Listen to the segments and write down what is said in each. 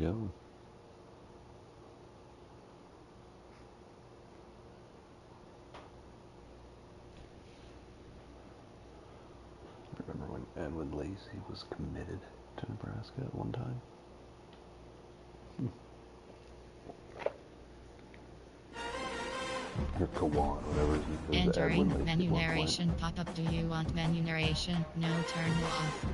go. Remember when Edwin Lacey was committed to Nebraska at one time? Or Kawan, whatever his name is. Entering menu narration pop-up. Do you want menu narration? No, turn it off.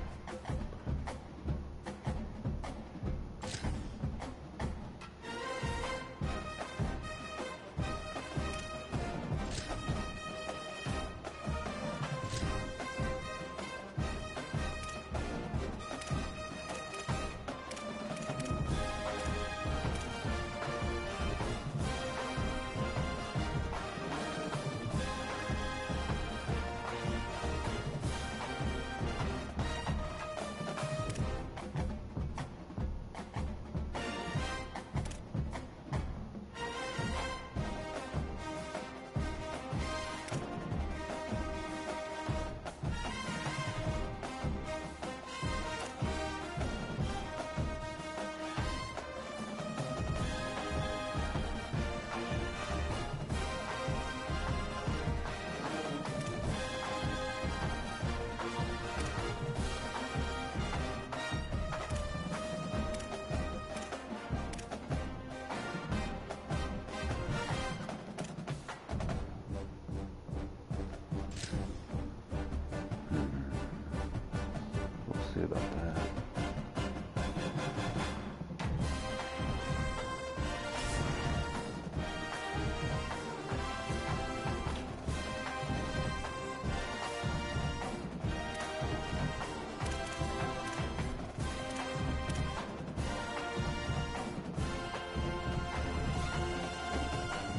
We'll see about that.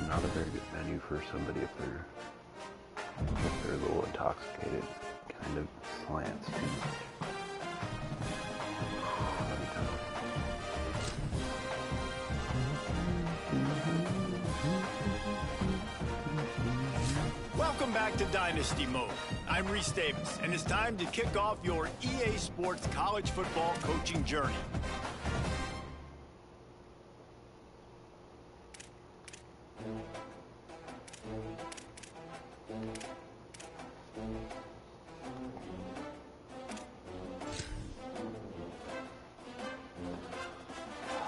Not a very good menu for somebody if they're a little intoxicated. Kind of slants too much. Welcome back to Dynasty Mode. I'm Reese Davis, and it's time to kick off your EA Sports college football coaching journey.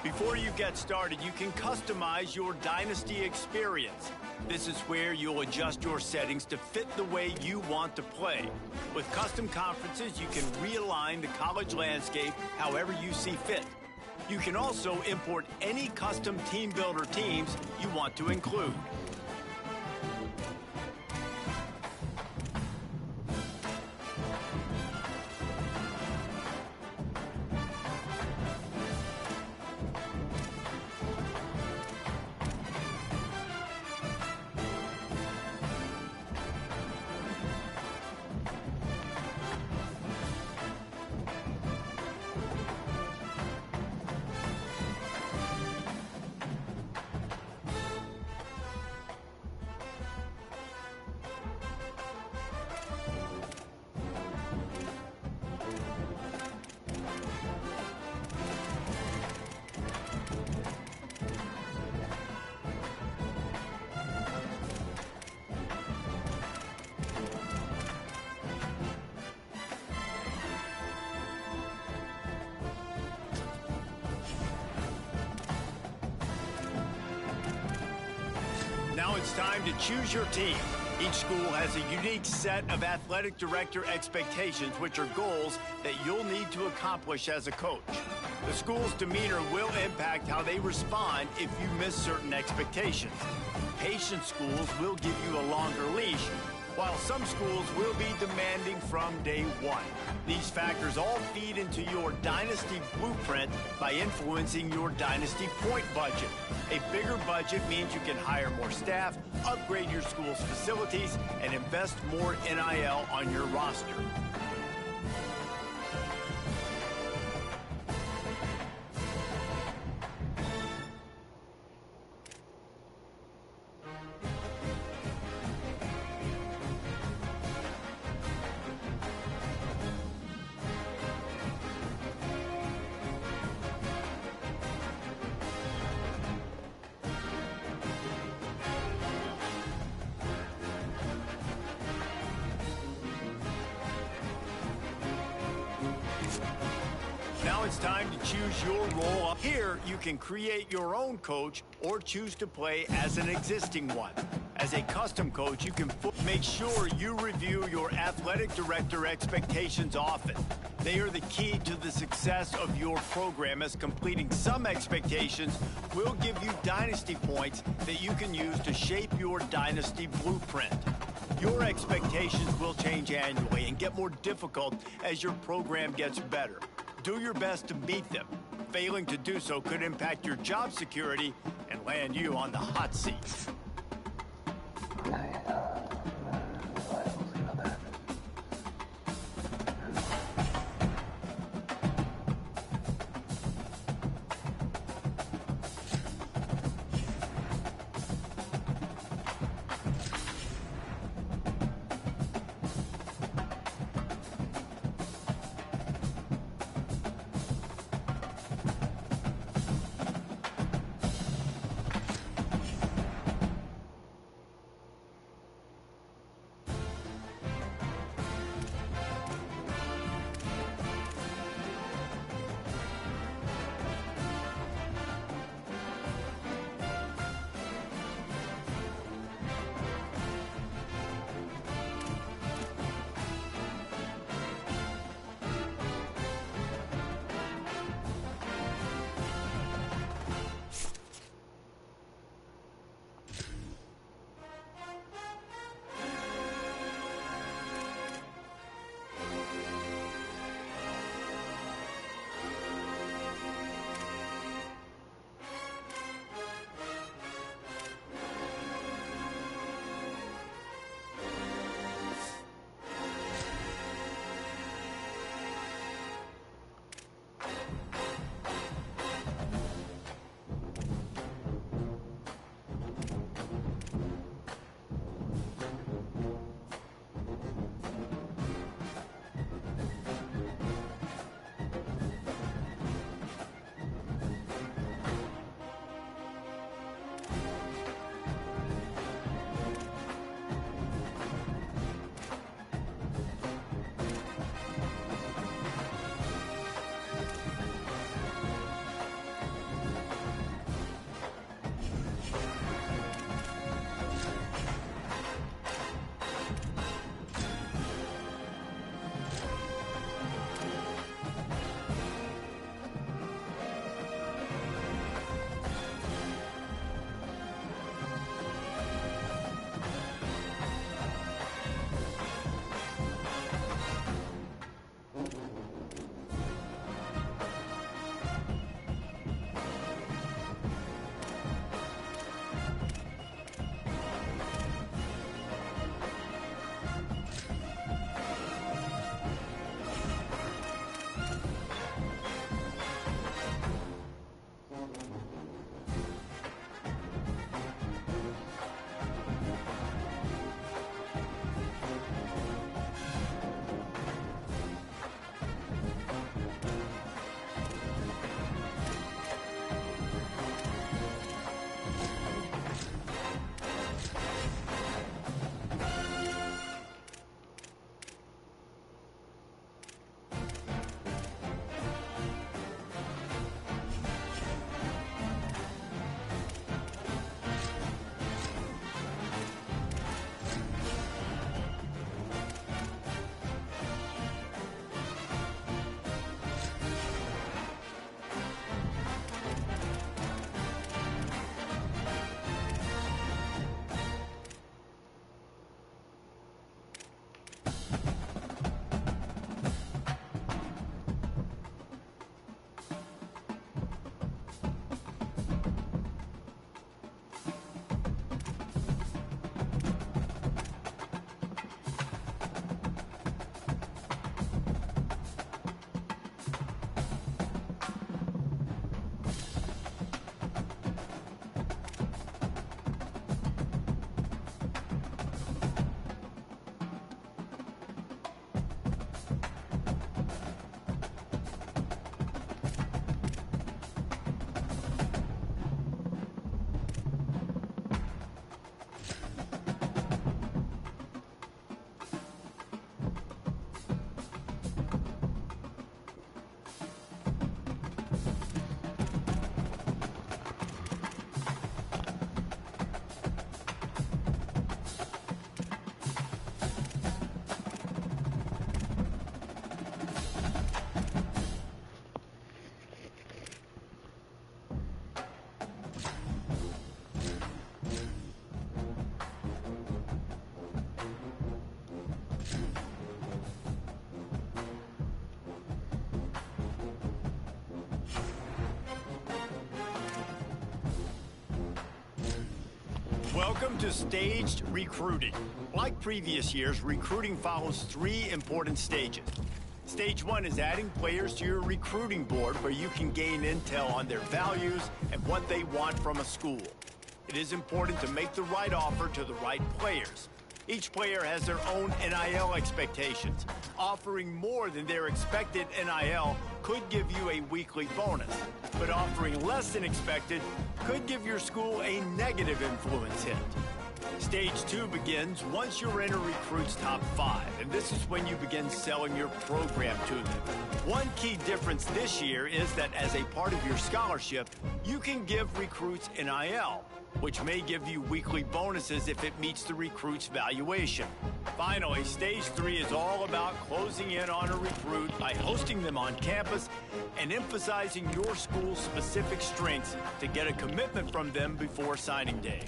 Before you get started, you can customize your Dynasty experience. This is where you'll adjust your settings to fit the way you want to play. With custom conferences, you can realign the college landscape however you see fit. You can also import any custom team builder teams you want to include. Now it's time to choose your team. Each school has a unique set of athletic director expectations, which are goals that you'll need to accomplish as a coach. The school's demeanor will impact how they respond if you miss certain expectations. Patient schools will give you a longer leash, while some schools will be demanding from day one. These factors all feed into your Dynasty blueprint by influencing your Dynasty point budget. A bigger budget means you can hire more staff, upgrade your school's facilities, and invest more NIL on your roster. Now it's time to choose your role. Here, you can create your own coach or choose to play as an existing one. As a custom coach, you can make sure you review your athletic director expectations often. They are the key to the success of your program, as completing some expectations will give you dynasty points that you can use to shape your dynasty blueprint. Your expectations will change annually and get more difficult as your program gets better. Do your best to meet them. Failing to do so could impact your job security and land you on the hot seat. Welcome to staged recruiting. Like previous years, recruiting follows 3 important stages. Stage 1 is adding players to your recruiting board where you can gain intel on their values and what they want from a school. It is important to make the right offer to the right players. Each player has their own NIL expectations. Offering more than their expected NIL could give you a weekly bonus, but offering less than expected could give your school a negative influence hit. Stage 2 begins once you're in a recruit's top 5, and this is when you begin selling your program to them. One key difference this year is that as a part of your scholarship, you can give recruits NIL, which may give you weekly bonuses if it meets the recruit's valuation. Finally, Stage 3 is all about closing in on a recruit by hosting them on campus and emphasizing your school's specific strengths to get a commitment from them before signing day.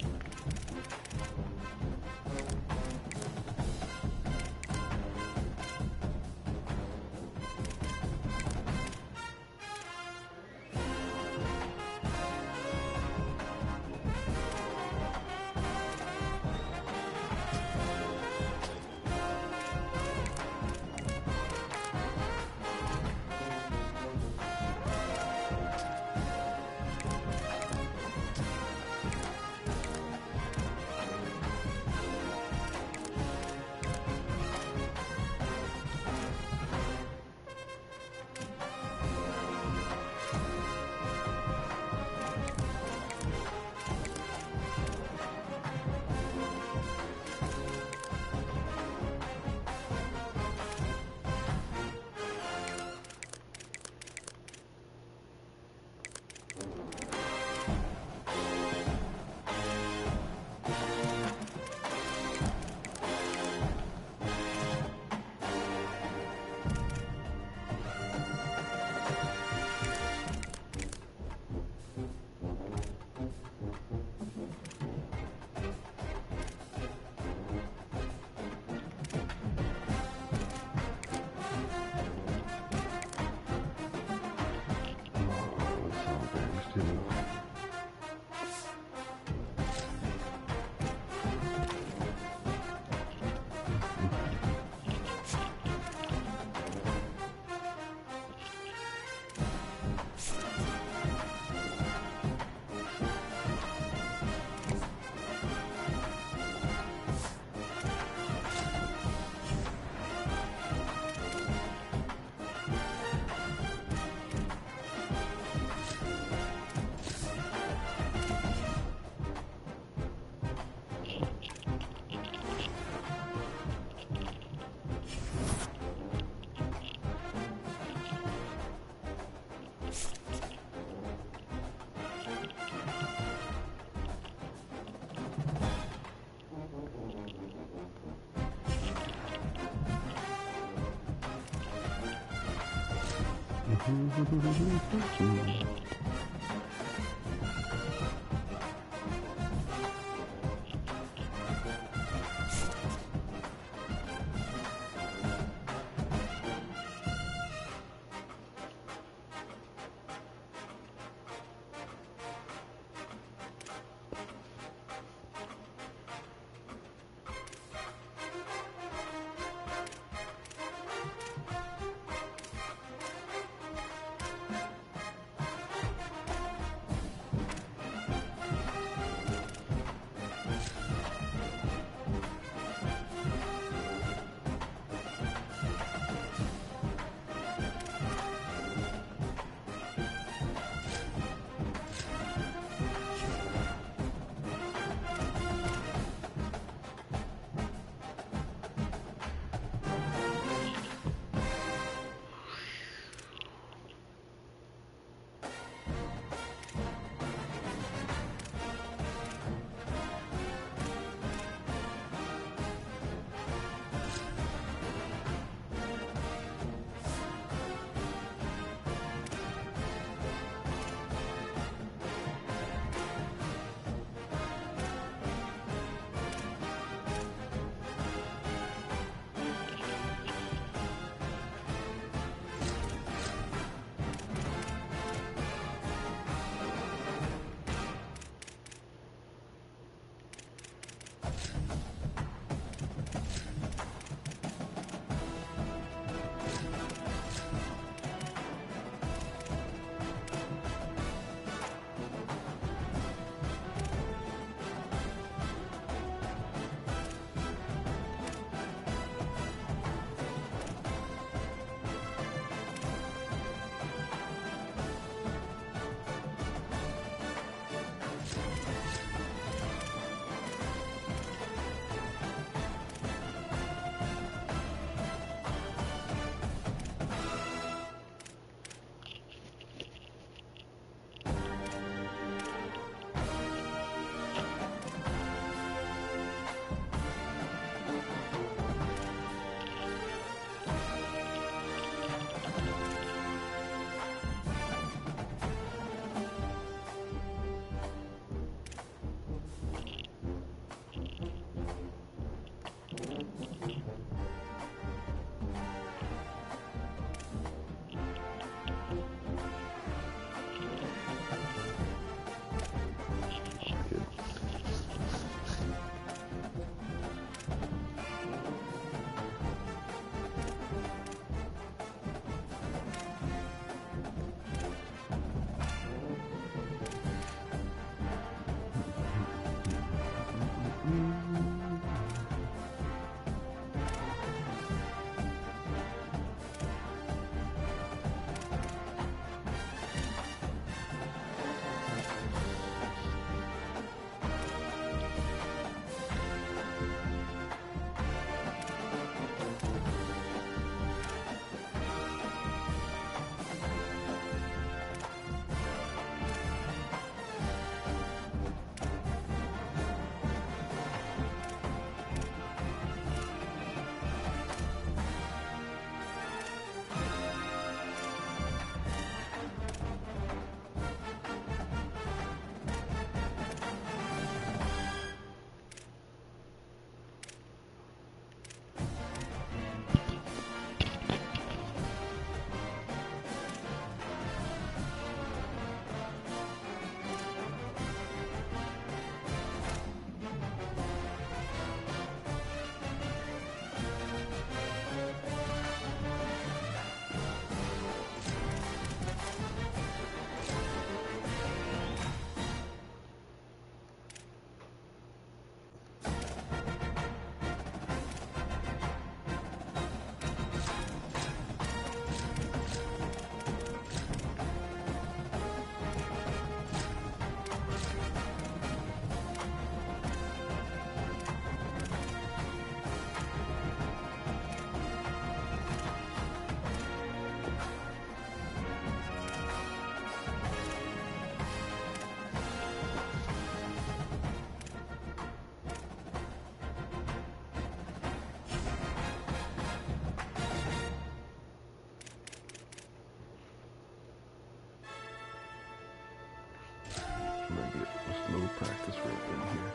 Here, just a little practice right in here.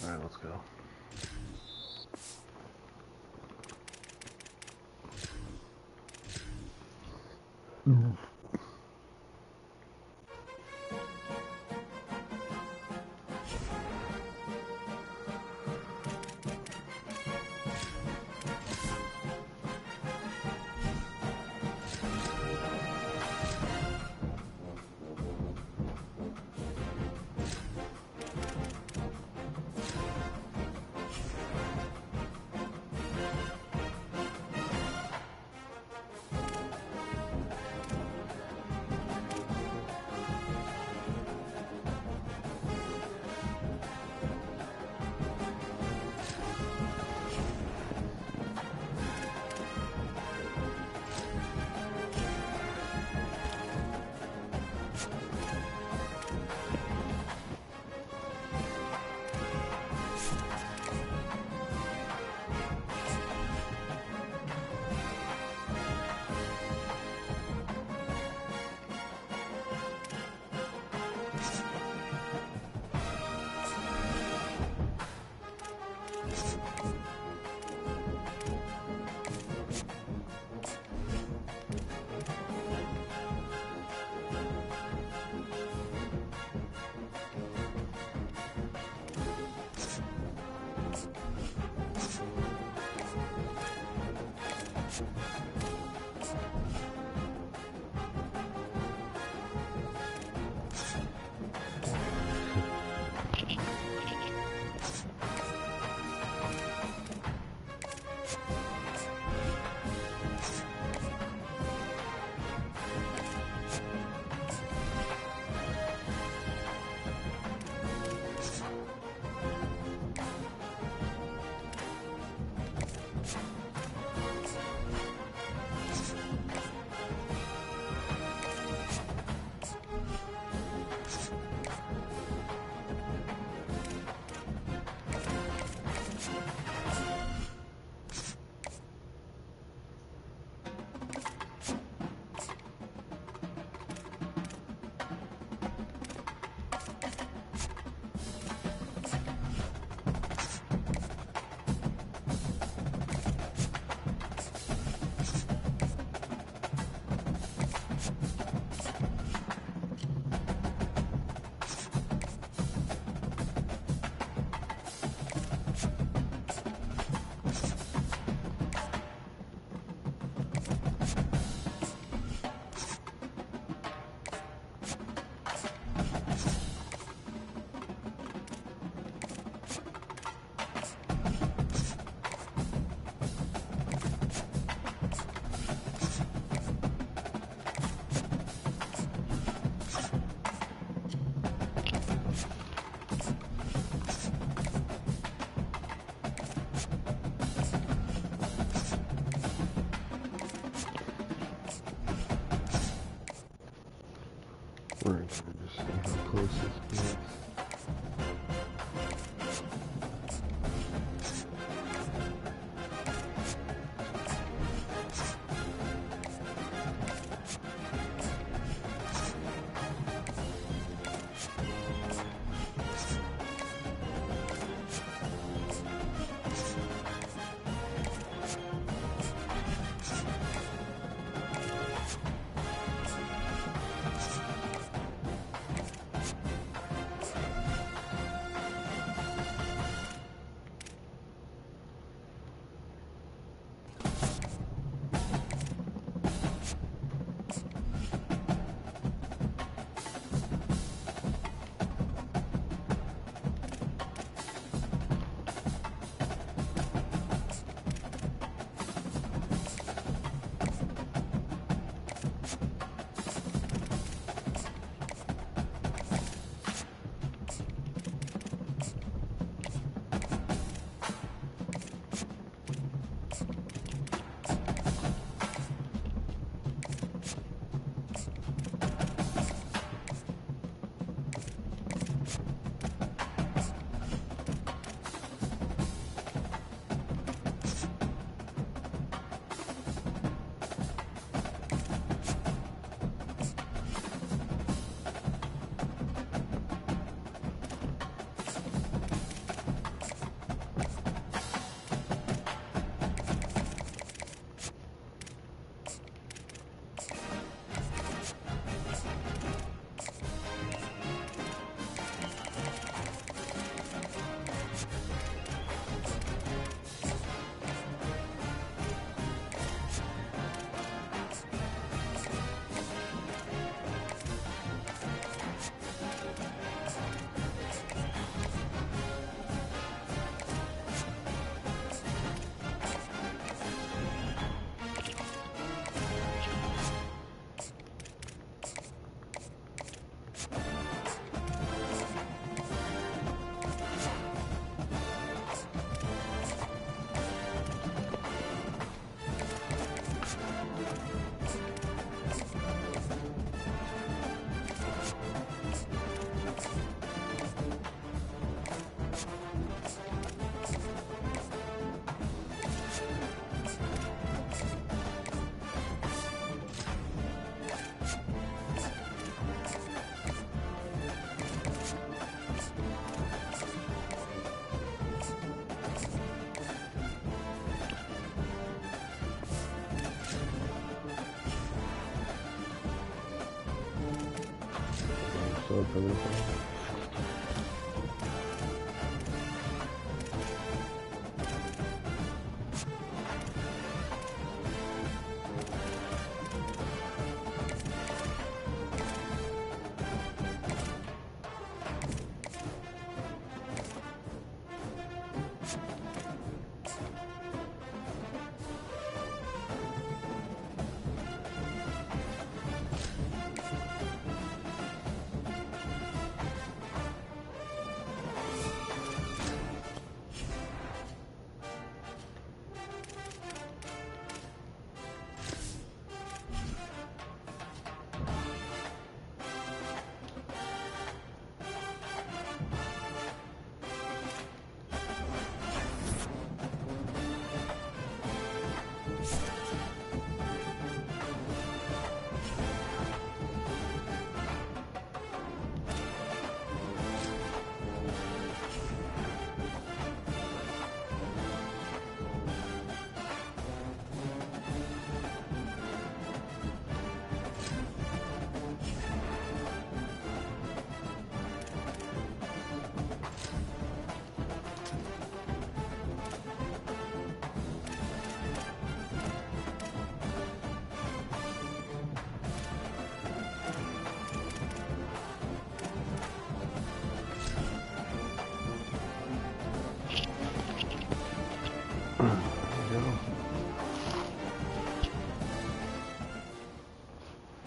Alright, let's go. We're gonna just see how close this gets. code for this one.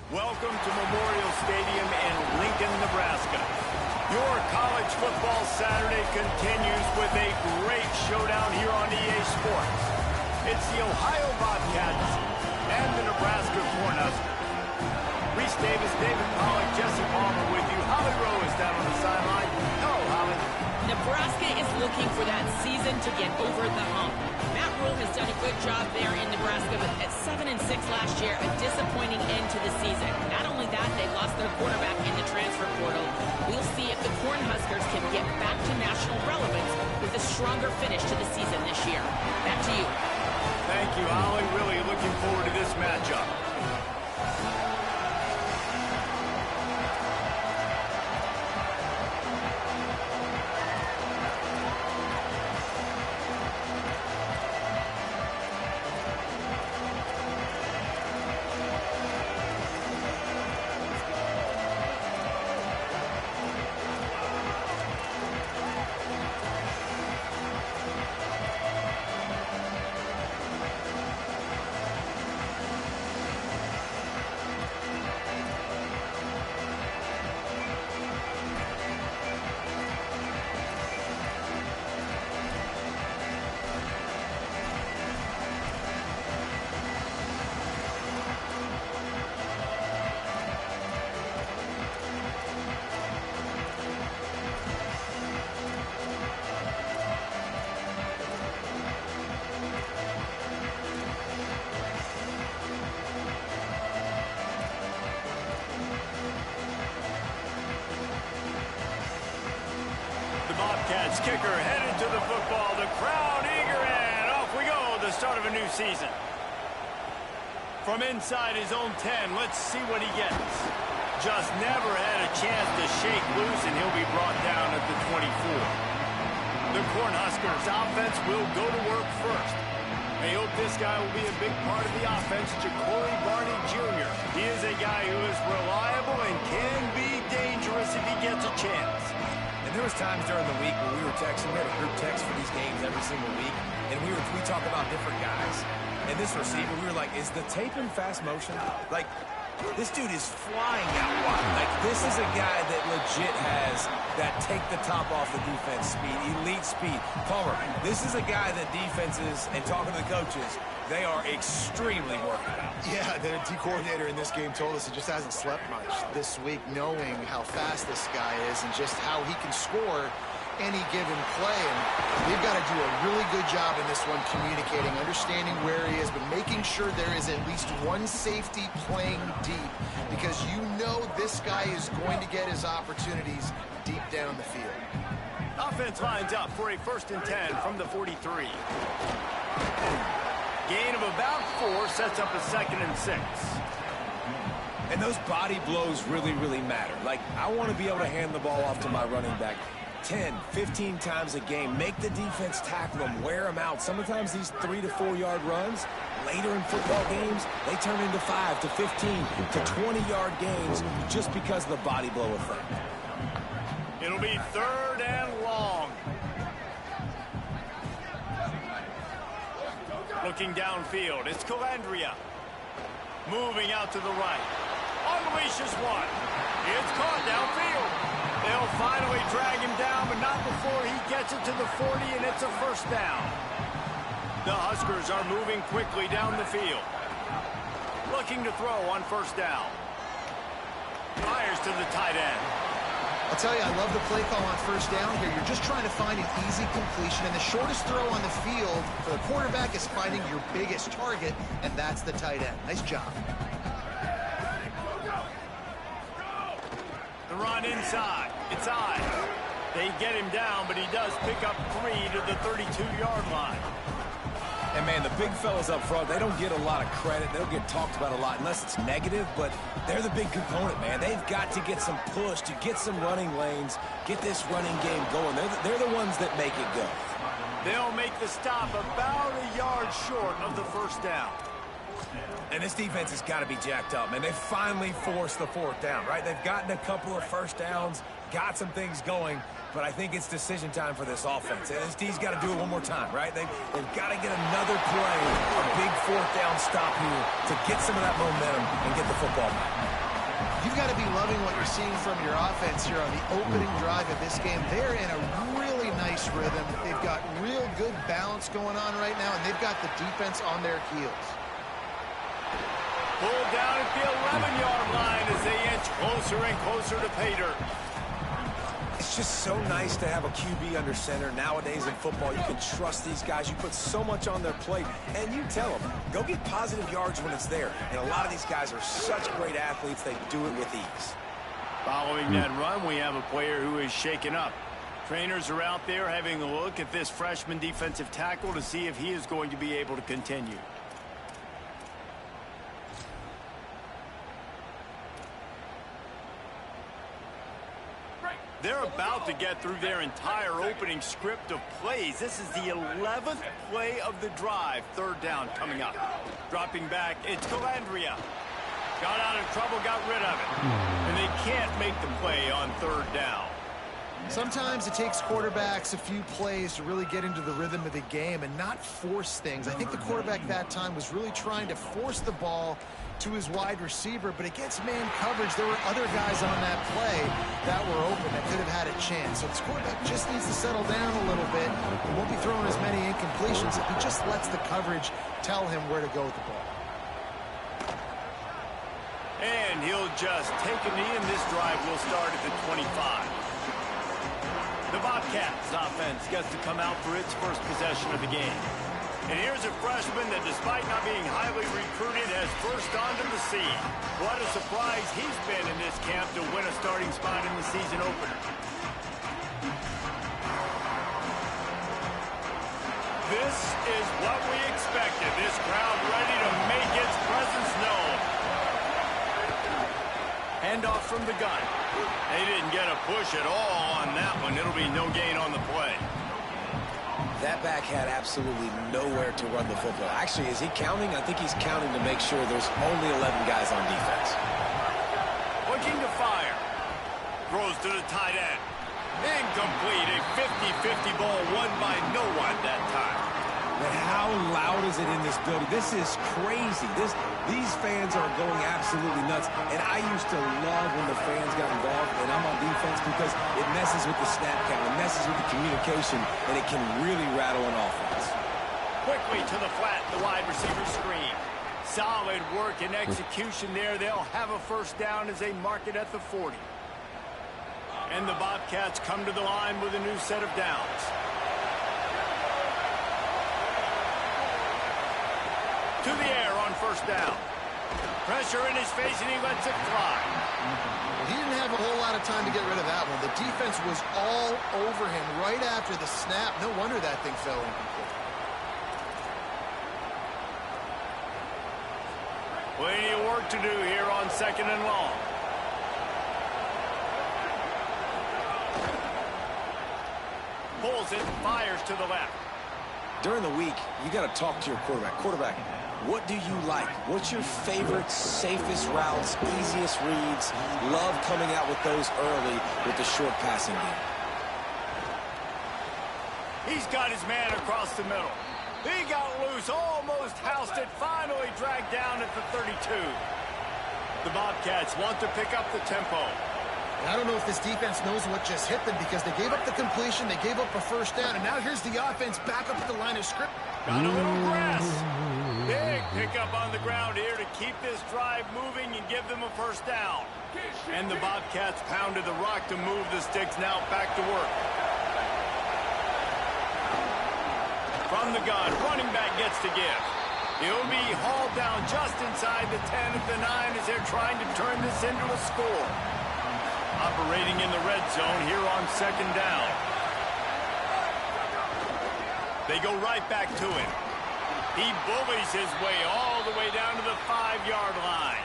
Welcome to Memorial Stadium in Lincoln, Nebraska. Your college football Saturday continues with a great showdown here on EA Sports. It's the Ohio Bobcats and the Nebraska Cornhuskers. Reese Davis, David Pollack, Jesse Palmer with you. Holly Rowe is down on the sideline. Hello, Holly. Nebraska is looking for that season to get over the hump. Matt Rule has done a good job there in Nebraska, but at 7-6 last year, a disappointing end to the season. Not only that, they lost their quarterback in the transfer portal. We'll see if the Cornhuskers can get back to national relevance with a stronger finish to the season this year. Back to you. Thank you, Holly. Really looking forward to this matchup. Bobcats kicker headed to the football. The crowd eager, and off we go. The start of a new season. From inside his own 10, let's see what he gets. Just never had a chance to shake loose, and he'll be brought down at the 24. The Cornhuskers offense will go to work first. They hope this guy will be a big part of the offense, Jacory Barney Jr. He is a guy who is reliable and can be dangerous if he gets a chance. And there was times during the week where we were texting. We had a group text for these games every single week, and we talk about different guys. And this receiver, we were like, is the tape in fast motion? Like, this dude is flying out wide. Like, this is a guy that legit has that take the top off the defense speed, elite speed. Palmer, this is a guy that defenses, and talking to the coaches, they are extremely worried about. Yeah, the D coordinator in this game told us he just hasn't slept much this week, knowing how fast this guy is and just how he can score any given play. And they've got to do a really good job in this one, communicating, understanding where he is, but making sure there is at least one safety playing deep, because you know this guy is going to get his opportunities deep down the field. Offense lines up for a 1st and 10 from the 43. Gain of about 4 sets up a 2nd and 6. And those body blows really, really matter. Like, I want to be able to hand the ball off to my running back 10, 15 times a game. Make the defense tackle them, wear them out. Sometimes these 3 to 4 yard runs, later in football games, they turn into 5 to 15 to 20-yard gains just because of the body blow effect. It'll be 3rd and long. Looking downfield, it's Calandria. Moving out to the right. Unleashes one. It's caught downfield. They'll finally drag him down, but not before he gets it to the 40, and it's a first down. The Huskers are moving quickly down the field. Looking to throw on first down. Fires to the tight end. I'll tell you, I love the play call on first down here. You're just trying to find an easy completion, and the shortest throw on the field for the quarterback is finding your biggest target, and that's the tight end. Nice job. The run inside. It's I. They get him down, but he does pick up 3 to the 32-yard line. And, man, the big fellas up front, they don't get a lot of credit. They don't get talked about a lot unless it's negative, but they're the big component, man. They've got to get some push, to get some running lanes, get this running game going. They're the ones that make it go. They'll make the stop about a yard short of the first down. And this defense has got to be jacked up, man. They finally forced the 4th down, right? They've gotten a couple of first downs, got some things going, but I think it's decision time for this offense. And this D's got to do it one more time, right? They've got to get another play, a big 4th down stop here to get some of that momentum and get the football back. You've got to be loving what you're seeing from your offense here on the opening drive of this game. They're in a really nice rhythm. They've got real good balance going on right now, and they've got the defense on their heels. Pulled down at the 11-yard line as they inch closer and closer to pay dirt. It's just so nice to have a QB under center. Nowadays in football, you can trust these guys. You put so much on their plate, and you tell them, go get positive yards when it's there. And a lot of these guys are such great athletes, they do it with ease. Following that run, we have a player who is shaken up. Trainers are out there having a look at this freshman defensive tackle to see if he is going to be able to continue. They're about to get through their entire opening script of plays. This is the 11th play of the drive. 3rd down coming up. Dropping back, it's Calandria. Got out of trouble, got rid of it. And they can't make the play on 3rd down. Sometimes it takes quarterbacks a few plays to really get into the rhythm of the game and not force things. I think the quarterback that time was really trying to force the ball to his wide receiver, but against man coverage, there were other guys on that play that were open that could have had a chance. So this quarterback just needs to settle down a little bit. He won't be throwing as many incompletions if he just lets the coverage tell him where to go with the ball. And he'll just take a knee, and this drive will start at the 25. The Bobcats offense gets to come out for its first possession of the game. And here's a freshman that, despite not being highly recruited, has burst onto the scene. What a surprise he's been in this camp to win a starting spot in the season opener. This is what we expected. This crowd ready to make its presence known. Handoff from the gun. They didn't get a push at all on that one. It'll be no gain on the play. That back had absolutely nowhere to run the football. Actually, is he counting? I think he's counting to make sure there's only 11 guys on defense. Looking to fire. Throws to the tight end. Incomplete. A 50-50 ball won by no one that time. But how loud is it in this building? This is crazy. These fans are going absolutely nuts. And I used to love when the fans got involved, and I'm on defense, because it messes with the snap count. It messes with the communication, and it can really rattle an offense. Quickly to the flat, the wide receiver screen. Solid work and execution there. They'll have a first down as they mark it at the 40. And the Bobcats come to the line with a new set of downs. To the air on first down. Pressure in his face, and he lets it fly. He didn't have a whole lot of time to get rid of that one. The defense was all over him right after the snap. No wonder that thing fell incomplete. Plenty of work to do here on 2nd and long. Pulls it, fires to the left. During the week, you got to talk to your quarterback. Quarterback, what do you like? What's your favorite, safest routes, easiest reads? Love coming out with those early with the short passing game. He's got his man across the middle. He got loose, almost housed it, finally dragged down at the 32. The Bobcats want to pick up the tempo. I don't know if this defense knows what just hit them because they gave up the completion, they gave up a first down, and now here's the offense back up at the line of scrimmage. Got a little grass. Big pickup on the ground here to keep this drive moving and give them a first down. And the Bobcats pounded the rock to move the sticks, now back to work. From the gun, running back gets to give. He'll be hauled down just inside the 10 at the 9 as they're trying to turn this into a score. Operating in the red zone here on 2nd down. They go right back to him. He bullies his way all the way down to the 5-yard line.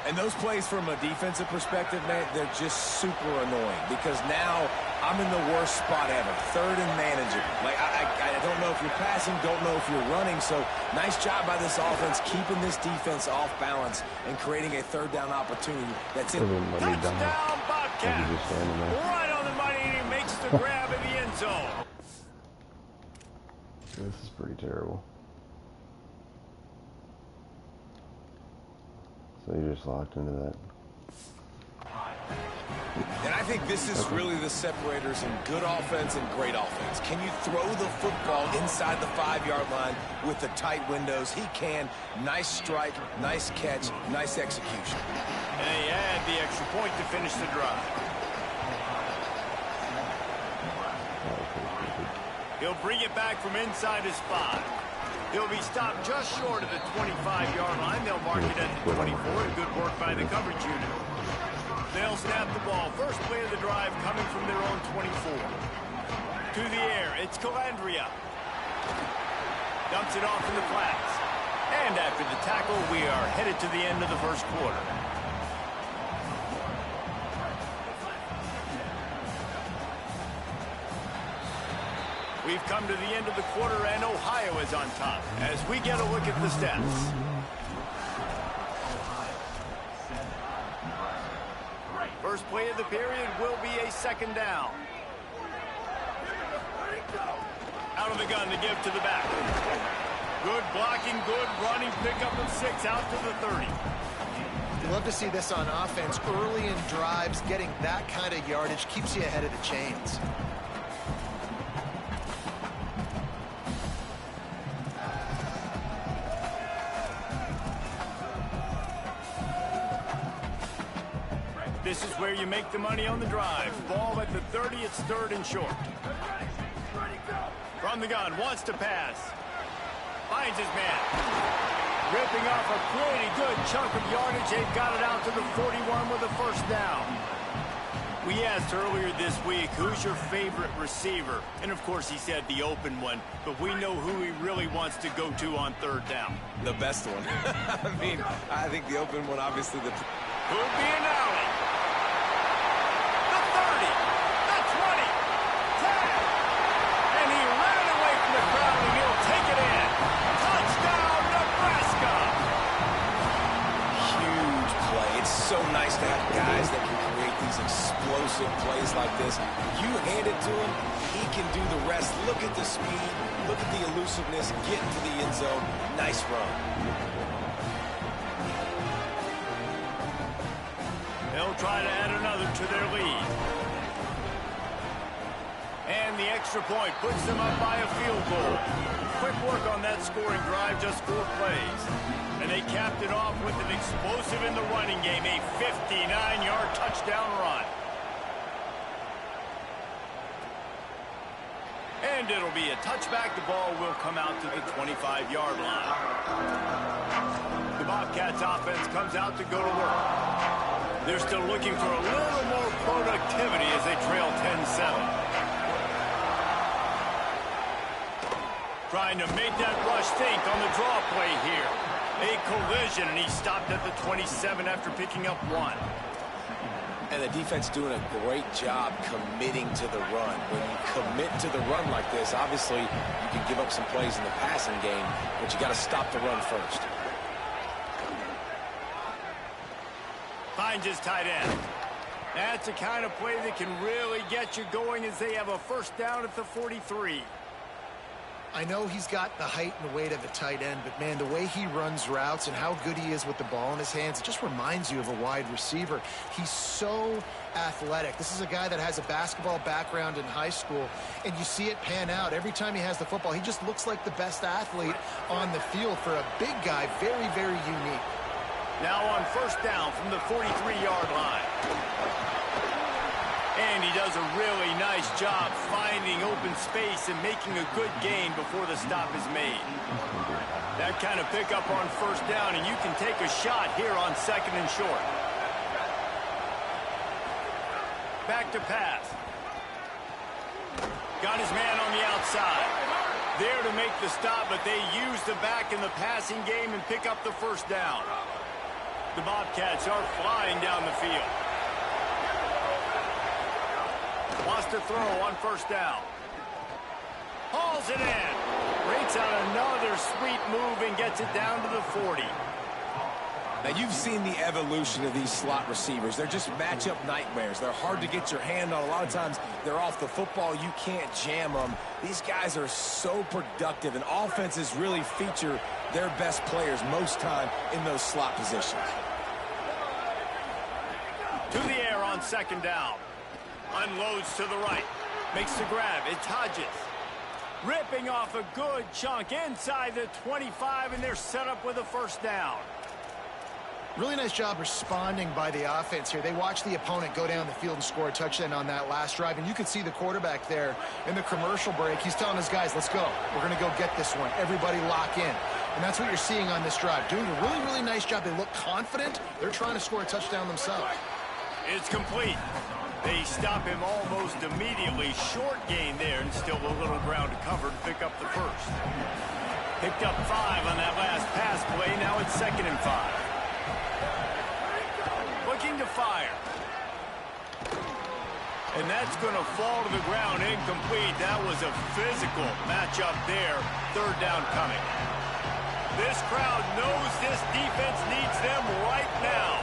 And those plays from a defensive perspective, man, they're just super annoying because now I'm in the worst spot ever. 3rd and manageable. Like, I don't know if you're passing, don't know if you're running. So nice job by this offense keeping this defense off balance and creating a 3rd down opportunity. That's it. Touchdown, Bobcat. Right on the money, and he makes the grab in the end zone. This is pretty terrible. So you're just locked into that. And I think this is really the separators in good offense and great offense. Can you throw the football inside the 5-yard line with the tight windows? He can. Nice strike, nice catch, nice execution. And they add the extra point to finish the drive. He'll bring it back from inside his 5. He'll be stopped just short of the 25-yard line. They'll mark it at the 24. Good work by the coverage unit. They'll snap the ball. First play of the drive coming from their own 24. To the air, it's Calandria. Dumps it off in the flats. And after the tackle, we are headed to the end of the first quarter. We've come to the end of the quarter, and Ohio is on top as we get a look at the stats. First play of the period will be a 2nd down. Out of the gun to give to the back. Good blocking, good running, pickup of 6 out to the 30. Love to see this on offense. Early in drives, getting that kind of yardage keeps you ahead of the chains. This is where you make the money on the drive. Ball at the 30, it's 3rd and short. From the gun, wants to pass. Finds his man. Ripping off a pretty good chunk of yardage. They've got it out to the 41 with a first down. We asked earlier this week, who's your favorite receiver? And of course he said the open one, but we know who he really wants to go to on 3rd down. The best one. I mean, I think the open one, obviously, the... Could be an alley. The 30, the 20, 10. And he ran away from the crowd, and he'll take it in. Touchdown, Nebraska. Huge play. It's so nice to have guys that can create these explosive plays like this. You hand it to him, he can do the rest. Look at the speed, look at the elusiveness, get into the end zone. Nice run. They'll try to add another to their lead. And the extra point puts them up by a field goal. Quick work on that scoring drive, just 4 plays. And they capped it off with an explosive in the running game, a 59-yard touchdown run. And it'll be a touchback. The ball will come out to the 25-yard line. The Bobcats offense comes out to go to work. They're still looking for a little more productivity as they trail 10-7. Trying to make that rush think on the draw play here. A collision, and he stopped at the 27 after picking up 1. And the defense doing a great job committing to the run. When you commit to the run like this, obviously you can give up some plays in the passing game, but you got to stop the run first. Finds his tight end. That's the kind of play that can really get you going as they have a first down at the 43. I know he's got the height and the weight of a tight end, but, man, the way he runs routes and how good he is with the ball in his hands, it just reminds you of a wide receiver. He's so athletic. This is a guy that has a basketball background in high school, and you see it pan out. Every time he has the football, he just looks like the best athlete on the field. For a big guy, very, very unique. Now on first down from the 43-yard line. And he does a really nice job finding open space and making a good gain before the stop is made. That kind of pickup on first down, and you can take a shot here on 2nd and short. Back to pass. Got his man on the outside. There to make the stop, but they use the back in the passing game and pick up the first down. The Bobcats are flying down the field. Wants to throw on first down. Hauls it in. Breaks out another sweet move and gets it down to the 40. Now, you've seen the evolution of these slot receivers. They're just matchup nightmares. They're hard to get your hand on. A lot of times, they're off the football. You can't jam them. These guys are so productive, and offenses really feature their best players most time in those slot positions. To the air on 2nd down. Unloads to the right. Makes the grab. It's Hodges. Ripping off a good chunk inside the 25, and they're set up with a first down. Really nice job responding by the offense here. They watched the opponent go down the field and score a touchdown on that last drive, and you could see the quarterback there in the commercial break. He's telling his guys, let's go. We're going to go get this one. Everybody lock in. And that's what you're seeing on this drive. Doing a really, really nice job. They look confident. They're trying to score a touchdown themselves. It's complete. They stop him almost immediately. Short gain there, and still a little ground to cover to pick up the first. Picked up 5 on that last pass play. Now it's 2nd and 5. Looking to fire. And that's going to fall to the ground incomplete. That was a physical matchup there. 3rd down coming. This crowd knows this defense needs them right now.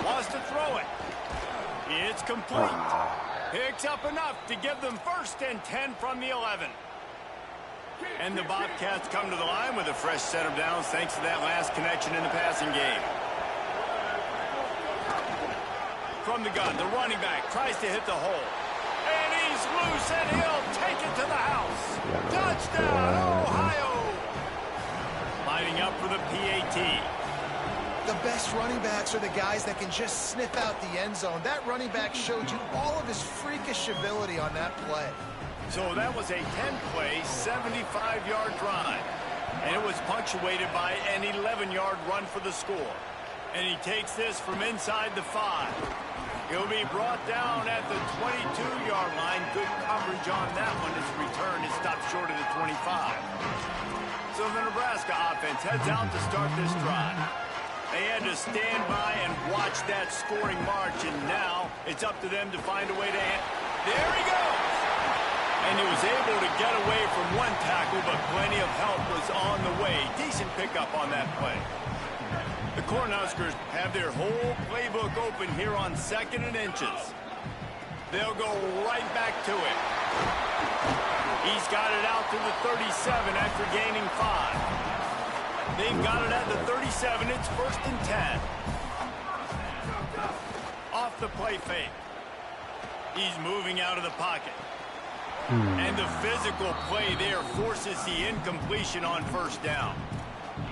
Wants to throw it. It's complete. Picks up enough to give them 1st and 10 from the 11. And the Bobcats come to the line with a fresh set of downs thanks to that last connection in the passing game. From the gun, the running back tries to hit the hole. And he's loose, and he'll take it to the house. Touchdown, Ohio! Lining up for the PAT. The best running backs are the guys that can just sniff out the end zone. That running back showed you all of his freakish ability on that play. So that was a 10-play, 75-yard drive. And it was punctuated by an 11-yard run for the score. And he takes this from inside the 5. He'll be brought down at the 22-yard line. Good coverage on that one. His return is stopped short of the 25. So the Nebraska offense heads out to start this drive. They had to stand by and watch that scoring march, and now it's up to them to find a way to end. There he goes! And he was able to get away from one tackle, but plenty of help was on the way. Decent pickup on that play. The Cornhuskers have their whole playbook open here on 2nd and inches. They'll go right back to it. He's got it out to the 37 after gaining 5. They've got it at the 37. It's 1st and 10. Off the play fake. He's moving out of the pocket. And the physical play there forces the incompletion on 1st down.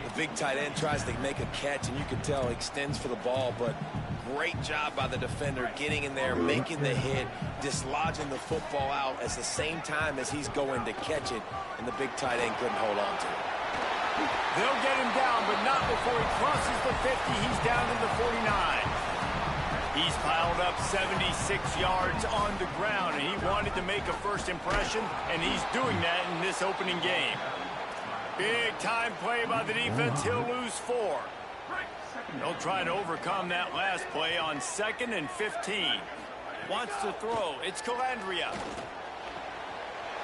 The big tight end tries to make a catch, and you can tell he extends for the ball, but great job by the defender getting in there, making the hit, dislodging the football out at the same time as he's going to catch it, and the big tight end couldn't hold on to it. They'll get him down, but not before he crosses the 50. He's down to the 49. He's piled up 76 yards on the ground, and he wanted to make a first impression, and he's doing that in this opening game. Big time play by the defense. He'll lose 4. They'll try to overcome that last play on 2nd and 15. Wants to throw. It's Calandria.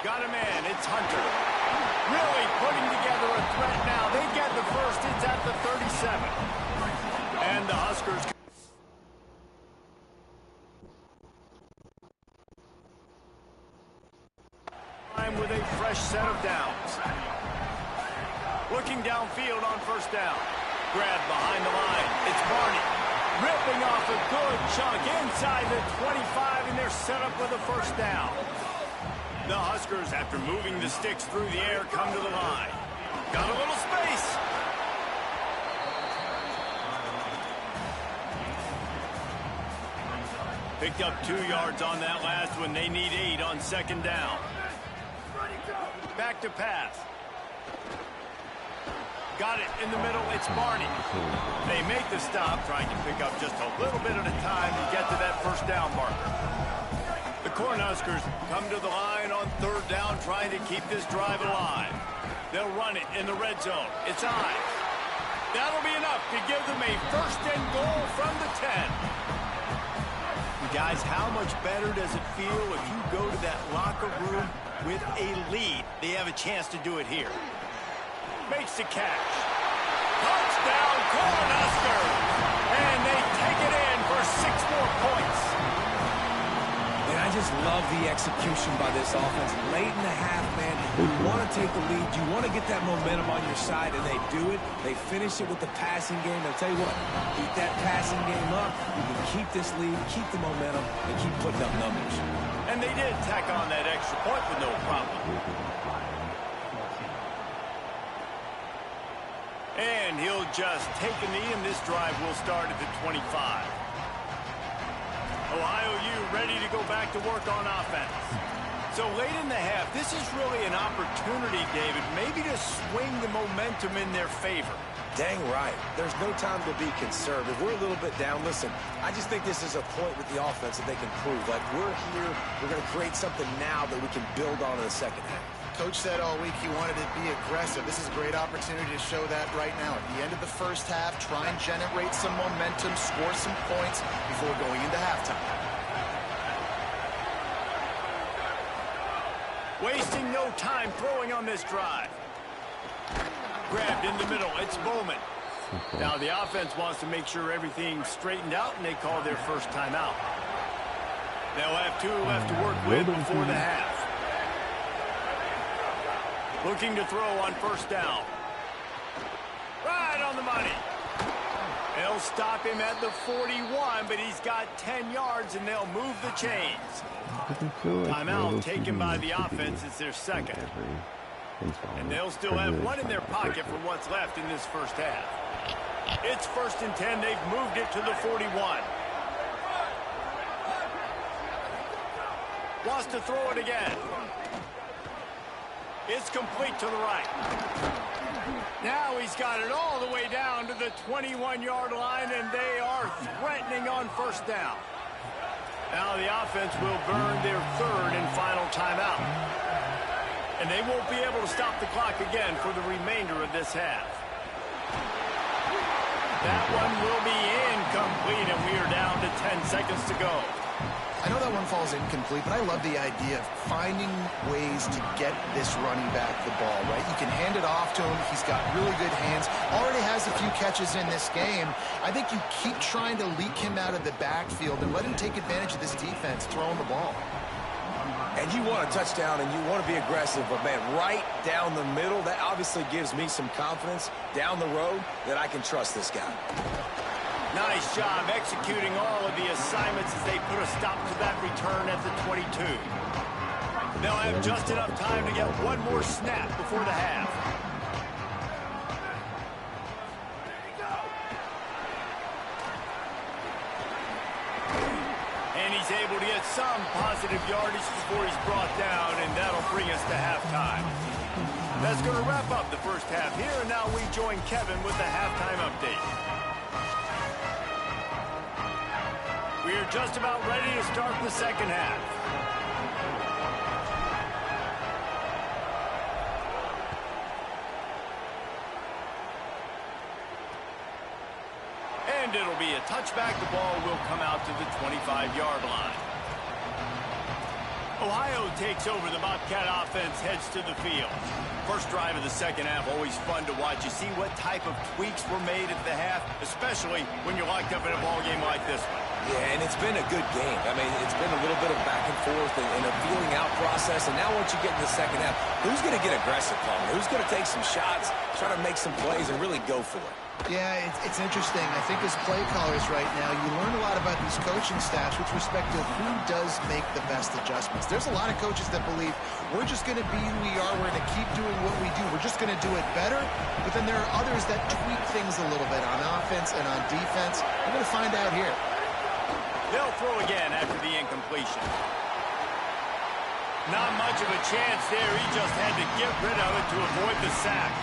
Got a man. It's Hunter. Really putting together a threat now. They get the first. It's at the 37. And the Huskers with a fresh set of downs. Looking downfield on 1st down. Grab behind the line. It's Barney. Ripping off a good chunk inside the 25, and they're set up with a 1st down. The Huskers, after moving the sticks through the air, come to the line. Got a little space. Picked up 2 yards on that last one. They need 8 on 2nd down. Back to pass. Got it in the middle. It's Barney. They make the stop, trying to pick up just a little bit at a time to get to that 1st down marker. The Cornhuskers come to the line on 3rd down, trying to keep this drive alive. They'll run it in the red zone. It's Ives. That'll be enough to give them a 1st and goal from the 10. Guys, how much better does it feel if you go to that locker room with a lead? They have a chance to do it here. Makes the catch. Touchdown, Cornhuskers! And they take it in for 6 more points. And I just love the execution by this offense. Late in the half, man, you want to take the lead. You want to get that momentum on your side, and they do it. They finish it with the passing game. I'll tell you what, keep that passing game up. You can keep this lead, keep the momentum, and keep putting up numbers. And they did tack on that extra point with no problem. And he'll just take a knee, and this drive will start at the 25. Ohio U ready to go back to work on offense. So late in the half, this is really an opportunity, David, maybe to swing the momentum in their favor. Dang right. There's no time to be conservative. We're a little bit down. Listen, I just think this is a point with the offense that they can prove. Like, we're here, we're going to create something now that we can build on in the 2nd half. Coach said all week he wanted to be aggressive. This is a great opportunity to show that right now. At the end of the 1st half, try and generate some momentum, score some points before going into halftime. Wasting no time throwing on this drive. Grabbed in the middle. It's Bowman. Now the offense wants to make sure everything's straightened out, and they call their 1st timeout. They'll have 2 left to work with before the half. Looking to throw on 1st down. Right on the money. They'll stop him at the 41, but he's got 10 yards, and they'll move the chains. Timeout taken by the offense. It's their 2nd. And they'll still have 1 in their pocket for what's left in this 1st half. It's 1st and 10. They've moved it to the 41. Wants to throw it again. It's complete to the right. Now he's got it all the way down to the 21-yard line, and they are threatening on 1st down. Now the offense will burn their 3rd and final timeout. And they won't be able to stop the clock again for the remainder of this half. That one will be incomplete, and we are down to 10 seconds to go. I know that one falls incomplete, but I love the idea of finding ways to get this running back the ball, right? You can hand it off to him. He's got really good hands. Already has a few catches in this game. I think you keep trying to leak him out of the backfield and let him take advantage of this defense throwing the ball. And you want a touchdown and you want to be aggressive, but man, right down the middle, that obviously gives me some confidence down the road that I can trust this guy. Nice job executing all of the assignments as they put a stop to that return at the 22. They'll have just enough time to get 1 more snap before the half. And he's able to get some positive yardage before he's brought down, and that'll bring us to halftime. That's going to wrap up the 1st half here, and now we join Kevin with the halftime update. We are just about ready to start the 2nd half. And it'll be a touchback. The ball will come out to the 25-yard line. Ohio takes over. The Bobcat offense heads to the field. First drive of the second half, always fun to watch. You see what type of tweaks were made at the half, especially when you're locked up in a ball game like this one. Yeah, and it's been a good game. I mean, it's been a little bit of back and forth and a feeling out process. And now once you get in the second half, who's going to get aggressive, Palmer? Who's going to take some shots, try to make some plays, and really go for it? Yeah, it's interesting. I think as play callers right now, you learn a lot about these coaching staffs with respect to who does make the best adjustments. There's a lot of coaches that believe we're just going to be who we are. We're going to keep doing what we do. We're just going to do it better. But then there are others that tweak things a little bit on offense and on defense. We're going to find out here. They'll throw again after the incompletion. Not much of a chance there. He just had to get rid of it to avoid the sack.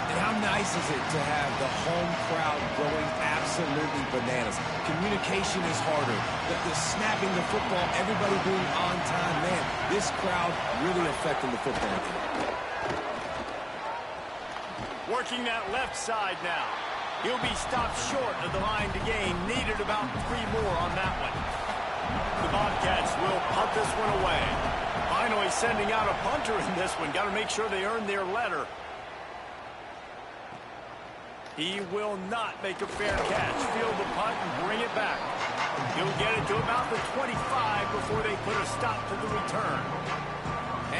And how nice is it to have the home crowd going absolutely bananas? Communication is harder. The snapping the football, everybody being on time. Man, this crowd really affecting the football game. Working that left side now. He'll be stopped short of the line to gain. Needed about 3 more on that one. The Bobcats will punt this one away. Finally sending out a punter in this one. Got to make sure they earn their letter. He will not make a fair catch. Field the punt and bring it back. He'll get it to about the 25 before they put a stop to the return.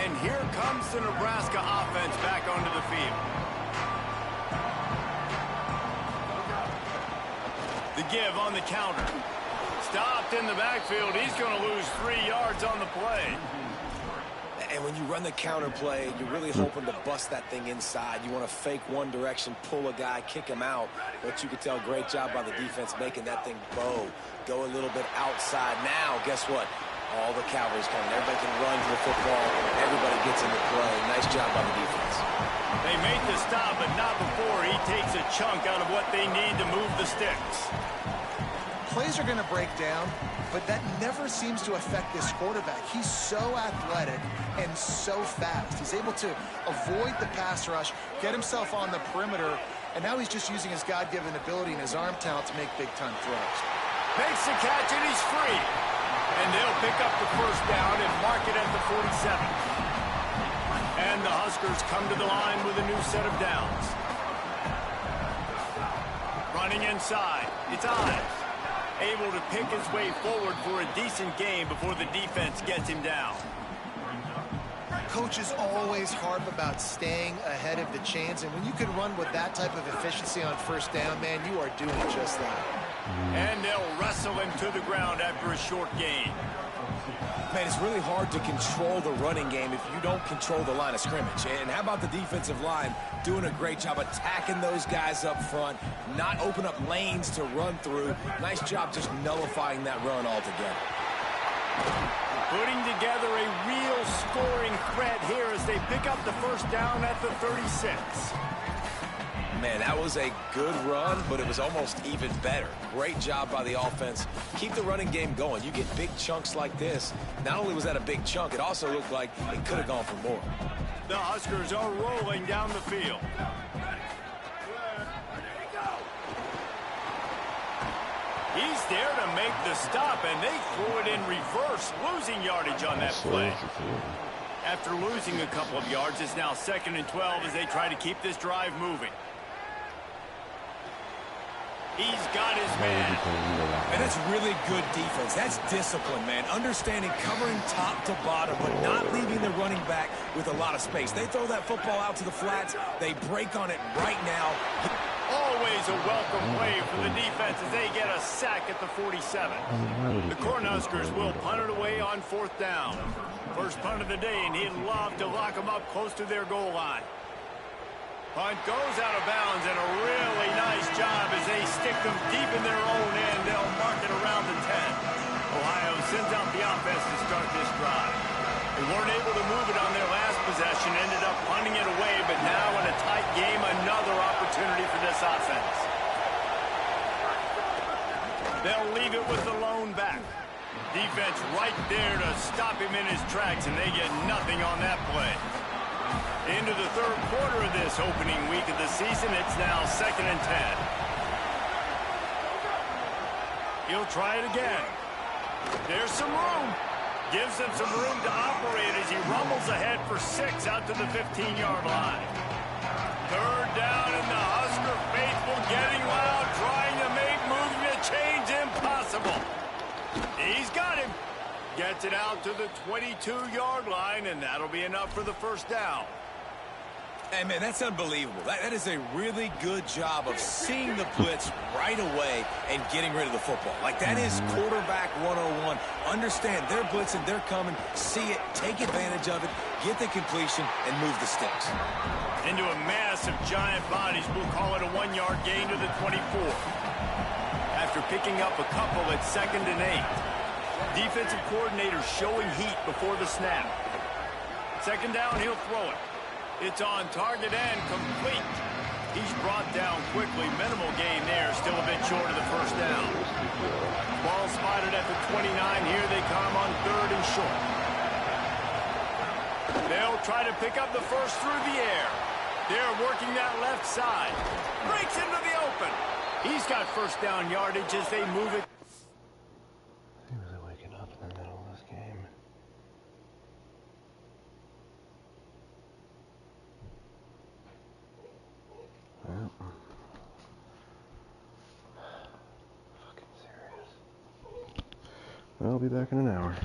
And here comes the Nebraska offense back onto the field. The give on the counter. Stopped in the backfield. He's going to lose 3 yards on the play. And when you run the counter play, you're really hoping to bust that thing inside. You want to fake one direction, pull a guy, kick him out. But you could tell, great job by the defense making that thing bow. Go a little bit outside. Now, guess what? All the cavalry's coming. Everybody can run to the football. Everybody gets into play. Nice job by the defense. They made the stop, but not before he takes a chunk out of what they need to move the sticks. Plays are going to break down, but that never seems to affect this quarterback. He's so athletic and so fast. He's able to avoid the pass rush, get himself on the perimeter, and now he's just using his God-given ability and his arm talent to make big-time throws. Makes the catch, and he's free. And they'll pick up the first down and mark it at the 47. And the Huskers come to the line with a new set of downs. Running inside. It's Ives. Able to pick his way forward for a decent game before the defense gets him down. Coaches always harp about staying ahead of the chains, and when you can run with that type of efficiency on first down, man, you are doing just that. And they'll wrestle him to the ground after a short gain. Man, it's really hard to control the running game if you don't control the line of scrimmage. And how about the defensive line doing a great job attacking those guys up front, not open up lanes to run through. Nice job just nullifying that run altogether. Putting together a real scoring threat here as they pick up the first down at the 36. Man, that was a good run, but it was almost even better. Great job by the offense. Keep the running game going. You get big chunks like this. Not only was that a big chunk, it also looked like it could have gone for more. The Huskers are rolling down the field. He's there to make the stop, and they threw it in reverse, losing yardage on that play. After losing a couple of yards, it's now 2nd and 12 as they try to keep this drive moving. He's got his man. And that's really good defense. That's discipline, man. Understanding covering top to bottom, but not leaving the running back with a lot of space. They throw that football out to the flats. They break on it right now. Always a welcome play for the defense as they get a sack at the 47. The Cornhuskers will punt it away on 4th down. First punt of the day, and he'd love to lock them up close to their goal line. Punt goes out of bounds, and a really nice job as they stick them deep in their own end. They'll mark it around the 10. Ohio sends out the offense to start this drive. They weren't able to move it on their last possession, ended up punting it away, but now in a tight game, another opportunity for this offense. They'll leave it with the lone back. Defense right there to stop him in his tracks, and they get nothing on that play. Into the 3rd quarter of this opening week of the season, it's now 2nd and 10. He'll try it again. There's some room. Gives him some room to operate as he rumbles ahead for 6 out to the 15-yard line. Third down, and the Husker faithful getting loud, trying to make moving the chains impossible. He's got him. Gets it out to the 22-yard line, and that'll be enough for the first down. Hey, man, that's unbelievable. That is a really good job of seeing the blitz right away and getting rid of the football. Like, that is quarterback 101. Understand, they're blitzing, they're coming, see it, take advantage of it, get the completion, and move the sticks. Into a mass of giant bodies, we'll call it a 1-yard gain to the 24. After picking up a couple at 2nd and 8. Defensive coordinator showing heat before the snap. 2nd down, he'll throw it. It's on target and complete. He's brought down quickly. Minimal gain there. Still a bit short of the first down. Ball spotted at the 29. Here they come on 3rd and short. They'll try to pick up the first through the air. They're working that left side. Breaks into the open. He's got first down yardage as they move it. He was waking up in the middle of this game. Well, fucking serious. I'll be back in an hour.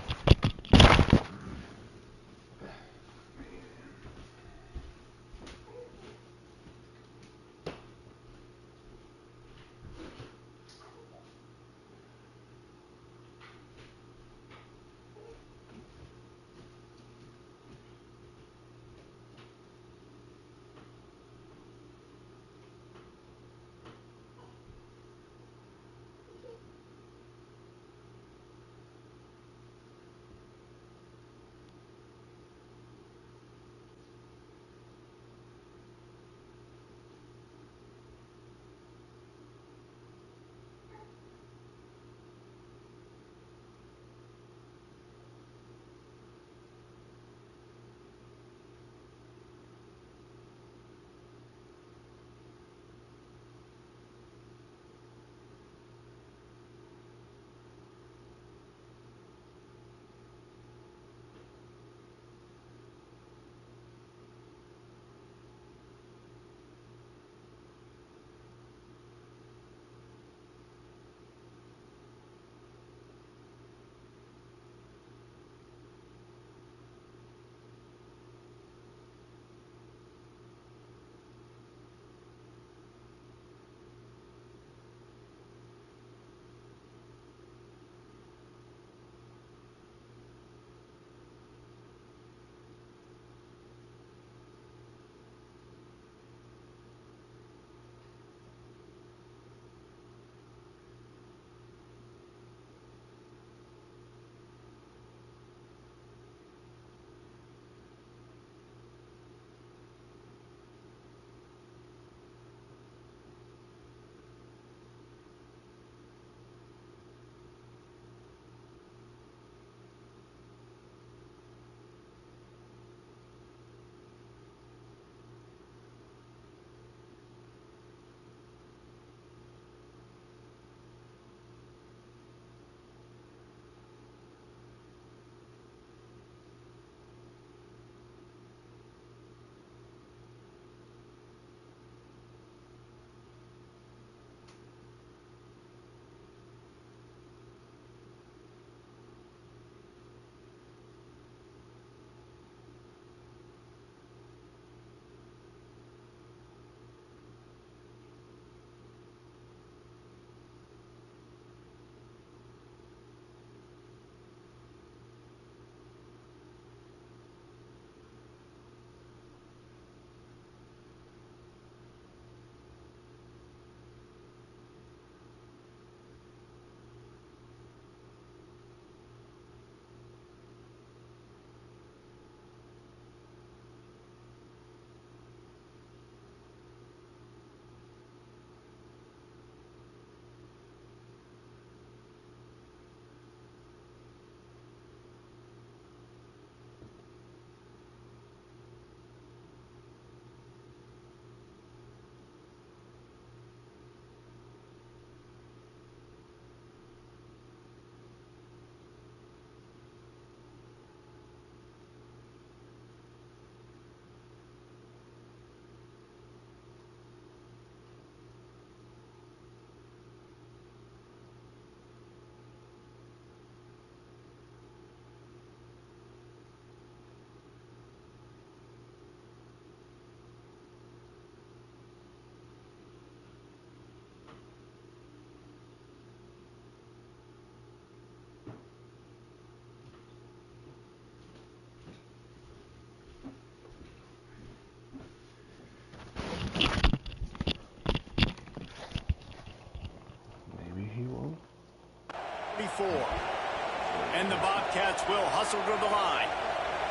And the Bobcats will hustle to the line.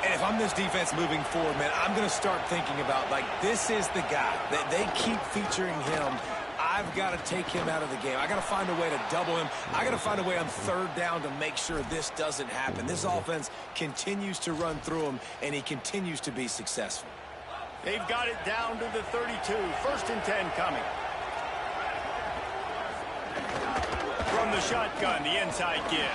And if I'm this defense moving forward, man, I'm going to start thinking about, like, this is the guy. They keep featuring him. I've got to take him out of the game. I got to find a way to double him. I got to find a way on third down to make sure this doesn't happen. This offense continues to run through him, and he continues to be successful. They've got it down to the 32. 1st and 10 coming. From the shotgun, the inside give.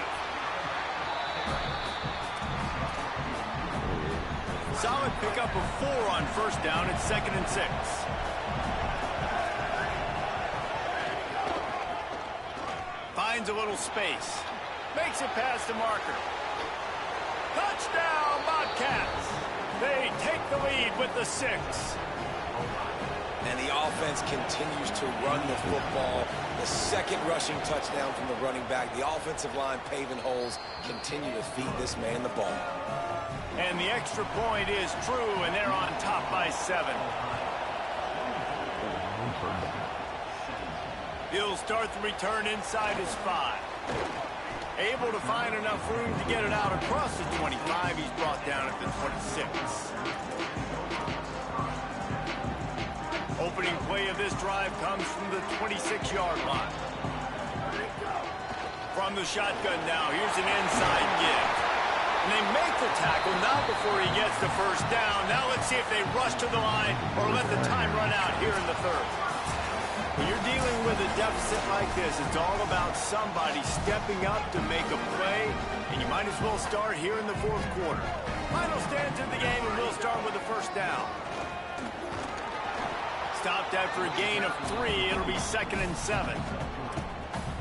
Solid pickup of 4 on 1st down. It's 2nd and 6. Finds a little space. Makes it past the marker. Touchdown, Bobcats. They take the lead with the 6. And the offense continues to run the football. The 2nd rushing touchdown from the running back. The offensive line paving holes. Continue to feed this man the ball. And the extra point is true, and they're on top by 7. He'll start the return inside his 5. Able to find enough room to get it out across the 25. He's brought down at the 26. Opening play of this drive comes from the 26-yard line. From the shotgun now, here's an inside give. And they make the tackle, not before he gets the 1st down. Now let's see if they rush to the line or let the time run out here in the 3rd. When you're dealing with a deficit like this, it's all about somebody stepping up to make a play, and you might as well start here in the 4th quarter. Final stands in the game, and we'll start with the 1st down. Stopped after a gain of 3. It'll be 2nd and 7.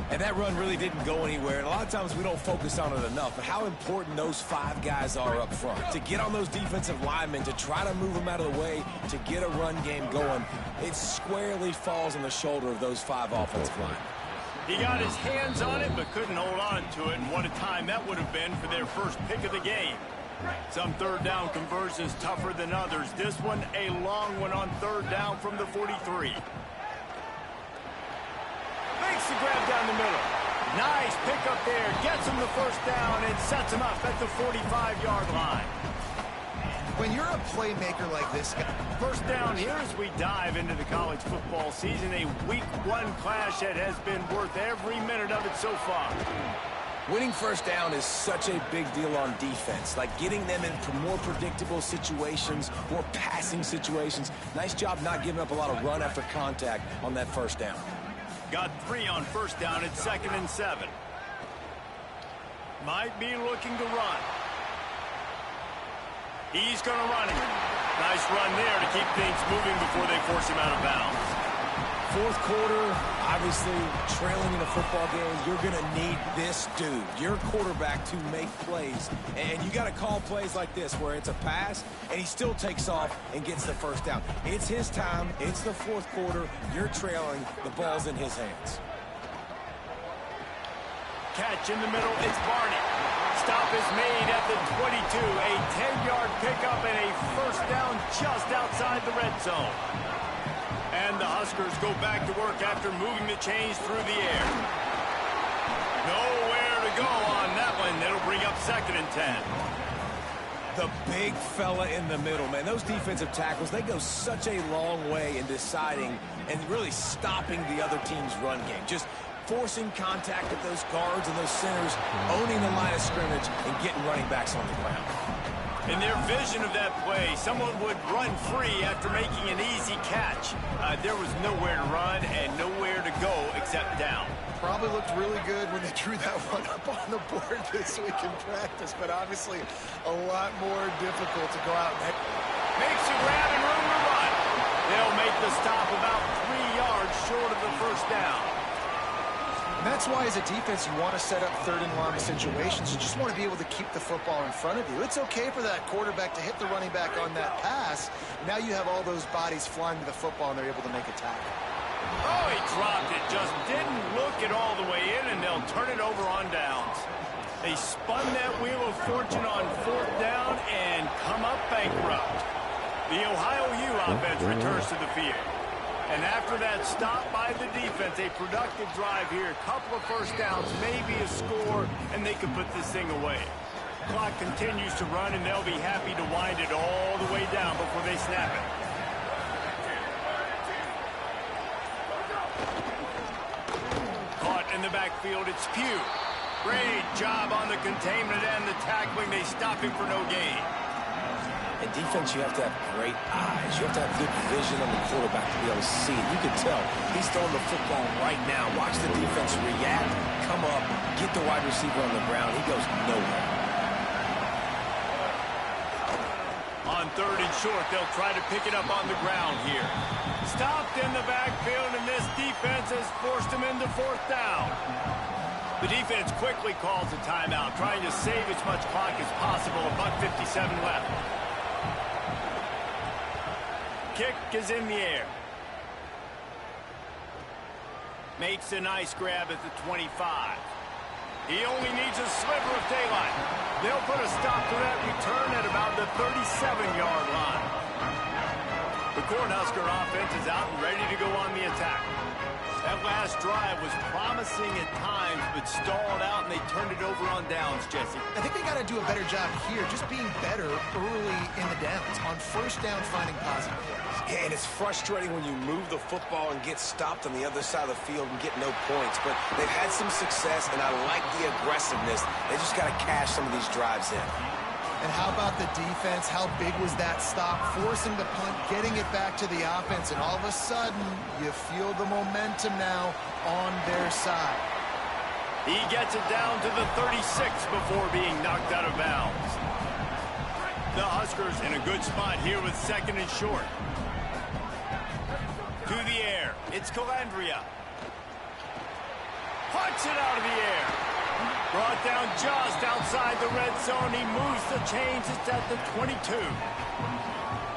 And that run really didn't go anywhere. And a lot of times we don't focus on it enough. But how important those 5 guys are up front. To get on those defensive linemen, to try to move them out of the way, to get a run game going, it squarely falls on the shoulder of those 5 offensive linemen. He got his hands on it, but couldn't hold on to it. And what a time that would have been for their first pick of the game. Some 3rd down conversions tougher than others. This one, a long one on 3rd down from the 43. Makes the grab down the middle. Nice pickup there. Gets him the 1st down and sets him up at the 45-yard line. When you're a playmaker like this guy. 1st down here as we dive into the college football season. A week 1 clash that has been worth every minute of it so far. Winning 1st down is such a big deal on defense. Like getting them into more predictable situations, more passing situations. Nice job not giving up a lot of run after contact on that 1st down. Got 3 on 1st down. It's 2nd and 7. Might be looking to run. He's going to run it. Nice run there to keep things moving before they force him out of bounds. 4th quarter, obviously trailing in a football game, you're going to need this dude, your quarterback, to make plays. And you got to call plays like this where it's a pass and he still takes off and gets the 1st down. It's his time. It's the 4th quarter. You're trailing. The ball's in his hands. Catch in the middle. It's Barney. Stop is made at the 22. A 10-yard pickup and a 1st down just outside the red zone. And the Huskers go back to work after moving the chains through the air. Nowhere to go on that one. It'll bring up 2nd and 10. The big fella in the middle, man. Those defensive tackles, they go such a long way in deciding and really stopping the other team's run game. Just forcing contact with those guards and those centers, owning the line of scrimmage, and getting running backs on the ground. In their vision of that play, someone would run free after making an easy catch. There was nowhere to run and nowhere to go except down. Probably looked really good when they drew that one up on the board this week in practice, but obviously a lot more difficult to go out and makes a grab and room to run. They'll make the stop about 3 yards short of the 1st down. And that's why, as a defense, you want to set up 3rd and long situations. You just want to be able to keep the football in front of you. It's okay for that quarterback to hit the running back on that pass. Now you have all those bodies flying to the football, and they're able to make a tackle. Oh, he dropped it. Just didn't look it all the way in, and they'll turn it over on downs. They spun that wheel of fortune on 4th down and come up bankrupt. The Ohio U offense returns to the field. And after that stop by the defense, a productive drive here, a couple of first downs, maybe a score, and they can put this thing away. Clock continues to run, and they'll be happy to wind it all the way down before they snap it. Caught in the backfield, it's Pugh. Great job on the containment and the tackling. They stop him for no gain. In defense, you have to have great eyes. You have to have good vision on the quarterback to be able to see it. You can tell he's throwing the football right now. Watch the defense react, come up, get the wide receiver on the ground. He goes nowhere. On 3rd and short, they'll try to pick it up on the ground here. Stopped in the backfield, and this defense has forced him into 4th down. The defense quickly calls a timeout, trying to save as much clock as possible. $1:57 left. Kick is in the air. Makes a nice grab at the 25. He only needs a sliver of daylight. They'll put a stop to that return at about the 37-yard line. The Cornhusker offense is out and ready to go on the attack. That last drive was promising at times, but stalled out, and they turned it over on downs, Jesse. I think they got to do a better job here, just being better early in the downs. On 1st down, finding positive plays. Yeah, and it's frustrating when you move the football and get stopped on the other side of the field and get no points. But they've had some success, and I like the aggressiveness. They just got to cash some of these drives in. And how about the defense? How big was that stop? Forcing the punt, getting it back to the offense, and all of a sudden, you feel the momentum now on their side. He gets it down to the 36 before being knocked out of bounds. The Huskers in a good spot here with 2nd and short. To the air, it's Calandria. Punts it out of the air. Brought down just outside the red zone. He moves the chains. It's at the 22.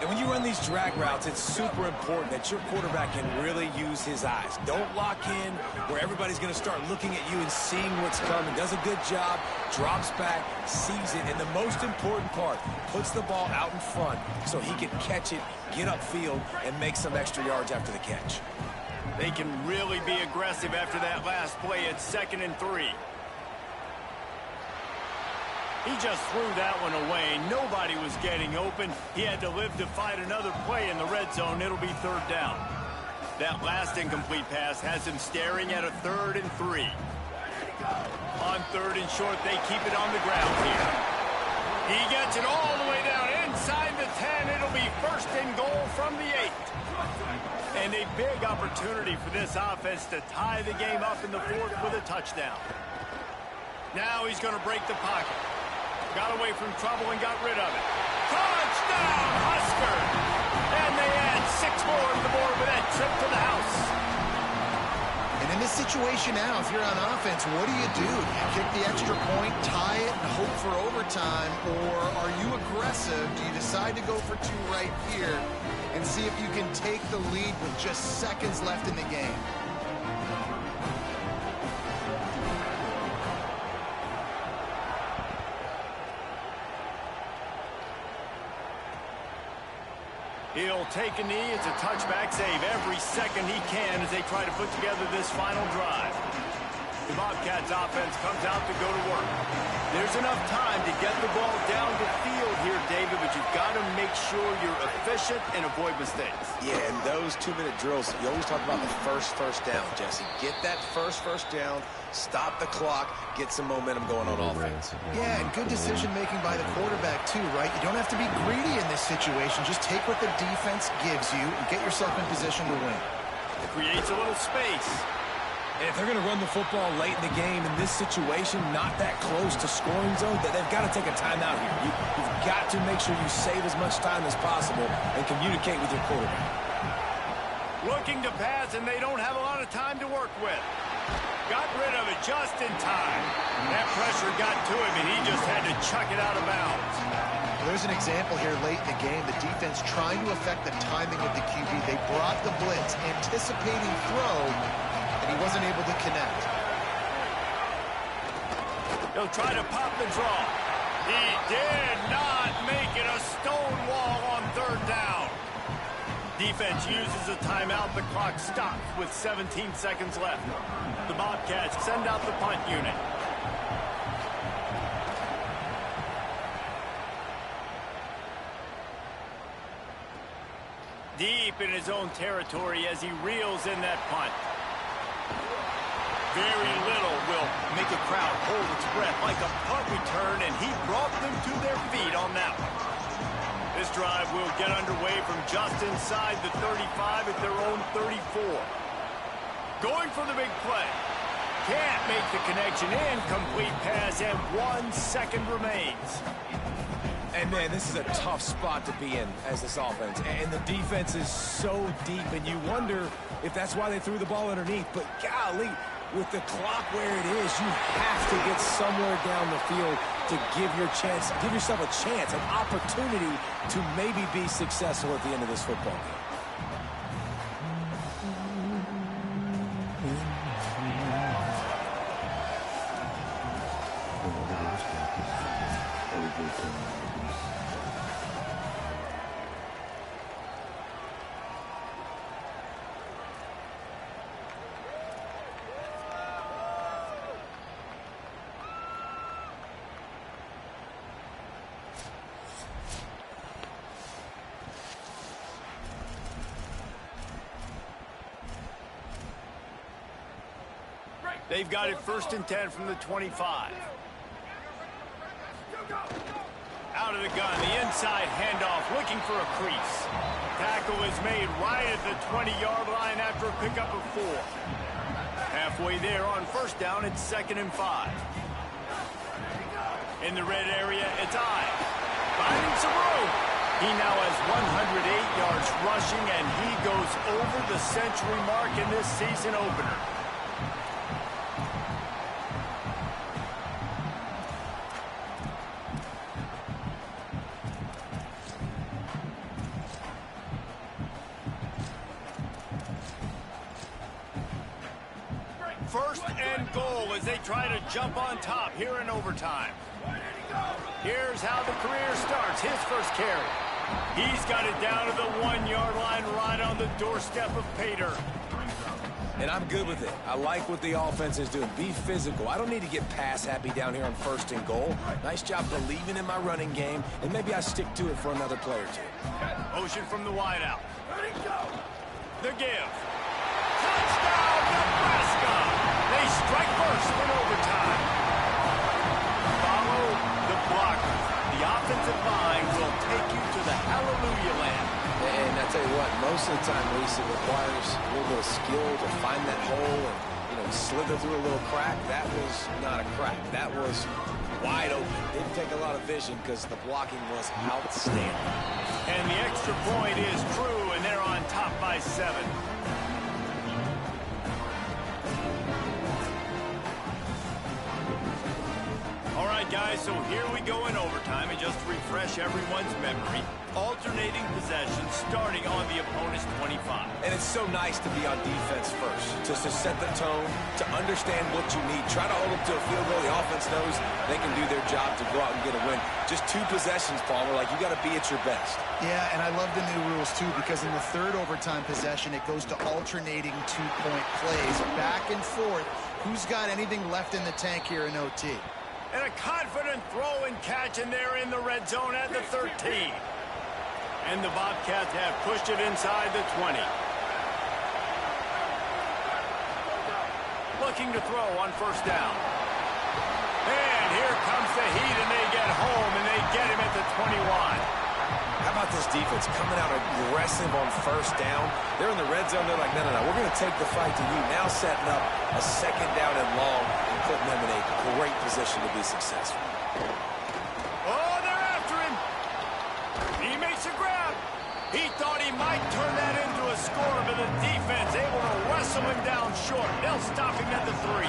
And when you run these drag routes, it's super important that your quarterback can really use his eyes. Don't lock in where everybody's going to start looking at you and seeing what's coming. Does a good job, drops back, sees it, and the most important part, puts the ball out in front so he can catch it, get upfield, and make some extra yards after the catch. They can really be aggressive after that last play. It's 2nd and 3. He just threw that one away. Nobody was getting open. He had to live to fight another play in the red zone. It'll be 3rd down. That last incomplete pass has him staring at a 3rd and 3. On 3rd and short, they keep it on the ground here. He gets it all the way down inside the 10. It'll be 1st and goal from the 8. And a big opportunity for this offense to tie the game up in the 4th with a touchdown. Now he's going to break the pocket. Got away from trouble and got rid of it. Touchdown, Husker! And they add 6 more to the board with that trip to the house. And in this situation now, if you're on offense, what do? Do you kick the extra point, tie it, and hope for overtime? Or are you aggressive? Do you decide to go for 2 right here and see if you can take the lead with just seconds left in the game? He'll take a knee. It's a touchback save every second he can as they try to put together this final drive. The Bobcats offense comes out to go to work. There's enough time to get the ball down the field here, David, but you've got to make sure you're efficient and avoid mistakes. Yeah, and those 2-minute drills, you always talk about the first down, Jesse. Get that first down, stop the clock, get some momentum going on offense. Yeah, and good decision-making by the quarterback, too, right? You don't have to be greedy in this situation. Just take what the defense gives you and get yourself in position to win. It creates a little space. And if they're going to run the football late in the game in this situation, not that close to scoring zone, they've got to take a timeout here. You've got to make sure you save as much time as possible and communicate with your quarterback. Looking to pass, and they don't have a lot of time to work with. Got rid of it just in time. That pressure got to him, and he just had to chuck it out of bounds. Well, there's an example here late in the game. The defense trying to affect the timing of the QB. They brought the blitz, anticipating throw, and he wasn't able to connect. He'll try to pop the draw. He did not make it. A stone wall on 3rd down. Defense uses a timeout. The clock stops with 17 seconds left. The Bobcats send out the punt unit. Deep in his own territory as he reels in that punt. Very little will make a crowd hold its breath like a punt return, and he brought them to their feet on that one. This drive will get underway from just inside the 35 at their own 34. Going for the big play. Can't make the connection. Incomplete pass, and 1 second remains. And, man, this is a tough spot to be in as this offense. And the defense is so deep, and you wonder if that's why they threw the ball underneath. But, golly, with the clock where it is, you have to get somewhere down the field to give yourself a chance, an opportunity to maybe be successful at the end of this football game. They've got it 1st and 10 from the 25. Out of the gun, the inside handoff, looking for a crease. Tackle is made right at the 20-yard line after a pickup of 4. Halfway there on 1st down, it's 2nd and 5. In the red area, it's Ives. Finding some room. He now has 108 yards rushing, and he goes over the century mark in this season opener. First and goal as they try to jump on top here in overtime. Here's how the career starts. His first carry. He's got it down to the 1-yard line right on the doorstep of Pater. And I'm good with it. I like what the offense is doing. Be physical. I don't need to get pass happy down here on 1st and goal. Nice job believing in my running game, and maybe I stick to it for another play or two. Motion from the wideout. The give. Touchdown, Nebraska! They strike first in overtime. Follow the blockers. The offensive line will take you to the hallelujah land. And I tell you what, most of the time, Reese, it requires a little bit of skill to find that hole and, slither through a little crack. That was not a crack. That was wide open. Didn't take a lot of vision because the blocking was outstanding. And the extra point is true, and they're on top by 7. All right, guys, so here we go in overtime, and just to refresh everyone's memory, alternating possessions starting on the opponent's 25. And it's so nice to be on defense first, just to set the tone, to understand what you need. Try to hold them to a field goal. The offense knows they can do their job to go out and get a win. Just 2 possessions, Palmer, like you got to be at your best. Yeah, and I love the new rules, too, because in the 3rd overtime possession, it goes to alternating 2-point plays, back and forth. Who's got anything left in the tank here in OT? And a confident throw and catch, and they're in the red zone at the 13. And the Bobcats have pushed it inside the 20. Looking to throw on 1st down. And here comes the heat, and they get home, and they get him at the 21. How about this defense coming out aggressive on 1st down? They're in the red zone. They're like, no, we're going to take the fight to you. Now setting up a 2nd down and long and putting them in a great position to be successful. Oh, they're after him. He makes a grab. He thought he might turn that into a score, but the defense able to wrestle him down short. They'll stop him at the 3.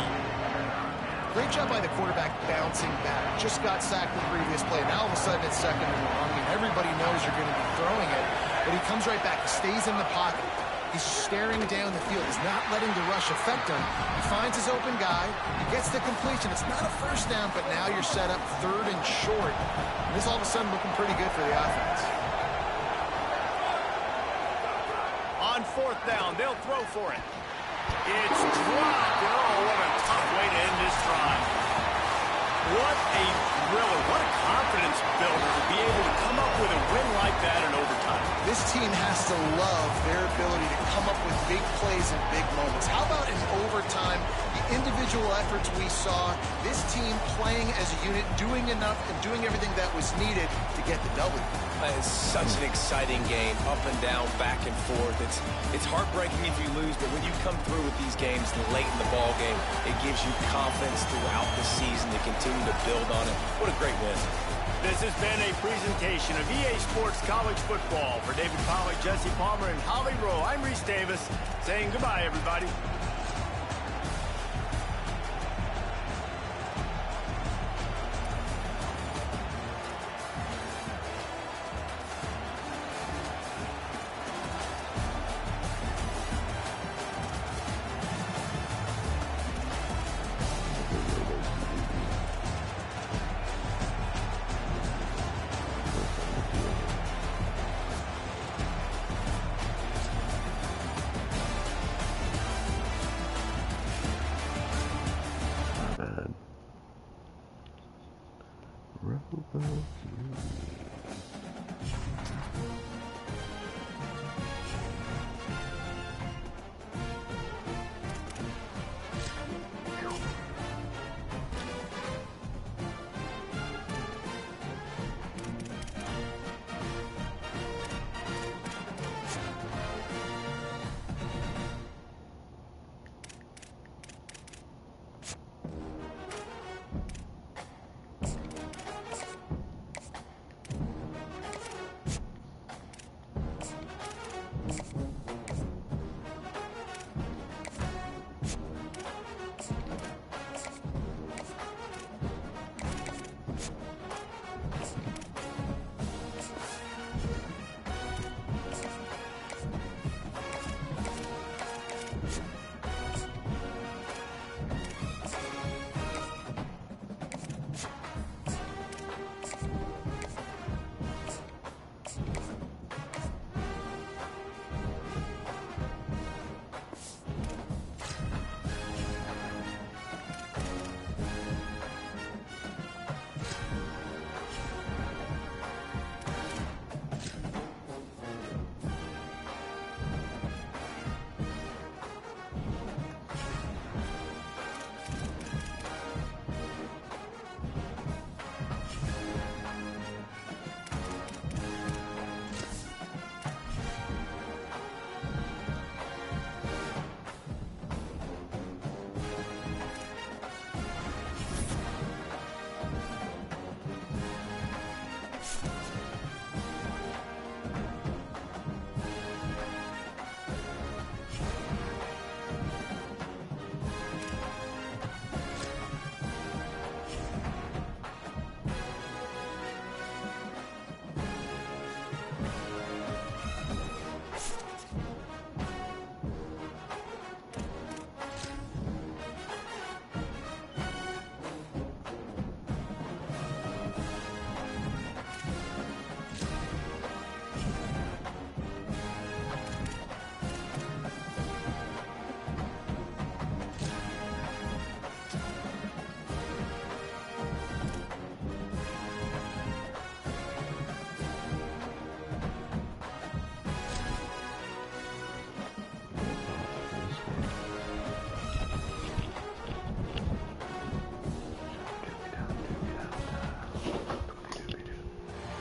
Great job by the quarterback bouncing back. Just got sacked the previous play. Now all of a sudden it's 2nd and long. I mean, everybody knows you're going to be throwing it, but he comes right back. He stays in the pocket. He's staring down the field. He's not letting the rush affect him. He finds his open guy. He gets the completion. It's not a 1st down, but now you're set up 3rd and short. And this all of a sudden looking pretty good for the offense. 4th down. They'll throw for it. It's dropped. Oh, what a tough way to end this drive. What a thriller. What a confidence builder to be able to come up with a win like that in overtime. This team has to love their ability to come up with big plays and big moments. How about in overtime, the individual efforts we saw, this team playing as a unit, doing enough and doing everything that was needed to get the W. It's such an exciting game, up and down, back and forth. It's heartbreaking if you lose, but when you come through with these games late in the ball game, it gives you confidence throughout the season to continue to build on it. What a great win. This has been a presentation of EA Sports College Football. For David Pollack, Jesse Palmer, and Holly Rowe, I'm Reese Davis, saying goodbye, everybody.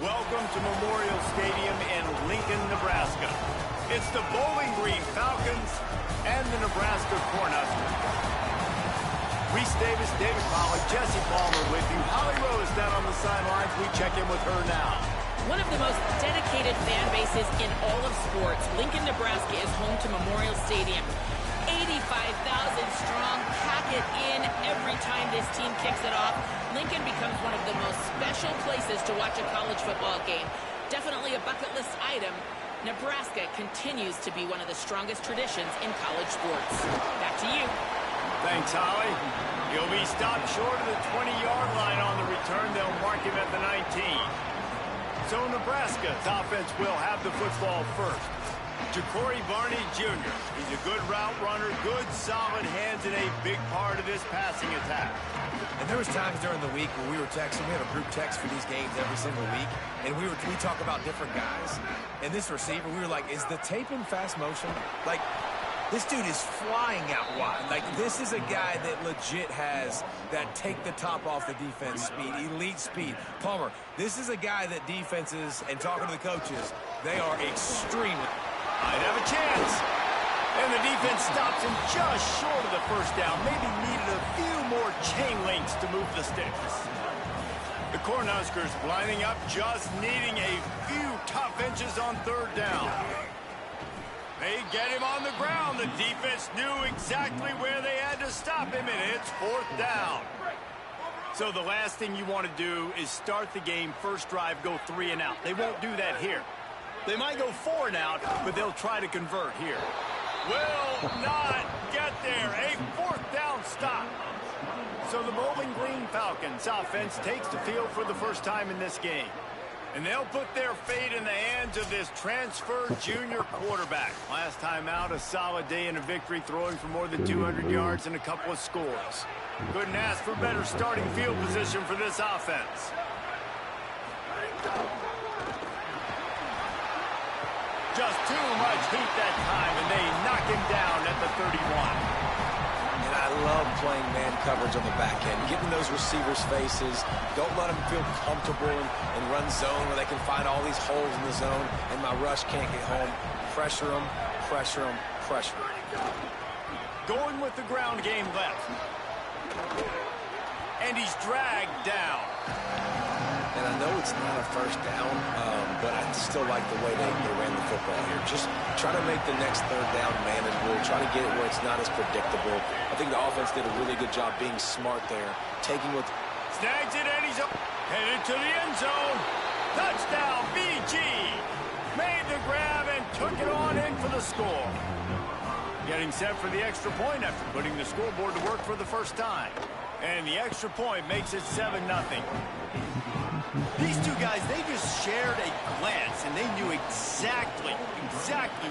Welcome to Memorial Stadium in Lincoln, Nebraska. It's the Bowling Green Falcons and the Nebraska Cornhuskers. Reese Davis, David Pollack, Jesse Palmer with you. Holly Rowe is down on the sidelines. We check in with her now. One of the most dedicated fan bases in all of sports, Lincoln, Nebraska is home to Memorial Stadium. 85,000 strong, pack it in every time this team kicks it off. Lincoln becomes one of the most special places to watch a college football game. Definitely a bucket list item. Nebraska continues to be one of the strongest traditions in college sports. Back to you. Thanks, Holly. He'll be stopped short of the 20-yard line on the return. They'll mark him at the 19. So Nebraska's offense will have the football first. Ja'Cory Barney Jr. He's a good route runner, good solid hands, and a big part of this passing attack. And there was times during the week where we were texting. We have a group text for these games every single week, and we talk about different guys. And this receiver, we were like, is the tape in fast motion? Like, this dude is flying out wide. Like, this is a guy that legit has that take the top off the defense speed, elite speed. Palmer, this is a guy that defenses, and talking to the coaches, they are extremely... Might have a chance. And the defense stops him just short of the first down. Maybe needed a few more chain links to move the sticks. The Cornhuskers lining up, just needing a few tough inches on third down. They get him on the ground. The defense knew exactly where they had to stop him, and it's fourth down. So the last thing you want to do is start the game, first drive, go 3 and out. They won't do that here. They might go 4 and out, but they'll try to convert here. Will not get there. A fourth down stop. So the Bowling Green Falcons offense takes the field for the first time in this game. And they'll put their fate in the hands of this transfer junior quarterback. Last time out, a solid day in a victory, throwing for more than 200 yards and a couple of scores. Couldn't ask for better starting field position for this offense. Just too much heat that time, and they knock him down at the 31. And I love playing man coverage on the back end, getting those receivers' faces. Don't let them feel comfortable and run zone where they can find all these holes in the zone, and my rush can't get home. Pressure them, pressure them, pressure them. Going with the ground game left. And he's dragged down. And I know it's not a first down, but I still like the way they ran the football here. Just try to make the next third down manageable. Try to get it where it's not as predictable. I think the offense did a really good job being smart there. Taking what... Snags it, and he's headed to the end zone. Touchdown, BG. Made the grab and took it on in for the score. Getting set for the extra point after putting the scoreboard to work for the first time. And the extra point makes it 7-0. These two guys, they just shared a glance, and they knew exactly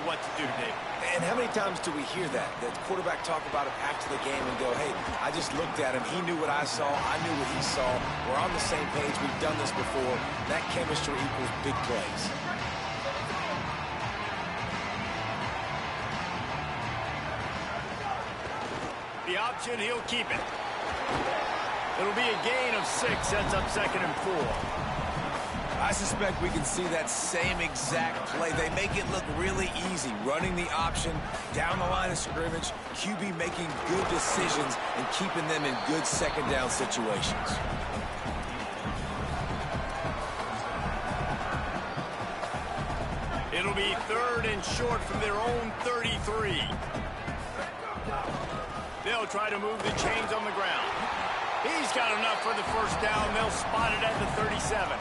what to do today. And how many times do we hear that? The quarterback talk about it after the game and go, hey, I just looked at him. He knew what I saw. I knew what he saw. We're on the same page. We've done this before. That chemistry equals big plays. The option, he'll keep it. It'll be a gain of 6, sets up 2nd and 4. I suspect we can see that same exact play. They make it look really easy, running the option down the line of scrimmage, QB making good decisions and keeping them in good second down situations. It'll be 3rd and short from their own 33. They'll try to move the chains on the ground. He's got enough for the first down. They'll spot it at the 37.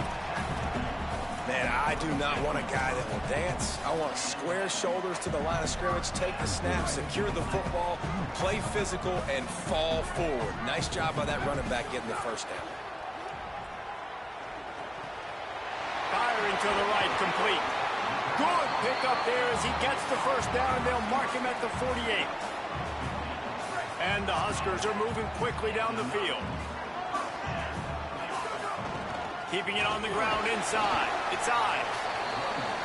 Man, I do not want a guy that will dance. I want square shoulders to the line of scrimmage, take the snap, secure the football, play physical, and fall forward. Nice job by that running back getting the first down. Firing to the right, complete. Good pickup there as he gets the first down, and they'll mark him at the 48. And the Huskers are moving quickly down the field. Keeping it on the ground inside. It's Ives.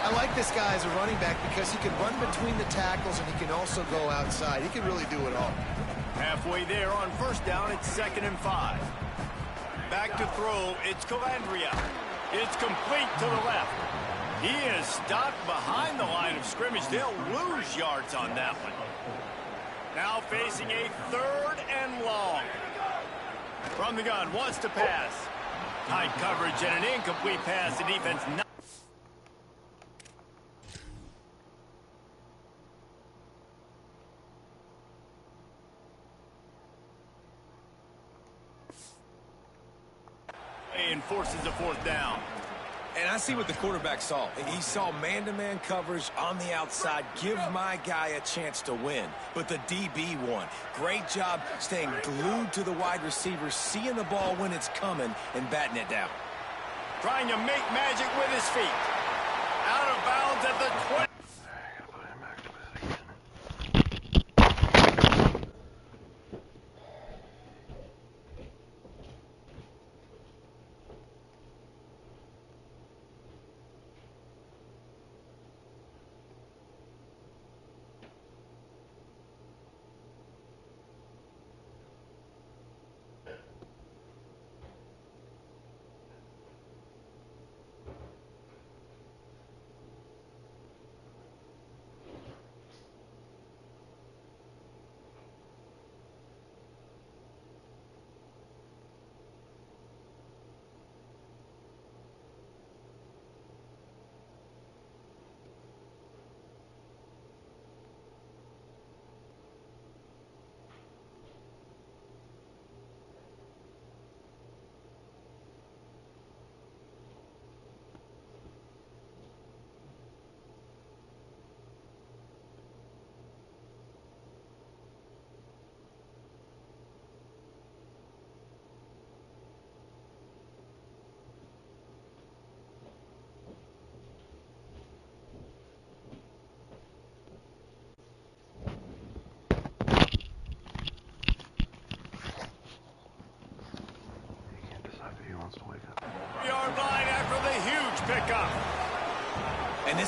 I like this guy as a running back because he can run between the tackles and he can also go outside. He can really do it all. Halfway there on first down, it's 2nd and 5. Back to throw, it's Calandria. It's complete to the left. He is stopped behind the line of scrimmage. They'll lose yards on that one. Now facing a 3rd and long. From the gun, wants to pass. Tight coverage and an incomplete pass. The defense not. And forces a 4th down. And I see what the quarterback saw. He saw man-to-man coverage on the outside. Give my guy a chance to win. But the DB won. Great job staying glued to the wide receiver, seeing the ball when it's coming, and batting it down. Trying to make magic with his feet. Out of bounds at the 20.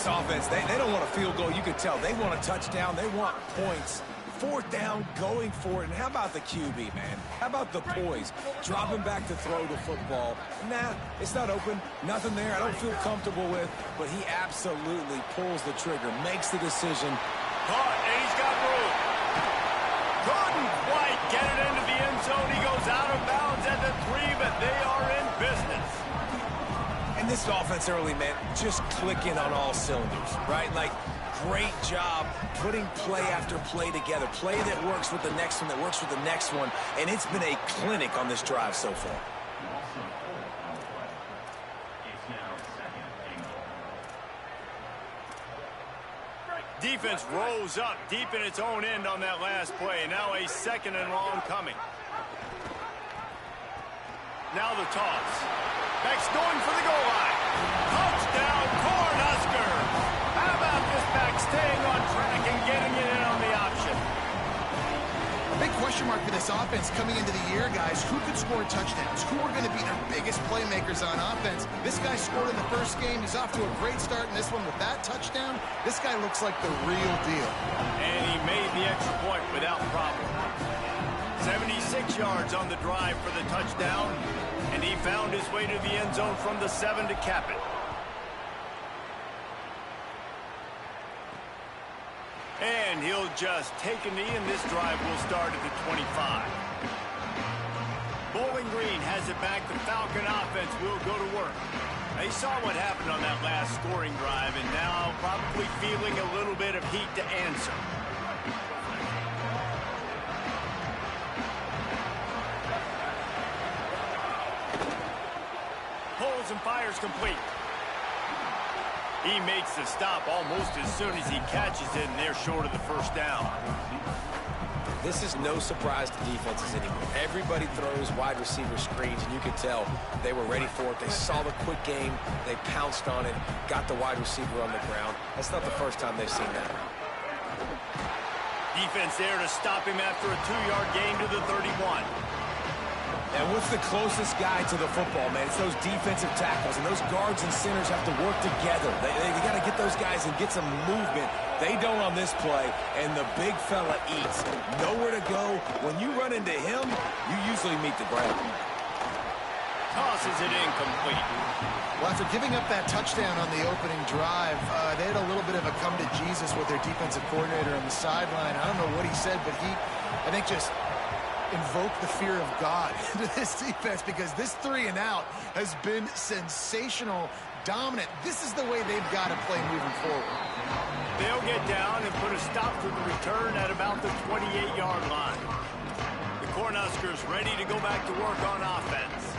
this offense, they don't want a field goal. You can tell. They want a touchdown. They want points. Fourth down, going for it. And how about the QB, man? How about the poise? Dropping back to throw the football. Nah, it's not open. Nothing there I don't feel comfortable with. But he absolutely pulls the trigger, makes the decision. Caught, and he's got room. Couldn't quite get it into the end zone. He goes out of bounds at the 3, but they are in business. And this offense early, man, just clicking on all cylinders, right? Like, great job putting play after play together. Play that works with the next one, that works with the next one. And it's been a clinic on this drive so far. Defense rose up deep in its own end on that last play. Now a 2nd and long coming. Now the toss. Beck's going for the goal line. Touchdown, Cornhuskers! How about this back staying on track and getting it in on the option? A big question mark for this offense coming into the year, guys. Who could score touchdowns? Who are going to be their biggest playmakers on offense? This guy scored in the first game. He's off to a great start in this one with that touchdown. This guy looks like the real deal. And he made the extra point without problem. 76 yards on the drive for the touchdown. And he found his way to the end zone from the 7 to cap it. And he'll just take a knee, and this drive will start at the 25. Bowling Green has it back. The Falcon offense will go to work. They saw what happened on that last scoring drive, and now probably feeling a little bit of heat to answer. Pulls and fires complete. He makes the stop almost as soon as he catches it, and they're short of the first down. This is no surprise to defenses anymore. Everybody throws wide receiver screens, and you can tell they were ready for it. They saw the quick game. They pounced on it, got the wide receiver on the ground. That's not the first time they've seen that. Defense there to stop him after a 2-yard gain to the 31. And what's the closest guy to the football, man? It's those defensive tackles, and those guards and centers have to work together. They got to get those guys and get some movement. They don't on this play, and the big fella eats. Nowhere to go. When you run into him, you usually meet the ground. Tosses it incomplete. Well, after giving up that touchdown on the opening drive, they had a little bit of a come-to-Jesus with their defensive coordinator on the sideline. I don't know what he said, but he, I think, just invoke the fear of God into this defense, because this 3 and out has been sensational, dominant. This is the way they've got to play moving forward. They'll get down and put a stop to the return at about the 28-yard line. The Cornhuskers ready to go back to work on offense.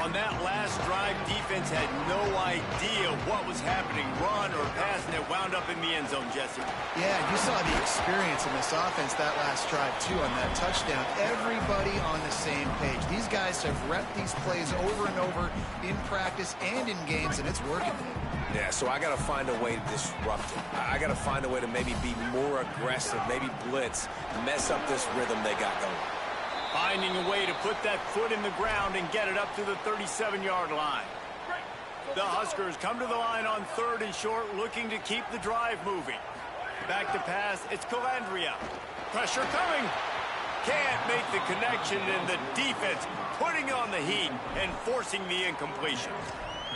On that last drive, defense had no idea what was happening, run or pass, and it wound up in the end zone, Jesse. Yeah, you saw the experience in this offense that last drive, too, on that touchdown. Everybody on the same page. These guys have repped these plays over and over in practice and in games, and it's working. Yeah, so I got to find a way to disrupt it. I got to find a way to maybe be more aggressive, maybe blitz, mess up this rhythm they got going. Finding a way to put that foot in the ground and get it up to the 37-yard line. The Huskers come to the line on 3rd and short, looking to keep the drive moving. Back to pass, it's Calandria. Pressure coming. Can't make the connection, and the defense putting on the heat and forcing the incompletion.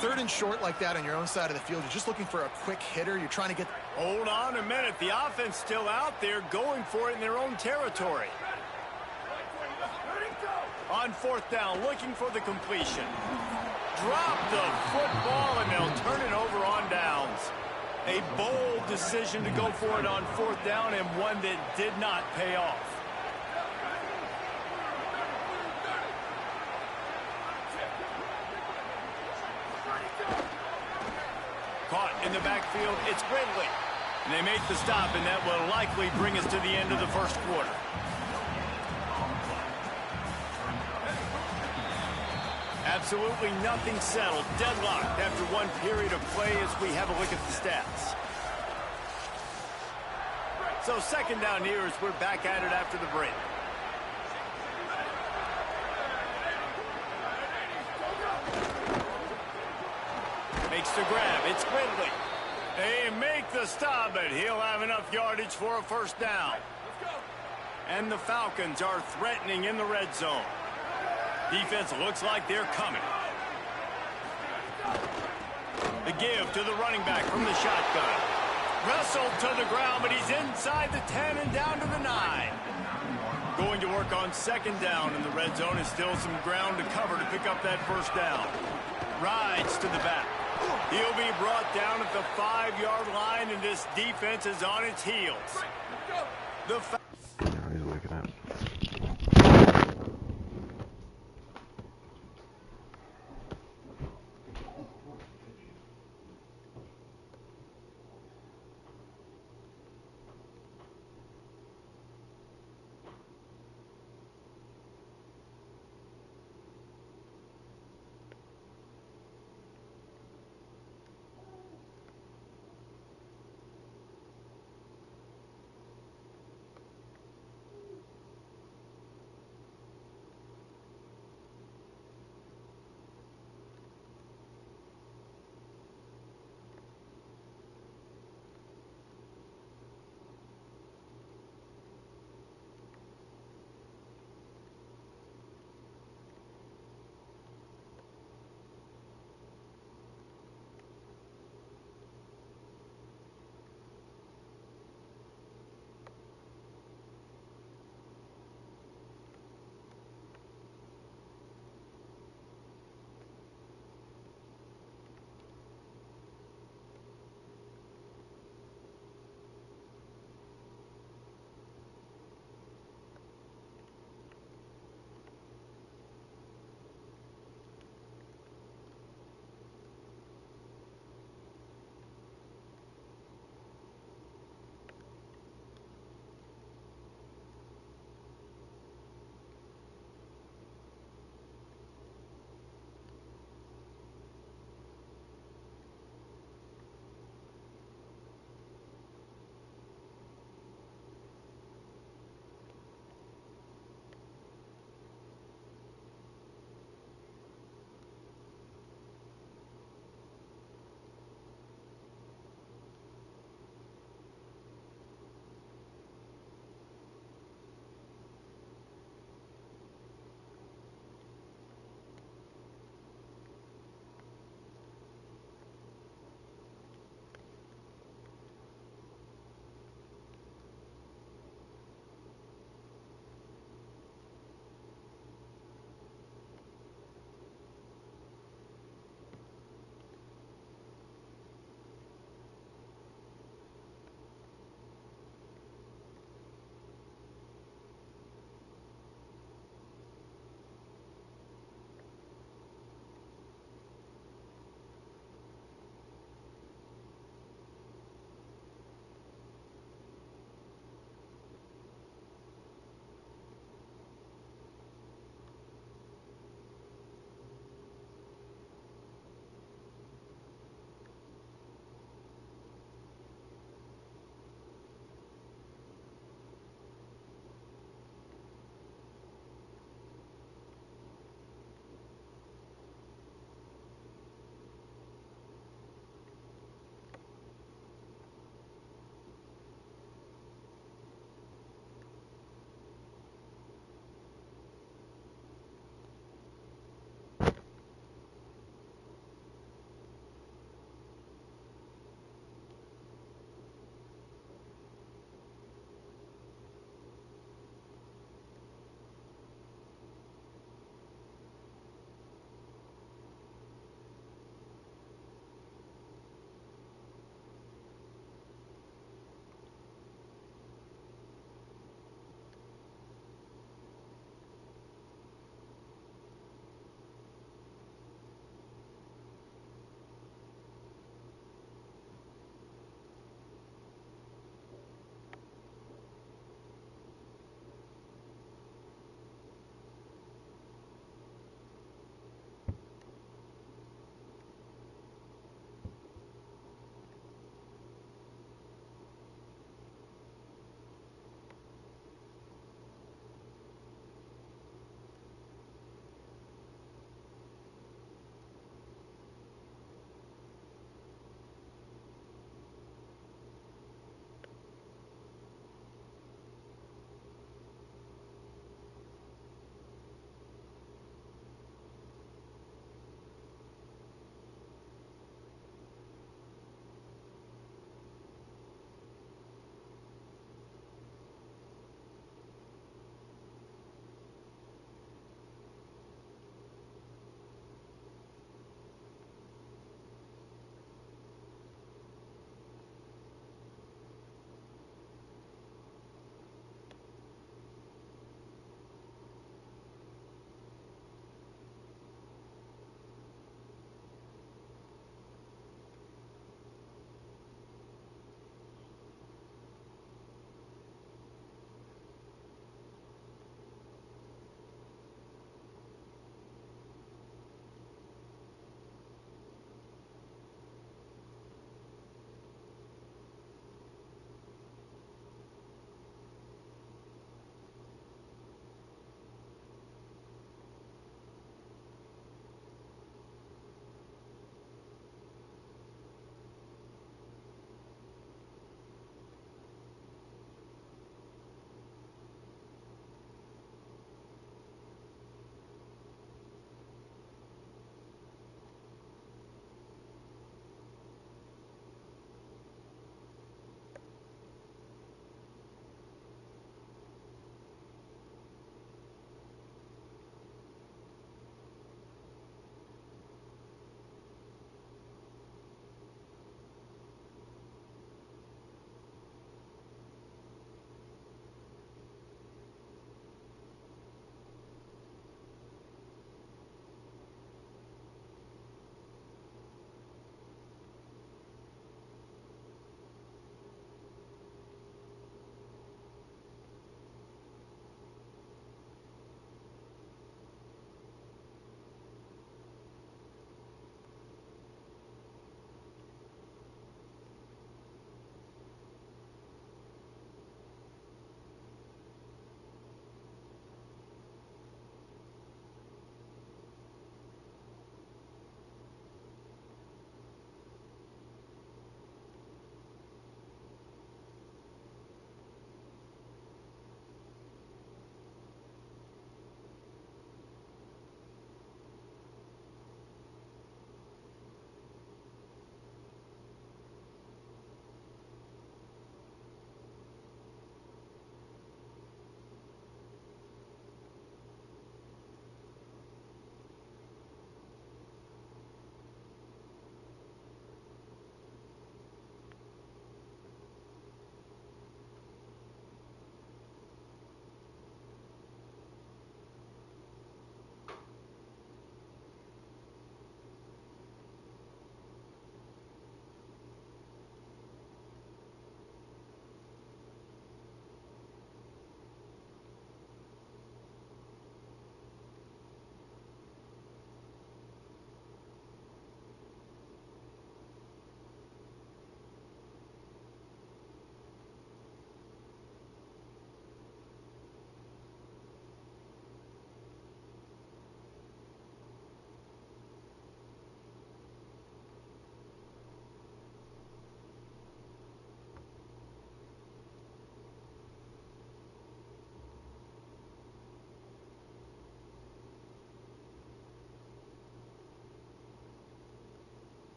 3rd and short like that on your own side of the field, you're just looking for a quick hitter. You're trying to get... Hold on a minute. The offense still out there going for it in their own territory. On 4th down, looking for the completion. Drop the football, and they'll turn it over on downs. A bold decision to go for it on 4th down, and one that did not pay off. Caught in the backfield, it's Gridley. And they make the stop, and that will likely bring us to the end of the first quarter. Absolutely nothing settled. Deadlocked after one period of play as we have a look at the stats. So 2nd down here as we're back at it after the break. Makes the grab. It's Gridley. They make the stop, but he'll have enough yardage for a first down. And the Falcons are threatening in the red zone. Defense looks like they're coming. The give to the running back from the shotgun. Wrestled to the ground, but he's inside the 10 and down to the 9. Going to work on second down in the red zone. Is still some ground to cover to pick up that first down. Rides to the back. He'll be brought down at the 5-yard line, and this defense is on its heels. Now he's waking up.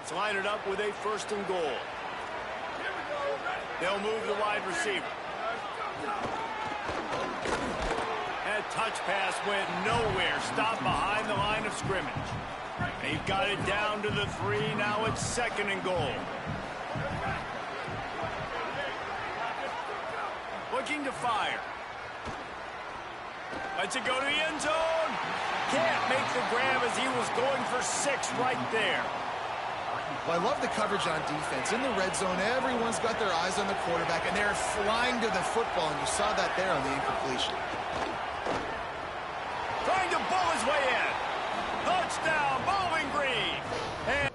Let's line it up with a 1st and goal. They'll move the wide receiver. That touch pass went nowhere. Stopped behind the line of scrimmage. They've got it down to the 3. Now it's 2nd and goal. Looking to fire. Lets it go to the end zone. Can't make the grab as he was going for 6 right there. Well, I love the coverage on defense. In the red zone, everyone's got their eyes on the quarterback, and they're flying to the football, and you saw that there on the incompletion. Trying to bowl his way in. Touchdown, Bowling Green. And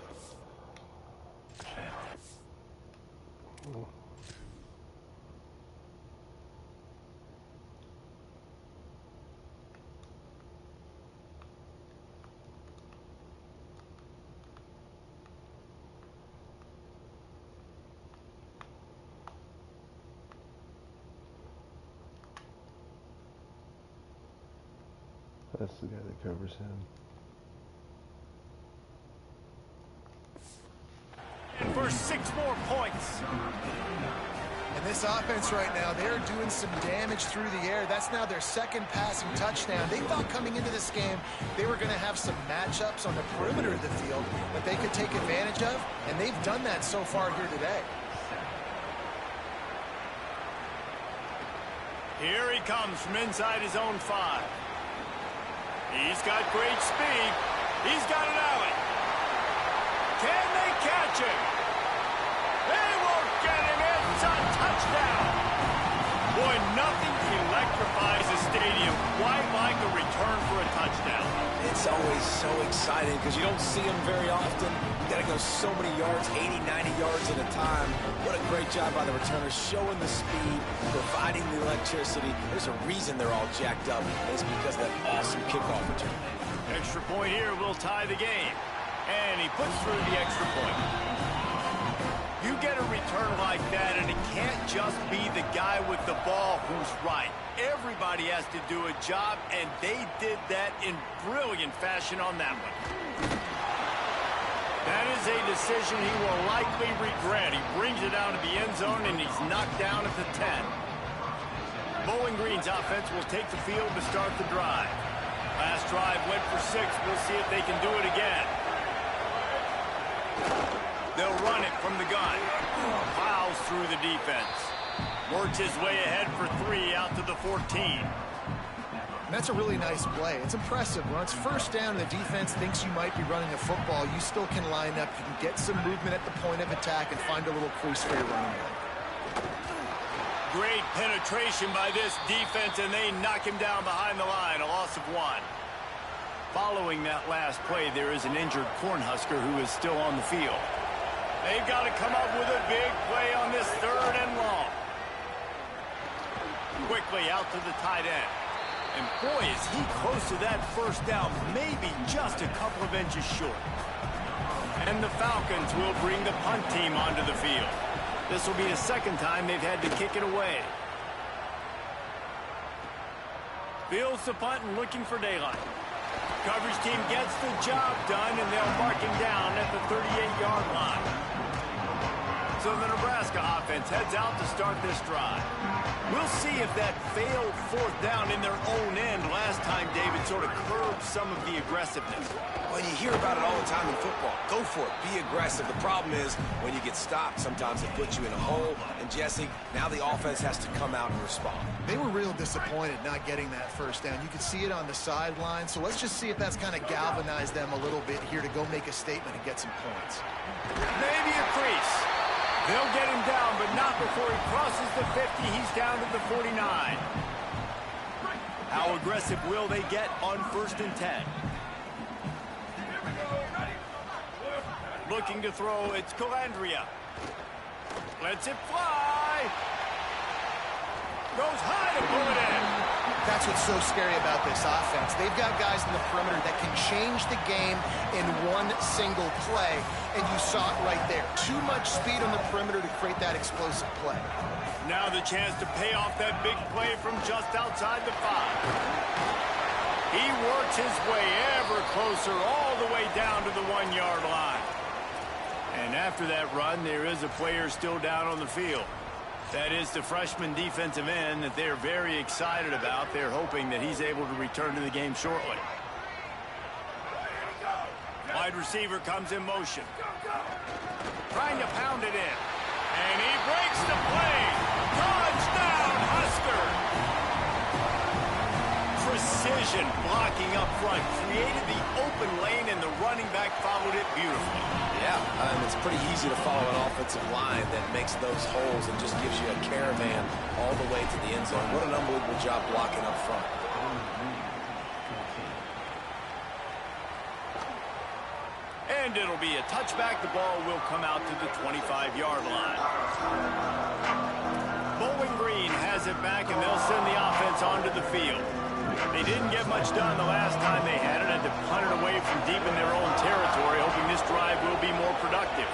That's the guy that covers him. for 6 more points. And this offense right now, they're doing some damage through the air. That's now their 2nd passing touchdown. They thought coming into this game they were going to have some matchups on the perimeter of the field that they could take advantage of, and they've done that so far here today. Here he comes from inside his own 5. He's got great speed. He's got an alley. Can they catch him? They won't get him. It's a touchdown. Boy, nothing electrifies a stadium quite like a return for a touchdown. It's always so exciting because you don't see them very often. You got to go so many yards, 80, 90 yards at a time. What a great job by the returners, showing the speed, providing the electricity. There's a reason they're all jacked up. It's because of that awesome kickoff return. Extra point here will tie the game. And he puts through the extra point. You get a return like that, and it can't just be the guy with the ball who's right. Everybody has to do a job, and they did that in brilliant fashion on that one. That is a decision he will likely regret. He brings it out of the end zone, and he's knocked down at the 10. Bowling Green's offense will take the field to start the drive. Last drive went for 6. We'll see if they can do it again. They'll run it from the gun. Plows through the defense. Works his way ahead for 3 out to the 14. That's a really nice play. It's impressive. When it's 1st down and the defense thinks you might be running a football, you still can line up. You can get some movement at the point of attack and find a little crease for your running back. Great penetration by this defense, and they knock him down behind the line. A loss of 1. Following that last play, there is an injured Cornhusker who is still on the field. They've got to come up with a big play on this 3rd and long. Quickly out to the tight end. And boy, is he close to that 1st down, maybe just a couple of inches short. And the Falcons will bring the punt team onto the field. This will be the 2nd time they've had to kick it away. Fields the punt and looking for daylight. Coverage team gets the job done, and they'll mark him down at the 38-yard line. So the Nebraska offense heads out to start this drive. We'll see if that failed 4th down in their own end last time, David, sort of curbed some of the aggressiveness. Well, you hear about it all the time in football. Go for it. Be aggressive. The problem is when you get stopped, sometimes it puts you in a hole. And, Jesse, now the offense has to come out and respond. They were real disappointed not getting that 1st down. You could see it on the sideline. So let's just see if that's kind of galvanized them a little bit here to go make a statement and get some points. Maybe a crease. They'll get him down, but not before he crosses the 50. He's down to the 49. How aggressive will they get on 1st and 10? Looking to throw, it's Calandria. Lets it fly. Goes high to pull it in. That's what's so scary about this offense. They've got guys in the perimeter that can change the game in one single play, and you saw it right there. Too much speed on the perimeter to create that explosive play. Now the chance to pay off that big play from just outside the 5. He works his way ever closer all the way down to the 1-yard line. And after that run, there is a player still down on the field. That is the freshman defensive end that they're very excited about. They're hoping that he's able to return to the game shortly. Wide receiver comes in motion. Trying to pound it in. And he breaks the play. Touchdown, Husker! Precision blocking up front. Created the open lane, and the running back followed it beautifully. Yeah, it's pretty easy to follow an offensive line that makes those holes and just gives you a caravan all the way to the end zone. What an unbelievable job blocking up front. And it'll be a touchback. The ball will come out to the 25-yard line. Bowling Green has it back, and they'll send the offense onto the field. They didn't get much done the last time they had it, and to punt it away from deep in their own territory, hoping this drive will be more productive.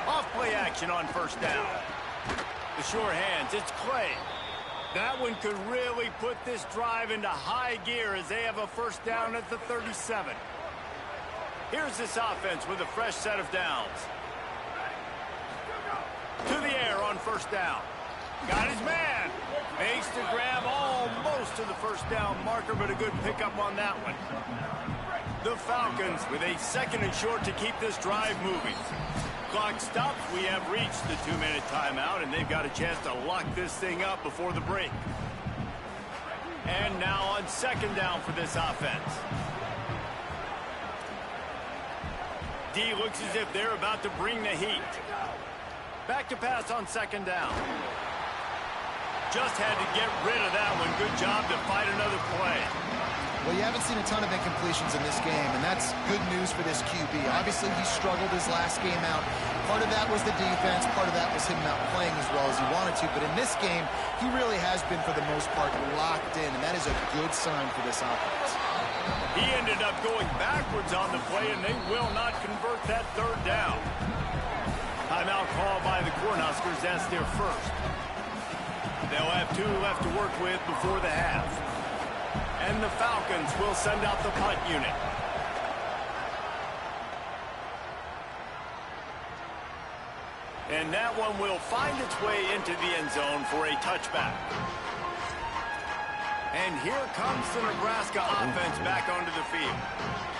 Off play action on first down. The sure hands, it's Clay. That one could really put this drive into high gear as they have a first down at the 37. Here's this offense with a fresh set of downs. To the air on first down. Got his man. Makes the grab almost to the first down marker, but a good pickup on that one. The Falcons with a second and short to keep this drive moving. Clock stops. We have reached the 2-minute timeout, and they've got a chance to lock this thing up before the break. And now on second down for this offense. D looks as if they're about to bring the heat. Back to pass on second down. Just had to get rid of that one. Good job to fight another play. Well, you haven't seen a ton of incompletions in this game, and that's good news for this QB. Obviously, he struggled his last game out. Part of that was the defense. Part of that was him not playing as well as he wanted to. But in this game, he really has been, for the most part, locked in, and that is a good sign for this offense. He ended up going backwards on the play, and they will not convert that third down. Timeout called by the Cornhuskers. That's their first. They'll have 2 left to work with before the half. And the Falcons will send out the punt unit. And that one will find its way into the end zone for a touchback. And here comes the Nebraska offense back onto the field.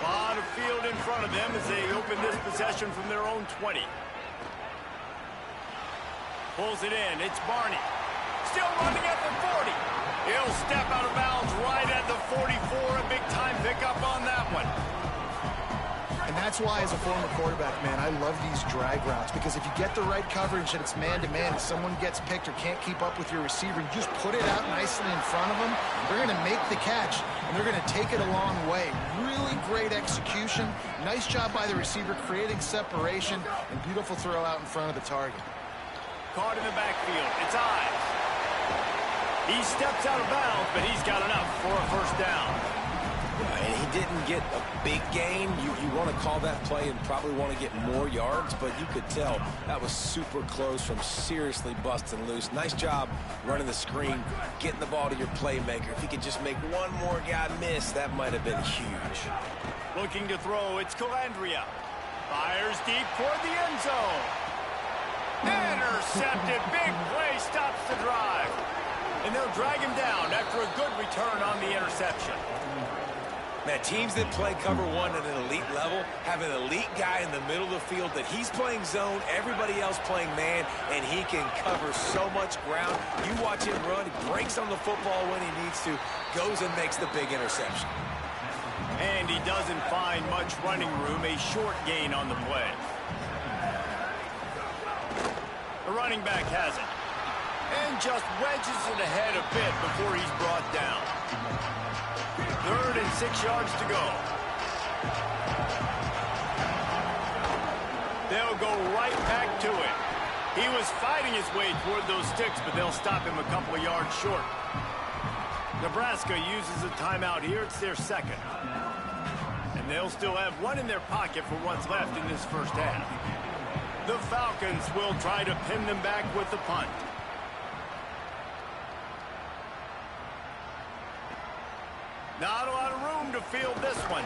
A lot of field in front of them as they open this possession from their own 20. Pulls it in. It's Barney. Still running at the 40. He'll step out of bounds right at the 44. A big-time pickup on that one. And that's why, as a former quarterback, man, I love these drag routes, because if you get the right coverage and it's man-to-man, if someone gets picked or can't keep up with your receiver, you just put it out nicely in front of them. They're going to make the catch, and they're going to take it a long way. Really great execution. Nice job by the receiver creating separation, and beautiful throw out in front of the target. Caught in the backfield. It's Ives. He steps out of bounds, but he's got enough for a first down. And he didn't get a big gain. You want to call that play and probably want to get more yards, but you could tell that was super close from seriously busting loose. Nice job running the screen, getting the ball to your playmaker. If he could just make one more guy miss, that might have been huge. Looking to throw, it's Calandria. Fires deep toward the end zone. Intercepted. Big play stops the drive. And they'll drag him down after a good return on the interception. Man, teams that play cover one at an elite level have an elite guy in the middle of the field that he's playing zone, everybody else playing man, and he can cover so much ground. You watch him run, he breaks on the football when he needs to, goes and makes the big interception. And he doesn't find much running room, a short gain on the play. The running back has it. And just wedges it ahead a bit before he's brought down. 3rd and 6 yards to go. They'll go right back to it. He was fighting his way toward those sticks, but they'll stop him a couple of yards short. Nebraska uses a timeout here. It's their second. And they'll still have one in their pocket for what's left in this first half. The Falcons will try to pin them back with the punt. Not a lot of room to field this one.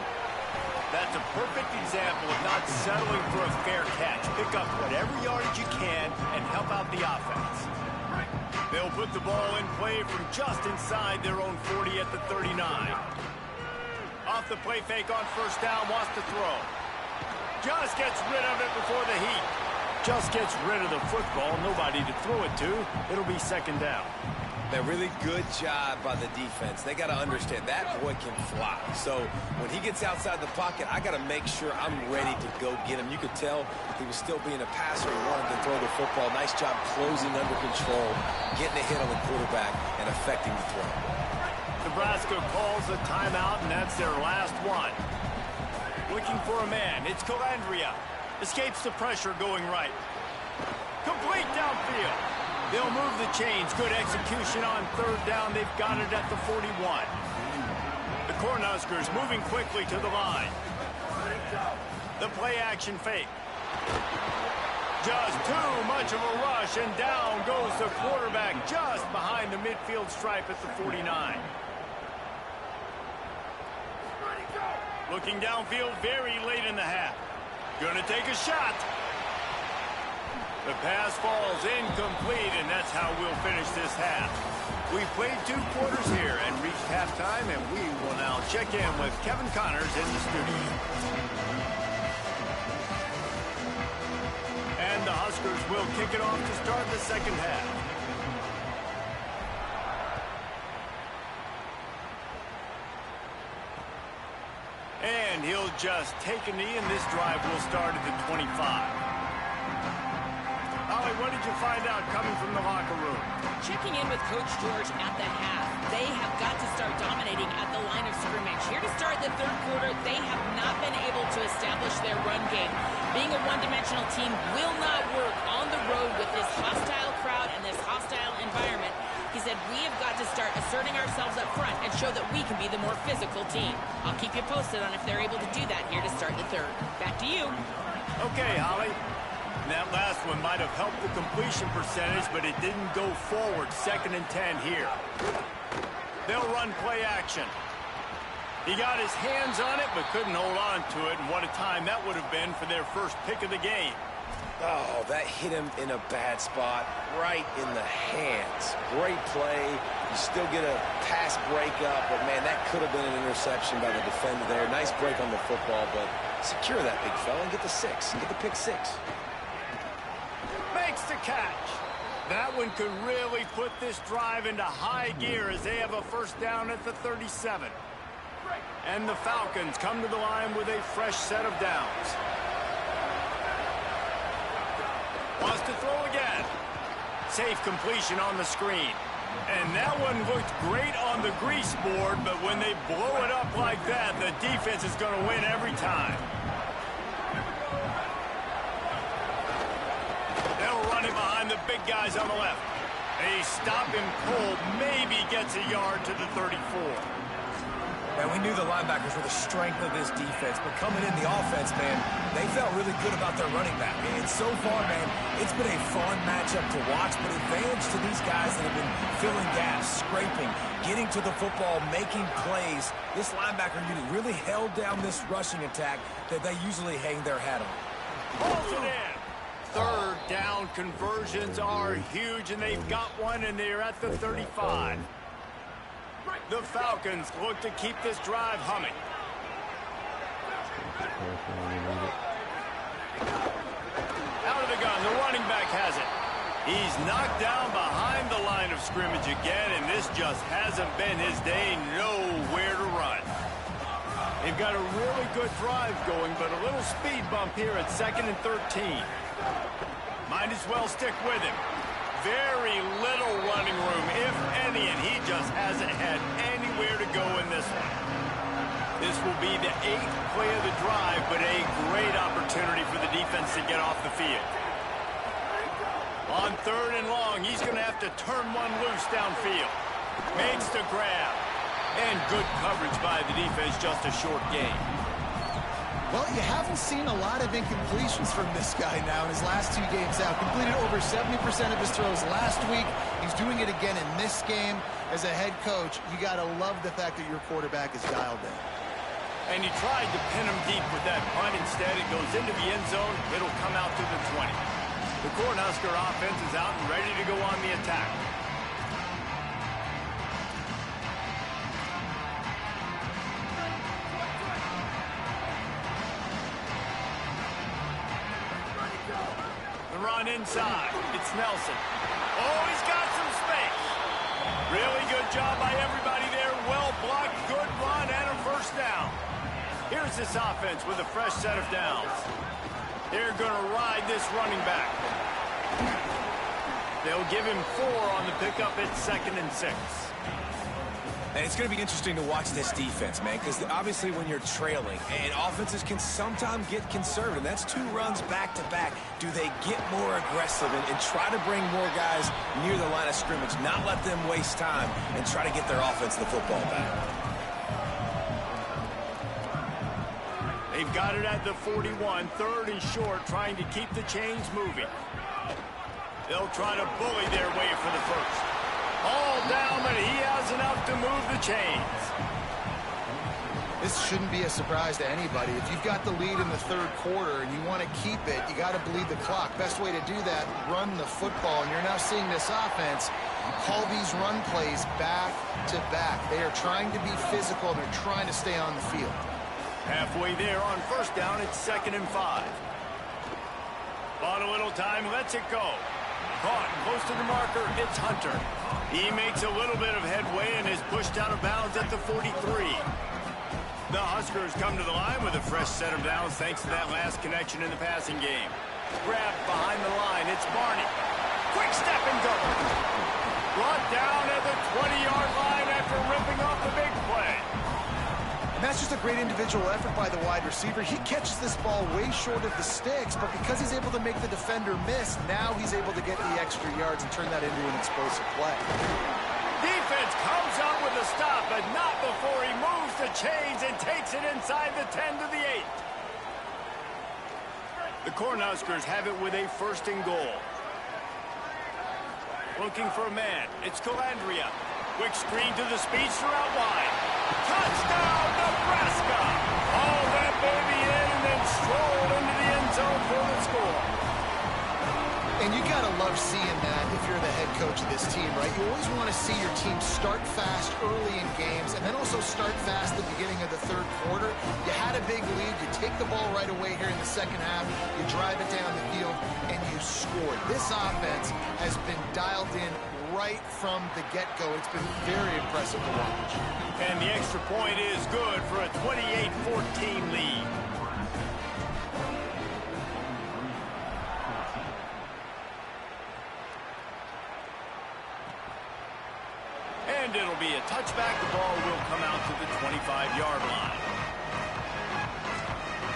That's a perfect example of not settling for a fair catch. Pick up whatever yardage you can and help out the offense. They'll put the ball in play from just inside their own 40 at the 39. Off the play fake on first down, wants to throw. Just gets rid of it before the heat. Just gets rid of the football, nobody to throw it to. It'll be second down. A really good job by the defense. They got to understand that boy can fly. So when he gets outside the pocket, I got to make sure I'm ready to go get him. You could tell he was still being a passer. He wanted to throw the football. Nice job closing under control, getting a hit on the quarterback, and affecting the throw. Nebraska calls a timeout, and that's their last one. Looking for a man. It's Calandria. Escapes the pressure going right. Complete downfield. They'll move the chains. Good execution on third down. They've got it at the 41. The Cornhuskers moving quickly to the line. The play action fake. Just too much of a rush, and down goes the quarterback just behind the midfield stripe at the 49. Looking downfield very late in the half. Gonna take a shot. The pass falls incomplete, and that's how we'll finish this half. We played 2 quarters here and reached halftime, and we will now check in with Kevin Connors in the studio. And the Huskers will kick it off to start the second half. And he'll just take a knee, and this drive will start at the 25. Holly, what did you find out coming from the locker room? Checking in with Coach George at the half. They have got to start dominating at the line of scrimmage. Here to start the third quarter, they have not been able to establish their run game. Being a one-dimensional team will not work on the road with this hostile crowd and this hostile environment. He said, we have got to start asserting ourselves up front and show that we can be the more physical team. I'll keep you posted on if they're able to do that here to start the third. Back to you. Okay, Holly. That last one might have helped the completion percentage, but it didn't go forward. 2nd and 10 here. They'll run play action. He got his hands on it, but couldn't hold on to it, and what a time that would have been for their first pick of the game. Oh, that hit him in a bad spot, right in the hands. Great play. You still get a pass breakup, but, man, that could have been an interception by the defender there. Nice break on the football, but secure that big fella and get the 6. Get the pick 6. Makes the catch. That one could really put this drive into high gear as they have a first down at the 37. And the Falcons come to the line with a fresh set of downs. Wants to throw again. Safe completion on the screen. And that one looked great on the grease board, but when they blow it up like that, the defense is going to win every time. They'll run him behind the big guys on the left. They stop him cold, maybe gets a yard to the 34. And we knew the linebackers were the strength of this defense, but coming in the offense, man, they felt really good about their running back. And so far, man, it's been a fun matchup to watch, but advantage to these guys that have been filling gaps, scraping, getting to the football, making plays. This linebacker unit really held down this rushing attack that they usually hang their hat on. Pulls it in. Third down conversions are huge, and they've got one, and they're at the 35. The Falcons look to keep this drive humming. Out of the gun, the running back has it. He's knocked down behind the line of scrimmage again, and this just hasn't been his day. Nowhere to run. They've got a really good drive going, but a little speed bump here at 2nd and 13. Might as well stick with him. Very little running room, if any, and he just hasn't had anywhere to go in this one. This will be the 8th play of the drive, but a great opportunity for the defense to get off the field. On 3rd and long, he's going to have to turn one loose downfield. Makes the grab. And good coverage by the defense, just a short gain. Well, you haven't seen a lot of incompletions from this guy now in his last 2 games out. Completed over 70% of his throws last week. He's doing it again in this game. As a head coach, you got to love the fact that your quarterback is dialed in. And he tried to pin him deep with that punt. Instead, it goes into the end zone. It'll come out to the 20. The Cornhusker offense is out and ready to go on the attack. Run inside. It's Nelson. Oh, he's got some space. Really good job by everybody there. Well blocked, good run, and a first down. Here's this offense with a fresh set of downs. They're going to ride this running back. They'll give him 4 on the pickup at 2nd and 6. And it's going to be interesting to watch this defense, man, because obviously when you're trailing, and offenses can sometimes get conservative. That's 2 runs back-to-back. Do they get more aggressive and try to bring more guys near the line of scrimmage, not let them waste time, and try to get their offense the football back? They've got it at the 41, 3rd and short, trying to keep the chains moving. They'll try to bully their way for the first. All down, but he has enough to move the chains. This shouldn't be a surprise to anybody. If you've got the lead in the 3rd quarter and you want to keep it, you got to bleed the clock. Best way to do that, run the football. And you're now seeing this offense call these run plays back to back. They are trying to be physical. They're trying to stay on the field. Halfway there on first down, it's 2nd and 5. Bought a little time, lets it go. Caught close to the marker, it's Hunter. He makes a little bit of headway and is pushed out of bounds at the 43. The Huskers come to the line with a fresh set of downs thanks to that last connection in the passing game. Grabbed behind the line, it's Barney. Quick step and go. Brought down at the 20-yard line after ripping off the big play. And that's just a great individual effort by the wide receiver. He catches this ball way short of the sticks, but because he's able to make the defender miss, now he's able to get the extra yards and turn that into an explosive play. Defense comes up with a stop, but not before he moves the chains and takes it inside the 10 to the 8. The Cornhuskers have it with a 1st and goal. Looking for a man. It's Calandria. Quick screen to the speedster out wide. Touchdown, Nebraska! All that baby in and then strolled into the end zone for the score. And you got to love seeing that if you're the head coach of this team, right? You always want to see your team start fast early in games and then also start fast at the beginning of the 3rd quarter. You had a big lead. You take the ball right away here in the 2nd half. You drive it down the field, and you scored. This offense has been dialed in right from the get-go. It's been very impressive to watch. And the extra point is good for a 28-14 lead. And it'll be a touchback. The ball will come out to the 25-yard line.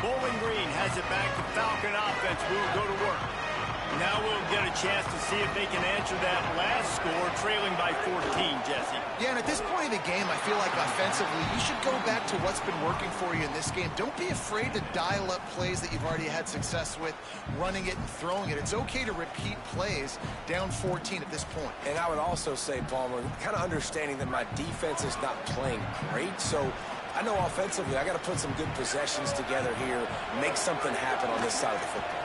Bowling Green has it back. The Falcon offense will go to work. Now we'll get a chance to see if they can answer that last score, trailing by 14, Jesse. Yeah, and at this point of the game, I feel like offensively, you should go back to what's been working for you in this game. Don't be afraid to dial up plays that you've already had success with, running it and throwing it. It's okay to repeat plays down 14 at this point. And I would also say, Palmer, kind of understanding that my defense is not playing great, so I know offensively I got to put some good possessions together here, make something happen on this side of the football.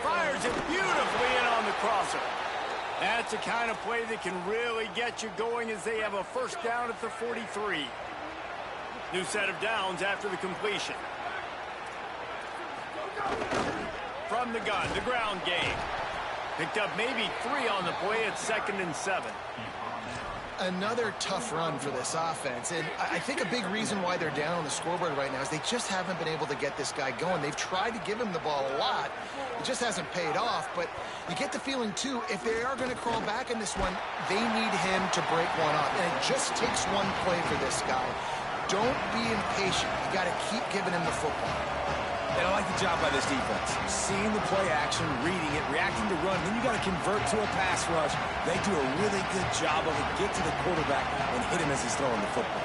Fires it beautifully in on the crosser. That's the kind of play that can really get you going as they have a first down at the 43. New set of downs after the completion. From the gun, the ground game. Picked up maybe 3 on the play at 2nd and 7. Another tough run for this offense, and I think a big reason why they're down on the scoreboard right now is they just haven't been able to get this guy going. They've tried to give him the ball a lot. It just hasn't paid off, but you get the feeling, too, if they are going to crawl back in this one, they need him to break one off, and it just takes one play for this guy. Don't be impatient. You got to keep giving him the football. And I like the job by this defense. Seeing the play action, reading it, reacting to run, then you got to convert to a pass rush. They do a really good job of it. Get to the quarterback and hit him as he's throwing the football.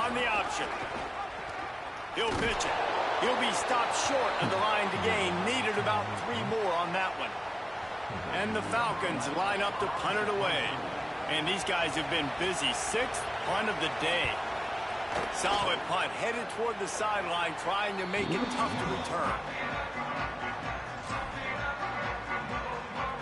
On on the option. He'll pitch it. He'll be stopped short of the line to gain. Needed about 3 more on that one. And the Falcons line up to punt it away. And these guys have been busy. 6th punt of the day. Solid punt, headed toward the sideline, trying to make it tough to return.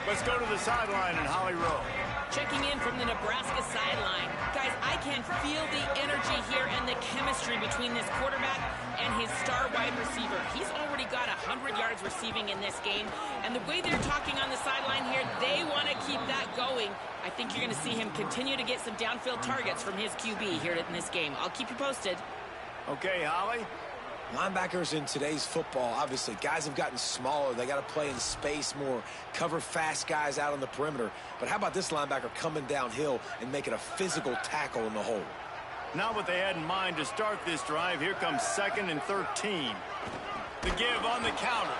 Let's go to the sideline in Holly Rowe. Checking in from the Nebraska sideline. Guys, I can feel the energy here and the chemistry between this quarterback and his star wide receiver. He's already got 100 yards receiving in this game, and the way they're talking on the sideline here, they want to keep that going. I think you're going to see him continue to get some downfield targets from his QB here in this game. I'll keep you posted. Okay, Holly. Linebackers in today's football, obviously, guys have gotten smaller. They got to play in space more, cover fast guys out on the perimeter. But how about this linebacker coming downhill and making a physical tackle in the hole? Not what they had in mind to start this drive. Here comes 2nd and 13. The give on the counter.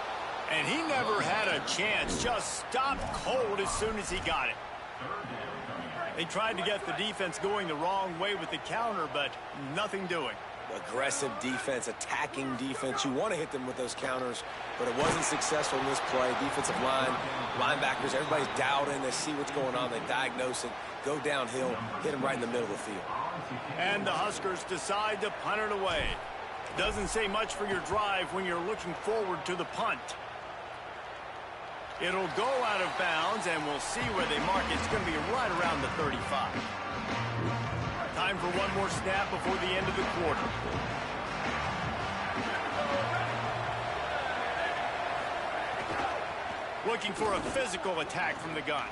And he never had a chance. Just stopped cold as soon as he got it. They tried to get the defense going the wrong way with the counter, but nothing doing. Aggressive defense, attacking defense. You want to hit them with those counters, but it wasn't successful in this play. Defensive line, linebackers, everybody's dialed in. They see what's going on. They diagnose it, go downhill, hit them right in the middle of the field. And the Huskers decide to punt it away. Doesn't say much for your drive when you're looking forward to the punt. It'll go out of bounds, and we'll see where they mark it. It's going to be right around the 35. Time for one more snap before the end of the quarter. Looking for a physical attack from the gun.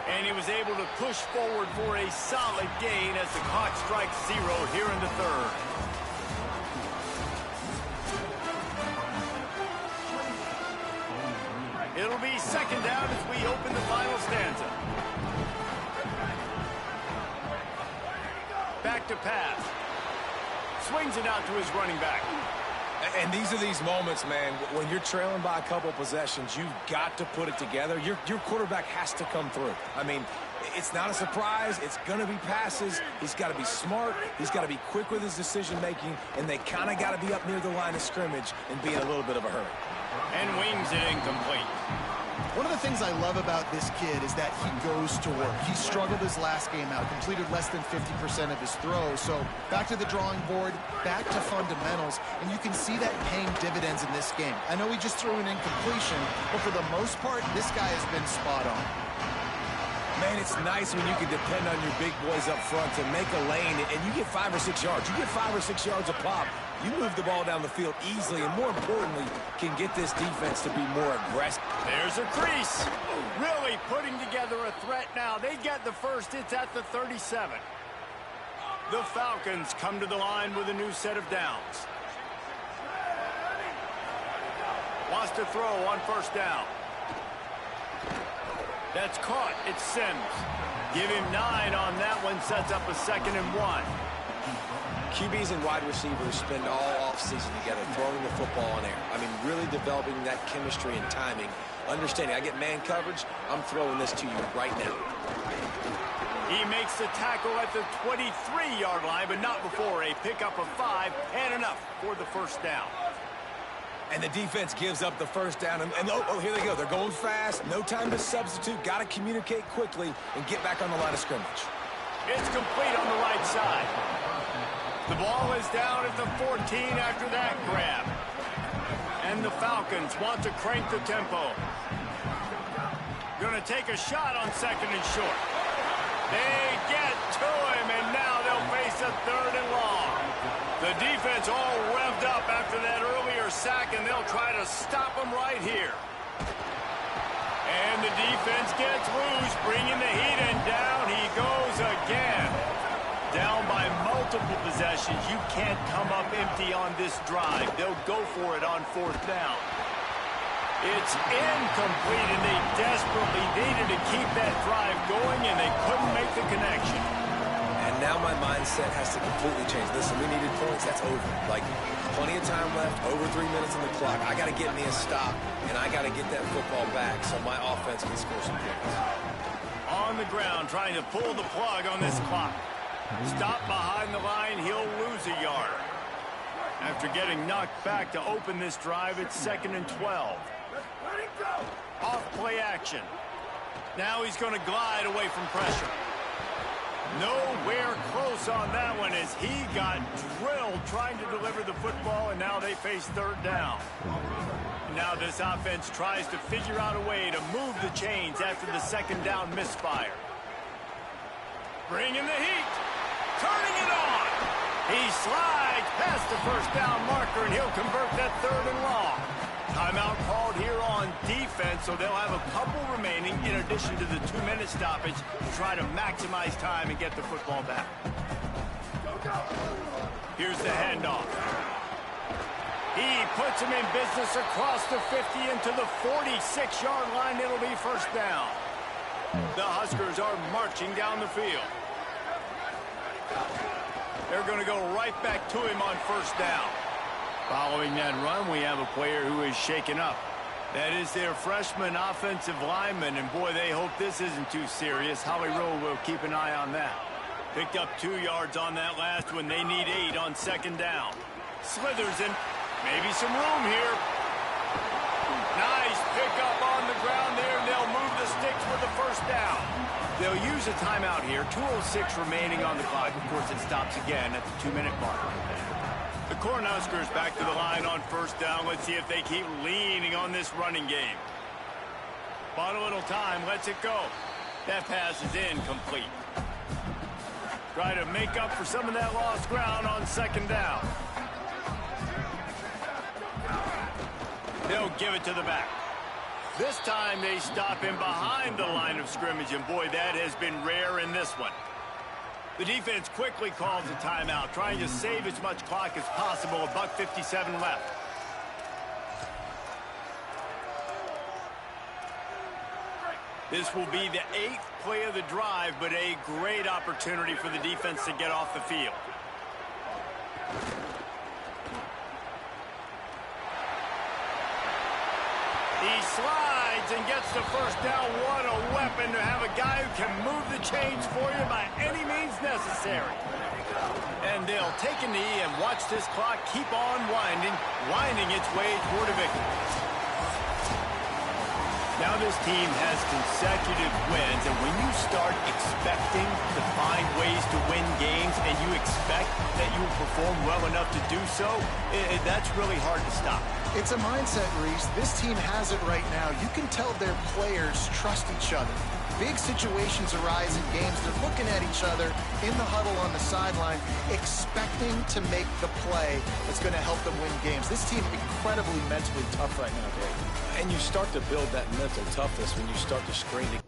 And he was able to push forward for a solid gain as the clock strikes 0 here in the 3rd. It'll be 2nd down as we open the final stanza. Back to pass. Swings it out to his running back. And these are these moments, man, when you're trailing by a couple possessions, you've got to put it together. Your quarterback has to come through. I mean, it's not a surprise. It's going to be passes. He's got to be smart. He's got to be quick with his decision-making, and they kind of got to be up near the line of scrimmage and be in a little bit of a hurry. And wings it incomplete. One of the things I love about this kid is that he goes to work. He struggled his last game out, completed less than 50% of his throws. So back to the drawing board, back to fundamentals, and you can see that paying dividends in this game. I know he just threw an incompletion, but for the most part, this guy has been spot on. Man, it's nice when you can depend on your big boys up front to make a lane, and you get 5 or 6 yards. You get 5 or 6 yards a pop. You move the ball down the field easily, and more importantly, can get this defense to be more aggressive. There's a crease. Really putting together a threat now. They get the first. It's at the 37. The Falcons come to the line with a new set of downs. Wants to throw on 1st down. That's caught. It's Sims. Give him 9 on that one. Sets up a 2nd and 1. QBs and wide receivers spend all offseason together throwing the football in air. I mean, really developing that chemistry and timing. Understanding, I get man coverage, I'm throwing this to you right now. He makes the tackle at the 23-yard line, but not before a pickup of 5 and enough for the 1st down. And the defense gives up the 1st down. And oh, here they go. They're going fast. No time to substitute. Got to communicate quickly and get back on the line of scrimmage. It's complete on the right side. The ball is down at the 14 after that grab. And the Falcons want to crank the tempo. Going to take a shot on 2nd and short. They get to him, and now they'll face a 3rd and long. The defense all revved up after that earlier sack, and they'll try to stop him right here. And the defense gets loose, bringing the heat, and down he goes again. Down by multiple possessions. You can't come up empty on this drive. They'll go for it on 4th down. It's incomplete, and they desperately needed to keep that drive going, and they couldn't make the connection. And now my mindset has to completely change. Listen, we needed points. That's over. Like, plenty of time left, over 3 minutes on the clock. I got to get me a stop, and I got to get that football back so my offense can score some points. On the ground, trying to pull the plug on this clock. Stop behind the line, he'll lose a yard. After getting knocked back to open this drive, it's 2nd and 12. Off play action. Now he's going to glide away from pressure. Nowhere close on that one as he got drilled trying to deliver the football, and now they face 3rd down. Now this offense tries to figure out a way to move the chains after the 2nd down misfire. Bringing the heat. Turning it on. He slides past the 1st down marker, and he'll convert that 3rd and long. Timeout called here on defense, so they'll have a couple remaining in addition to the 2-minute stoppage to try to maximize time and get the football back. Here's the handoff. He puts him in business across the 50 into the 46-yard line. It'll be 1st down. The Huskers are marching down the field. They're going to go right back to him on 1st down. Following that run, we have a player who is shaken up. That is their freshman offensive lineman, and boy, they hope this isn't too serious. Holly Rowe will keep an eye on that. Picked up 2 yards on that last one. They need 8 on 2nd down. Slithers in. Maybe some room here. Nice pickup on the ground there, and they'll move the sticks with the 1st down. They'll use a timeout here. 2:06 remaining on the clock. Of course, it stops again at the 2-minute mark. The Cornhuskers back to the line on 1st down. Let's see if they keep leaning on this running game. Bought a little time, lets it go. That pass is incomplete. Try to make up for some of that lost ground on 2nd down. They'll give it to the back. This time they stop him behind the line of scrimmage, and boy, that has been rare in this one. The defense quickly calls a timeout, trying to save as much clock as possible. $1:57 left. This will be the 8th play of the drive, but a great opportunity for the defense to get off the field. He slides and gets the 1st down. What a weapon to have a guy who can move the chains for you by any means necessary. And they'll take a knee and watch this clock keep on winding its way toward a victory. Now this team has consecutive wins, and when you start expecting to find ways to win games and you expect that you will perform well enough to do so, that's really hard to stop. It's a mindset, Reese. This team has it right now. You can tell their players trust each other. Big situations arise in games. They're looking at each other in the huddle on the sideline, expecting to make the play that's going to help them win games. This team incredibly mentally tough right now, Dave. And you start to build that mental toughness when you start to screen the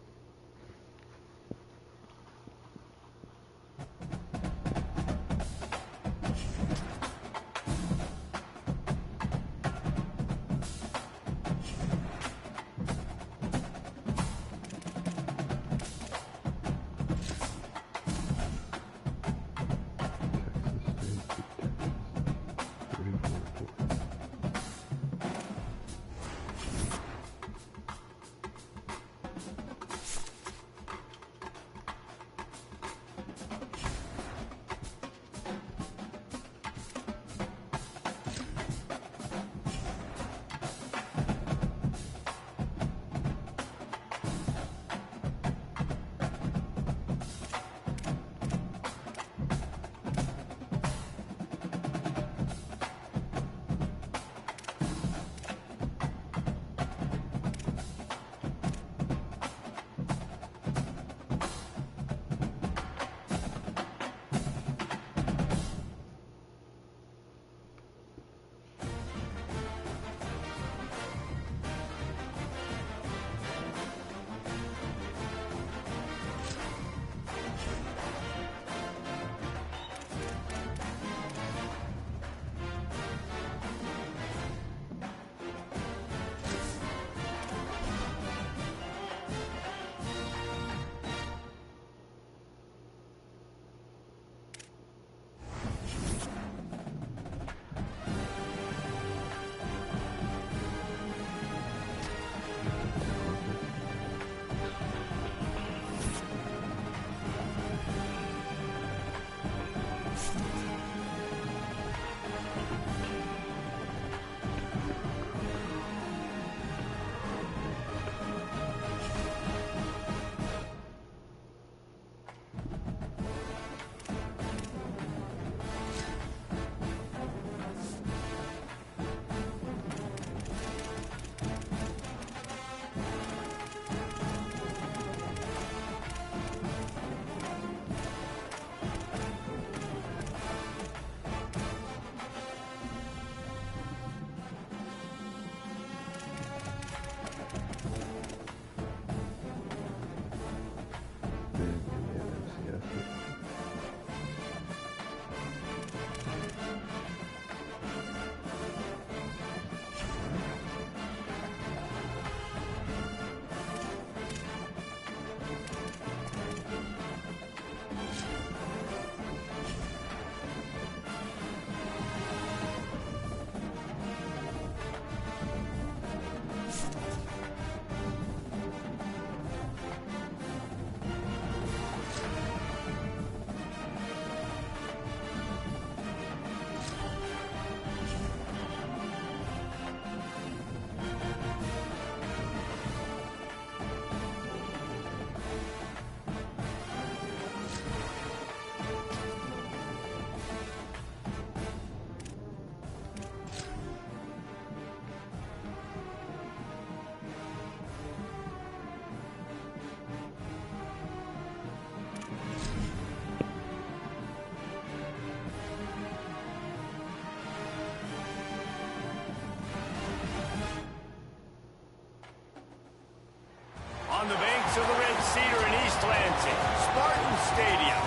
base of the Red Cedar in East Lansing, Spartan Stadium.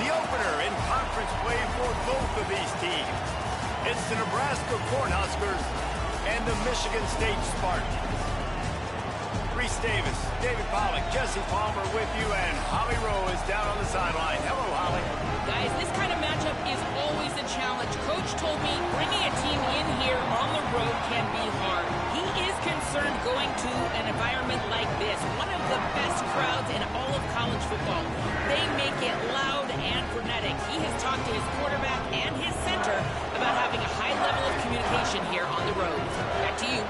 The opener in conference play for both of these teams. It's the Nebraska Cornhuskers and the Michigan State Spartans. Reese Davis, David Pollack, Jesse Palmer with you, and Holly Rowe is down on the sideline. Hello, Holly. Guys, this kind of matchup is always a challenge. Coach told me bringing a team in here on the road can be hard. He is concerned going to an environment like this, one of the best crowds in all of college football. They make it loud and frenetic. He has talked to his quarterback and his center about having a high level of communication here on the road. Back to you.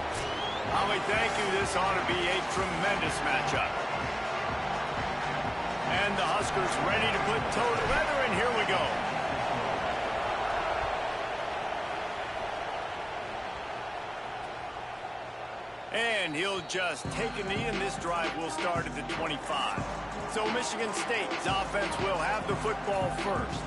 Holly, thank you. This ought to be a tremendous matchup. And the Huskers ready to put toe to leather, and here we go. And he'll just take a knee, and this drive will start at the 25. So Michigan State's offense will have the football first.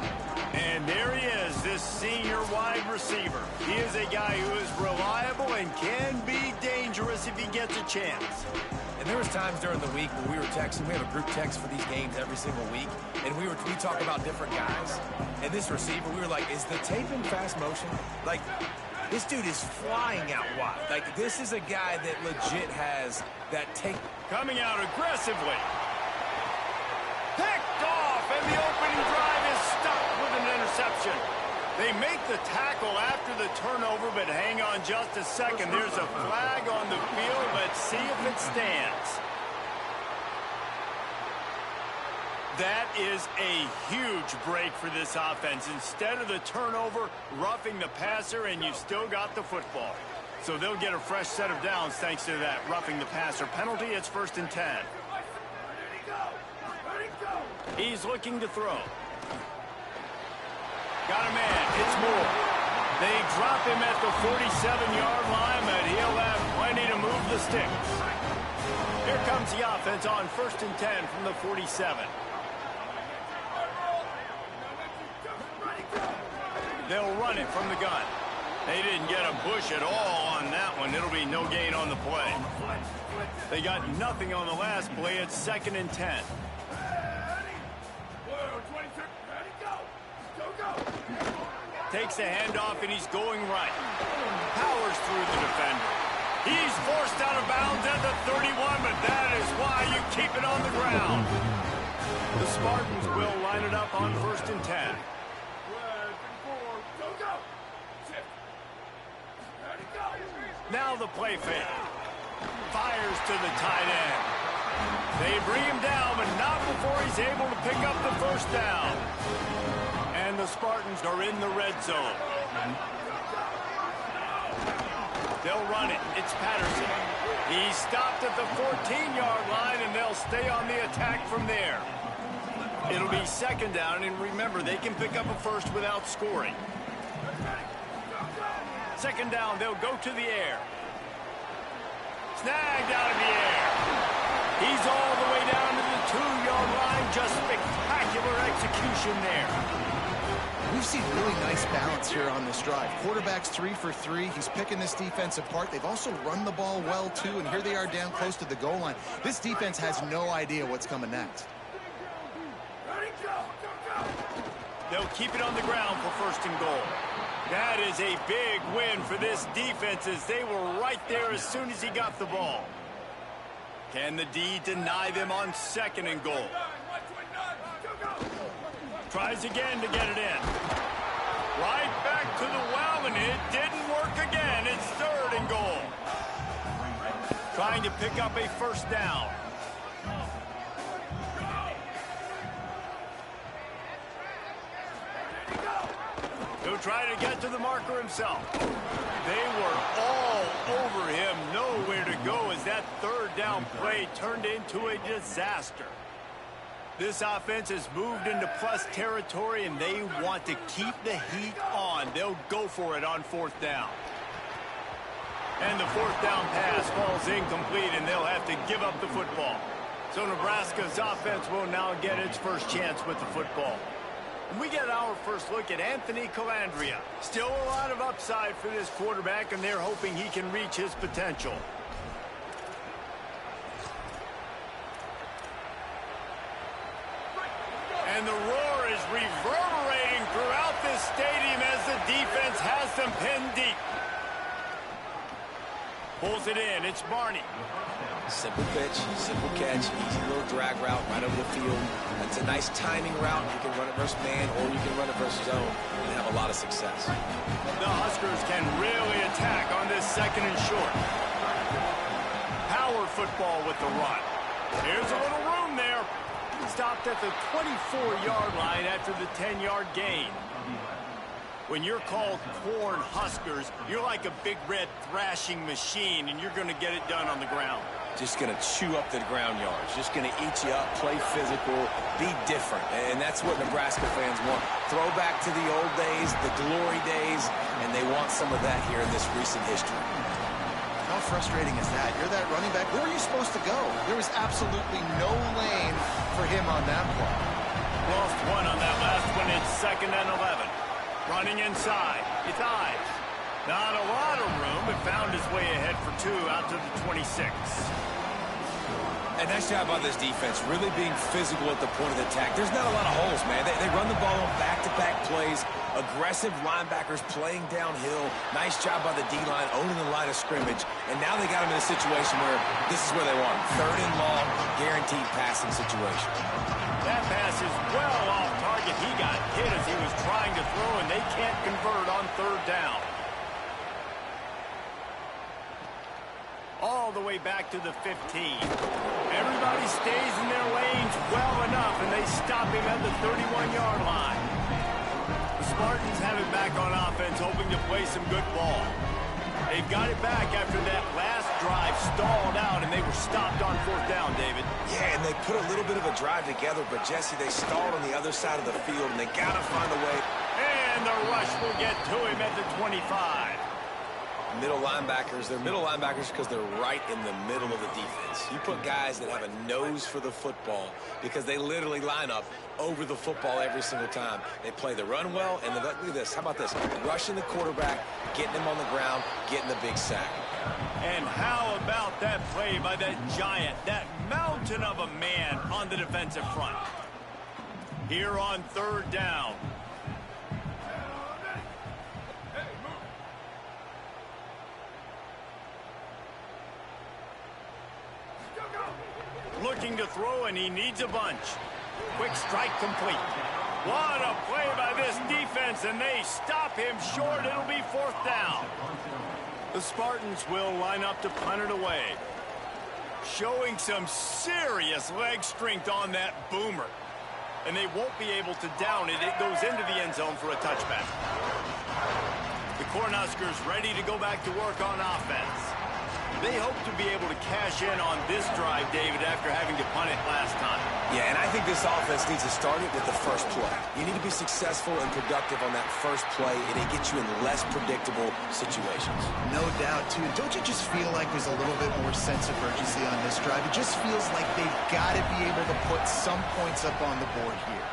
And there he is, this senior wide receiver. He is a guy who is reliable and can be dangerous if he gets a chance. And there was times during the week when we were texting. We have a group text for these games every single week. And we talk about different guys. And this receiver, we were like, is the tape in fast motion? Like, this dude is flying out wide. Like, this is a guy that legit has that take. Coming out aggressively. Picked off, and the opening drive is stopped with an interception. They make the tackle after the turnover, but hang on just a second. There's a flag on the field. Let's see if it stands. That is a huge break for this offense. Instead of the turnover, roughing the passer, and you've still got the football. So they'll get a fresh set of downs thanks to that roughing the passer penalty. It's 1st and 10. He's looking to throw. Got a man. It's Moore. They drop him at the 47-yard line, but he'll have plenty to move the sticks. Here comes the offense on 1st and 10 from the 47. They'll run it from the gun. They didn't get a push at all on that one. It'll be no gain on the play. They got nothing on the last play. It's 2nd and 10. Takes the handoff, and he's going right. Powers through the defender. He's forced out of bounds at the 31, but that is why you keep it on the ground. The Spartans will line it up on 1st and 10. Now the play fake. Fires to the tight end. They bring him down, but not before he's able to pick up the 1st down. And the Spartans are in the red zone. They'll run it. It's Patterson. He's stopped at the 14-yard line, and they'll stay on the attack from there. It'll be 2nd down, and remember, they can pick up a 1st without scoring. 2nd down, they'll go to the air. Snagged out of the air. He's all the way down to the 2-yard line. Just spectacular execution there. We've seen really nice balance here on this drive. Quarterback's 3 for 3. He's picking this defense apart. They've also run the ball well, too, and here they are down close to the goal line. This defense has no idea what's coming next. They'll keep it on the ground for 1st and goal. That is a big win for this defense, as they were right there as soon as he got the ball. Can the D deny them on 2nd and goal? Tries again to get it in. Right back to the well, and it didn't work again. It's 3rd and goal. Trying to pick up a 1st down. He'll try to get to the marker himself. They were all over him, nowhere to go, as that 3rd down play turned into a disaster. This offense has moved into plus territory, and they want to keep the heat on. They'll go for it on 4th down. And the 4th down pass falls incomplete, and they'll have to give up the football. So Nebraska's offense will now get its first chance with the football. And we get our first look at Anthony Calandria. Still a lot of upside for this quarterback, and they're hoping he can reach his potential. And the roar is reverberating throughout this stadium as the defense has them pinned deep. Pulls it in. It's Barney. Simple pitch, simple catch, easy little drag route right over the field. It's a nice timing route. You can run it versus man or you can run it versus zone and have a lot of success. The Huskers can really attack on this second and short. Power football with the run. Here's a little room there. Stopped at the 24-yard line after the 10-yard gain. When you're called Corn Huskers, you're like a big red thrashing machine, and you're going to get it done on the ground. Just going to chew up the ground yards. Just going to eat you up, play physical, be different. And that's what Nebraska fans want. Throw back to the old days, the glory days, and they want some of that here in this recent history. How frustrating is that? You're that running back. Where were you supposed to go? There was absolutely no lane for him on that play. Lost one on that last one. It's 2nd and 11. Running inside. It's Ives. Not a lot of room, but found his way ahead for 2 out to the 26. And nice job by this defense, really being physical at the point of the attack. There's not a lot of holes, man. They run the ball on back-to-back plays. Aggressive linebackers playing downhill. Nice job by the D-line owning the line of scrimmage. And now they got him in a situation where this is where they want him. 3rd and long, guaranteed passing situation. That pass is well off target. He got hit as he was trying to throw, and they can't convert on 3rd down. All the way back to the 15. Everybody stays in their lanes well enough, and they stop him at the 31-yard line. The Spartans have it back on offense, hoping to play some good ball. They've got it back after that last drive stalled out, and they were stopped on 4th down, David. Yeah, and they put a little bit of a drive together, but, Jesse, they stalled on the other side of the field, and they got to find a way. And the rush will get to him at the 25. Middle linebackers, they're middle linebackers because they're right in the middle of the defense. You put guys that have a nose for the football because they literally line up over the football every single time. They play the run well, and look at this. How about this? Rushing the quarterback, getting him on the ground, getting the big sack. And how about that play by that giant, that mountain of a man on the defensive front? Here on 3rd down. Looking to throw, and he needs a bunch. Quick strike complete. What a play by this defense, and they stop him short. It'll be 4th down. The Spartans will line up to punt it away. Showing some serious leg strength on that boomer. And they won't be able to down it. It goes into the end zone for a touchback. The Cornhuskers ready to go back to work on offense. They hope to be able to cash in on this drive, David, after having to punt it last time. Yeah, and I think this offense needs to start it with the first play. You need to be successful and productive on that first play, and it gets you in less predictable situations. No doubt, too. Don't you just feel like there's a little bit more sense of urgency on this drive? It just feels like they've got to be able to put some points up on the board here.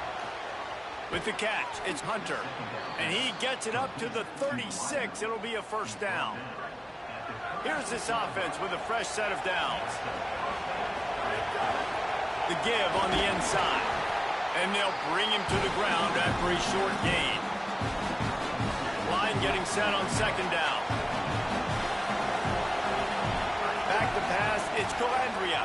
With the catch, it's Hunter. And he gets it up to the 36. It'll be a 1st down. Here's this offense with a fresh set of downs. The give on the inside. And they'll bring him to the ground after a short gain. Line getting set on 2nd down. Back to pass, it's Calandria.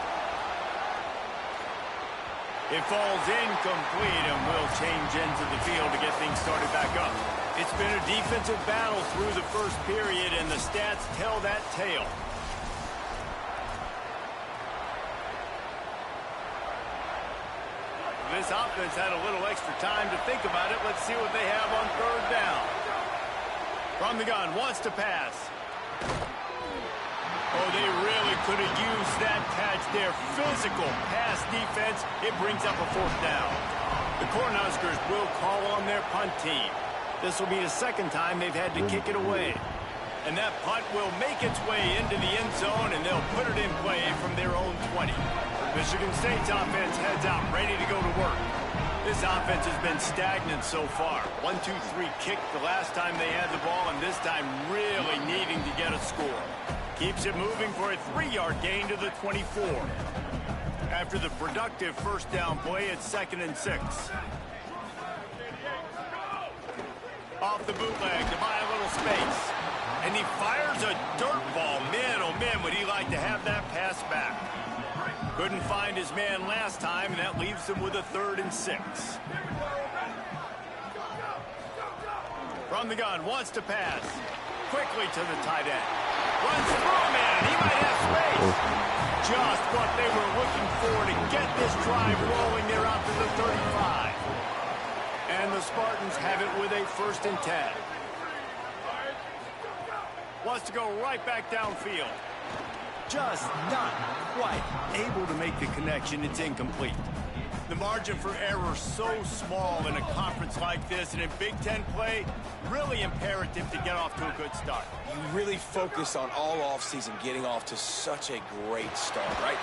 It falls incomplete and will change into the field to get things started back up. It's been a defensive battle through the first period, and the stats tell that tale. This offense had a little extra time to think about it. Let's see what they have on 3rd down. From the gun, wants to pass. Oh, they really could have used that catch there. Physical pass defense. It brings up a 4th down. The Cornhuskers will call on their punt team. This will be the 2nd time they've had to kick it away. And that punt will make its way into the end zone, and they'll put it in play from their own 20. Michigan State's offense heads out, ready to go to work. This offense has been stagnant so far. 1-2-3 kick the last time they had the ball, and this time really needing to get a score. Keeps it moving for a 3-yard gain to the 24. After the productive 1st down play, it's 2nd and 6. bootleg to buy a little space. And he fires a dirt ball. Man, oh man, would he like to have that pass back. Couldn't find his man last time, and that leaves him with a 3rd and 6. From the gun, wants to pass. Quickly to the tight end. Runs through a man. He might have space. Just what they were looking for to get this drive rolling there out to the 35. And the Spartans have it with a 1st and 10. Wants to go right back downfield. Just not quite able to make the connection. It's incomplete. The margin for error so small in a conference like this, and in Big Ten play, really imperative to get off to a good start. You really focus on all offseason getting off to such a great start, right?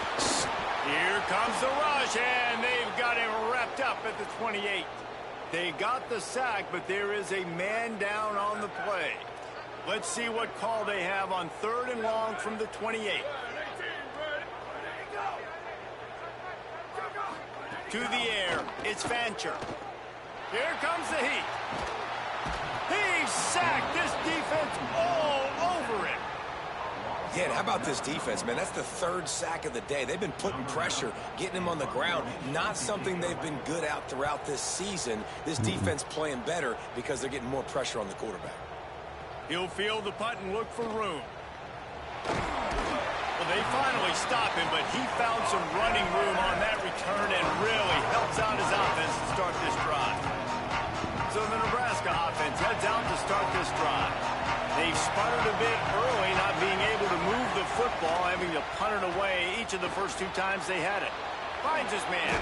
Here comes the rush, and they've got him wrapped up at the 28. They got the sack, but there is a man down on the play. Let's see what call they have on 3rd and long from the 28. To the air, it's Fancher. Here comes the heat. He sacked this defense all over him. Yeah, and how about this defense, man? That's the 3rd sack of the day. They've been putting pressure, getting him on the ground. Not something they've been good at throughout this season. This defense playing better because they're getting more pressure on the quarterback. He'll field the punt and look for room. Well, they finally stop him, but he found some running room on that return and really helps out his offense to start this drive. So the Nebraska offense heads out to start this drive. They've sputtered a bit early, not being able to move the football, having to punt it away each of the first 2 times they had it. Finds his man.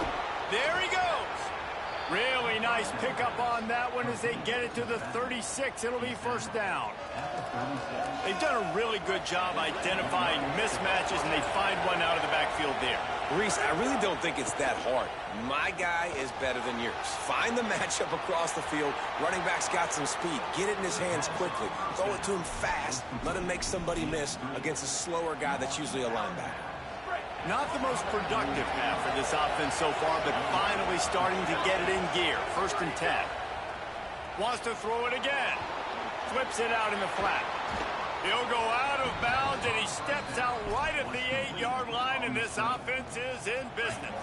There he goes. Really nice pickup on that one as they get it to the 36. It'll be 1st down. They've done a really good job identifying mismatches, and they find one out of the backfield there. Reese, I really don't think it's that hard. My guy is better than yours. Find the matchup across the field. Running back's got some speed. Get it in his hands quickly. Throw it to him fast. Let him make somebody miss against a slower guy that's usually a linebacker. Not the most productive half for this offense so far, but finally starting to get it in gear. 1st and 10. Wants to throw it again. Flips it out in the flat. He'll go out of bounds, and he steps out right at the 8-yard line, and this offense is in business.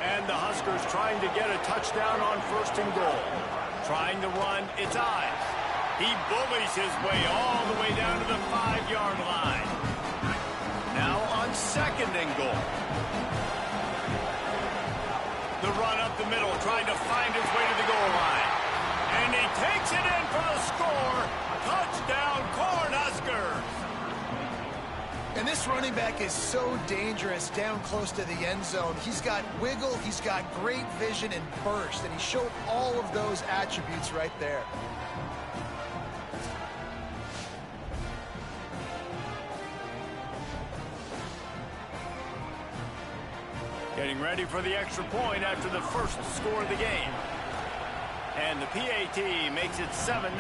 And the Huskers trying to get a touchdown on 1st and goal. Trying to run, it's Ives. He bullies his way all the way down to the 5-yard line. Now on 2nd and goal. The run up the middle, trying to find his way to the goal line. And he takes it in for the score. Touchdown, Cornhuskers. And this running back is so dangerous down close to the end zone. He's got wiggle, he's got great vision and burst, and he showed all of those attributes right there. Getting ready for the extra point after the first score of the game. And the PAT makes it 7-0.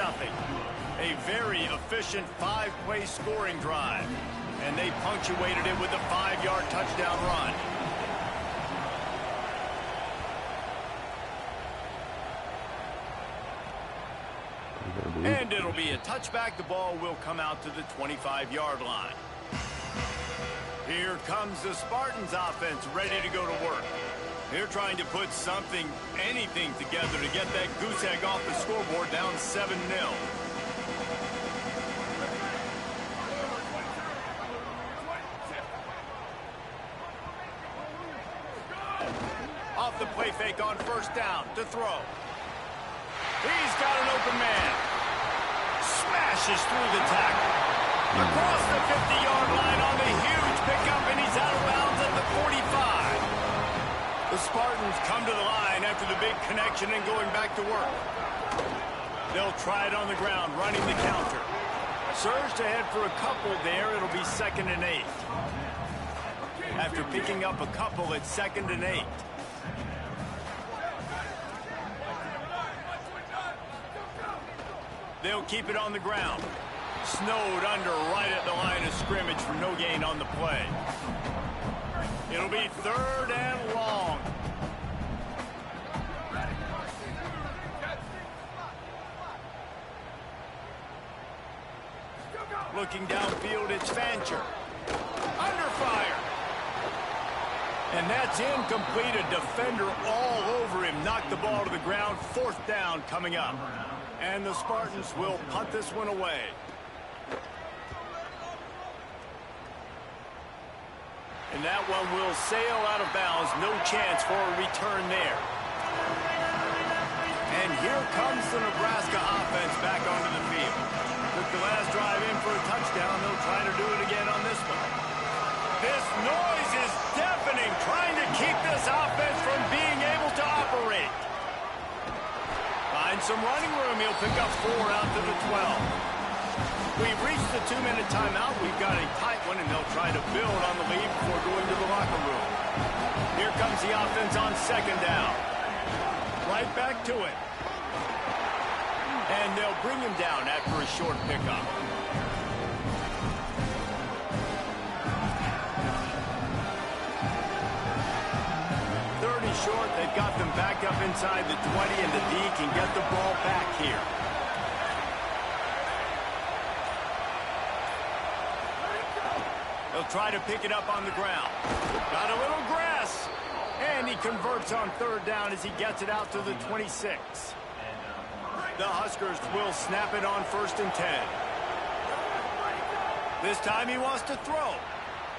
A very efficient 5-play scoring drive. And they punctuated it with a 5-yard touchdown run. And it'll be a touchback. The ball will come out to the 25-yard line. Here comes the Spartans offense ready to go to work. They're trying to put something, anything together to get that goose egg off the scoreboard down 7-0. Off the play fake on 1st down to throw. He's got an open man. Smashes through the tackle. Across the 50-yard line on the huge pickup, and he's out of bounds at the 45. The Spartans come to the line after the big connection and going back to work. They'll try it on the ground, running the counter. Surged ahead for a couple there. It'll be 2nd and 8. After picking up a couple, it's 2nd and 8. They'll keep it on the ground. Snowed under right at the line of scrimmage for no gain on the play. It'll be 3rd and long. looking downfield, it's Fancher. Under fire. And that's incomplete. A defender all over him. Knocked the ball to the ground. 4th down coming up. And the Spartans will punt this one away. And that one will sail out of bounds. No chance for a return there. And here comes the Nebraska offense back onto the field. Took the last drive in for a touchdown. They'll try to do it again on this one. This noise is deafening, trying to keep this offense from being able to operate. Find some running room. He'll pick up 4 out to the 12. We've reached the 2-minute timeout. We've got a tight one, and they'll try to build on the lead before going to the locker room. Here comes the offense on 2nd down. Right back to it. And they'll bring him down after a short pickup. Short, they've got them backed up inside the 20, and the D can get the ball back here. They'll try to pick it up on the ground. Got a little grass, and he converts on 3rd down as he gets it out to the 26. The Huskers will snap it on 1st and 10. This time he wants to throw.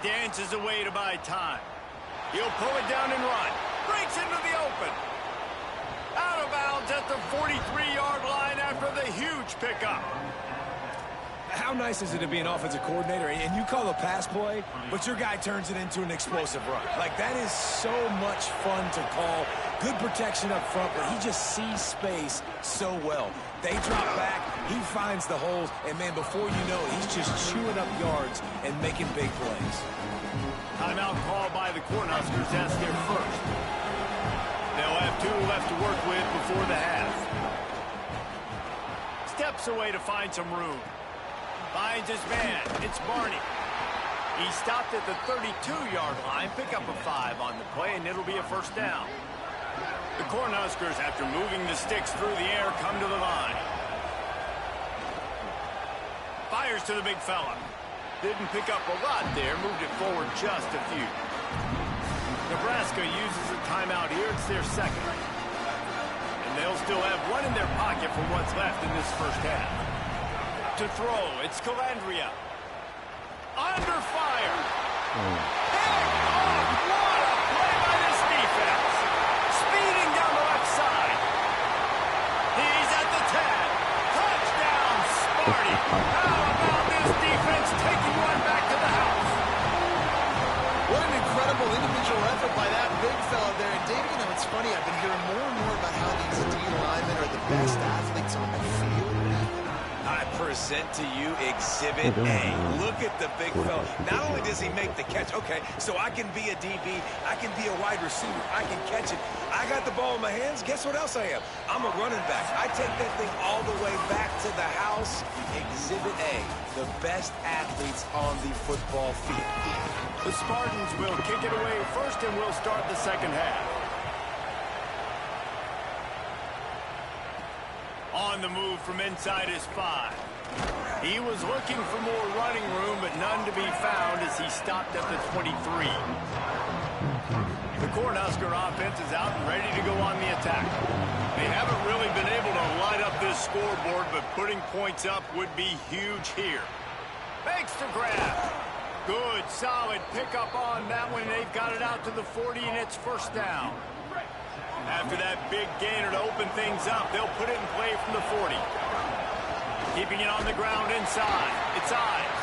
Dances away to buy time. He'll pull it down and run. Breaks into the open. Out of bounds at the 43-yard line after the huge pickup. How nice is it to be an offensive coordinator and you call a pass play, but your guy turns it into an explosive run? Like, that is so much fun to call. Good protection up front, but he just sees space so well. They drop back, he finds the holes, and, man, before you know it, he's just chewing up yards and making big plays. Timeout called by the Cornhuskers. That's their first. They'll have 2 left to work with before the half. Steps away to find some room. Finds his man. It's Barney. He stopped at the 32-yard line. Pick up a 5 on the play, and it'll be a 1st down. The Cornhuskers, after moving the sticks through the air, come to the line. Fires to the big fella. Didn't pick up a lot there. Moved it forward just a few. Nebraska uses a timeout here. It's their 2nd. And they'll still have 1 in their pocket for what's left in this 1st half. To throw, it's Calandria. Under fire. What a play by this defense. Speeding down the left side. He's at the 10. Touchdown, Sparty. How about this defense taking one back to the house? What an incredible individual effort by that big fella there. And Dave, you know, it's funny, I've been hearing more and more about how these D linemen are the best athletes on the field. I present to you Exhibit A. Look at the big fella. Not only does he make the catch, okay, so I can be a DB, I can be a wide receiver, I can catch it. I got the ball in my hands. Guess what else I am? I'm a running back. I take that thing all the way back to the house. Exhibit A, the best athletes on the football field. The Spartans will kick it away first, and we'll start the 2nd half. On the move from inside his 5. He was looking for more running room, but none to be found as he stopped at the 23. The Cornhusker offense is out and ready to go on the attack. They haven't really been able to light up this scoreboard, but putting points up would be huge here. Makes the grab. Good, solid pickup on that one. They've got it out to the 40, and it's 1st down. After that big gainer to open things up, they'll put it in play from the 40. Keeping it on the ground inside. It's Ives.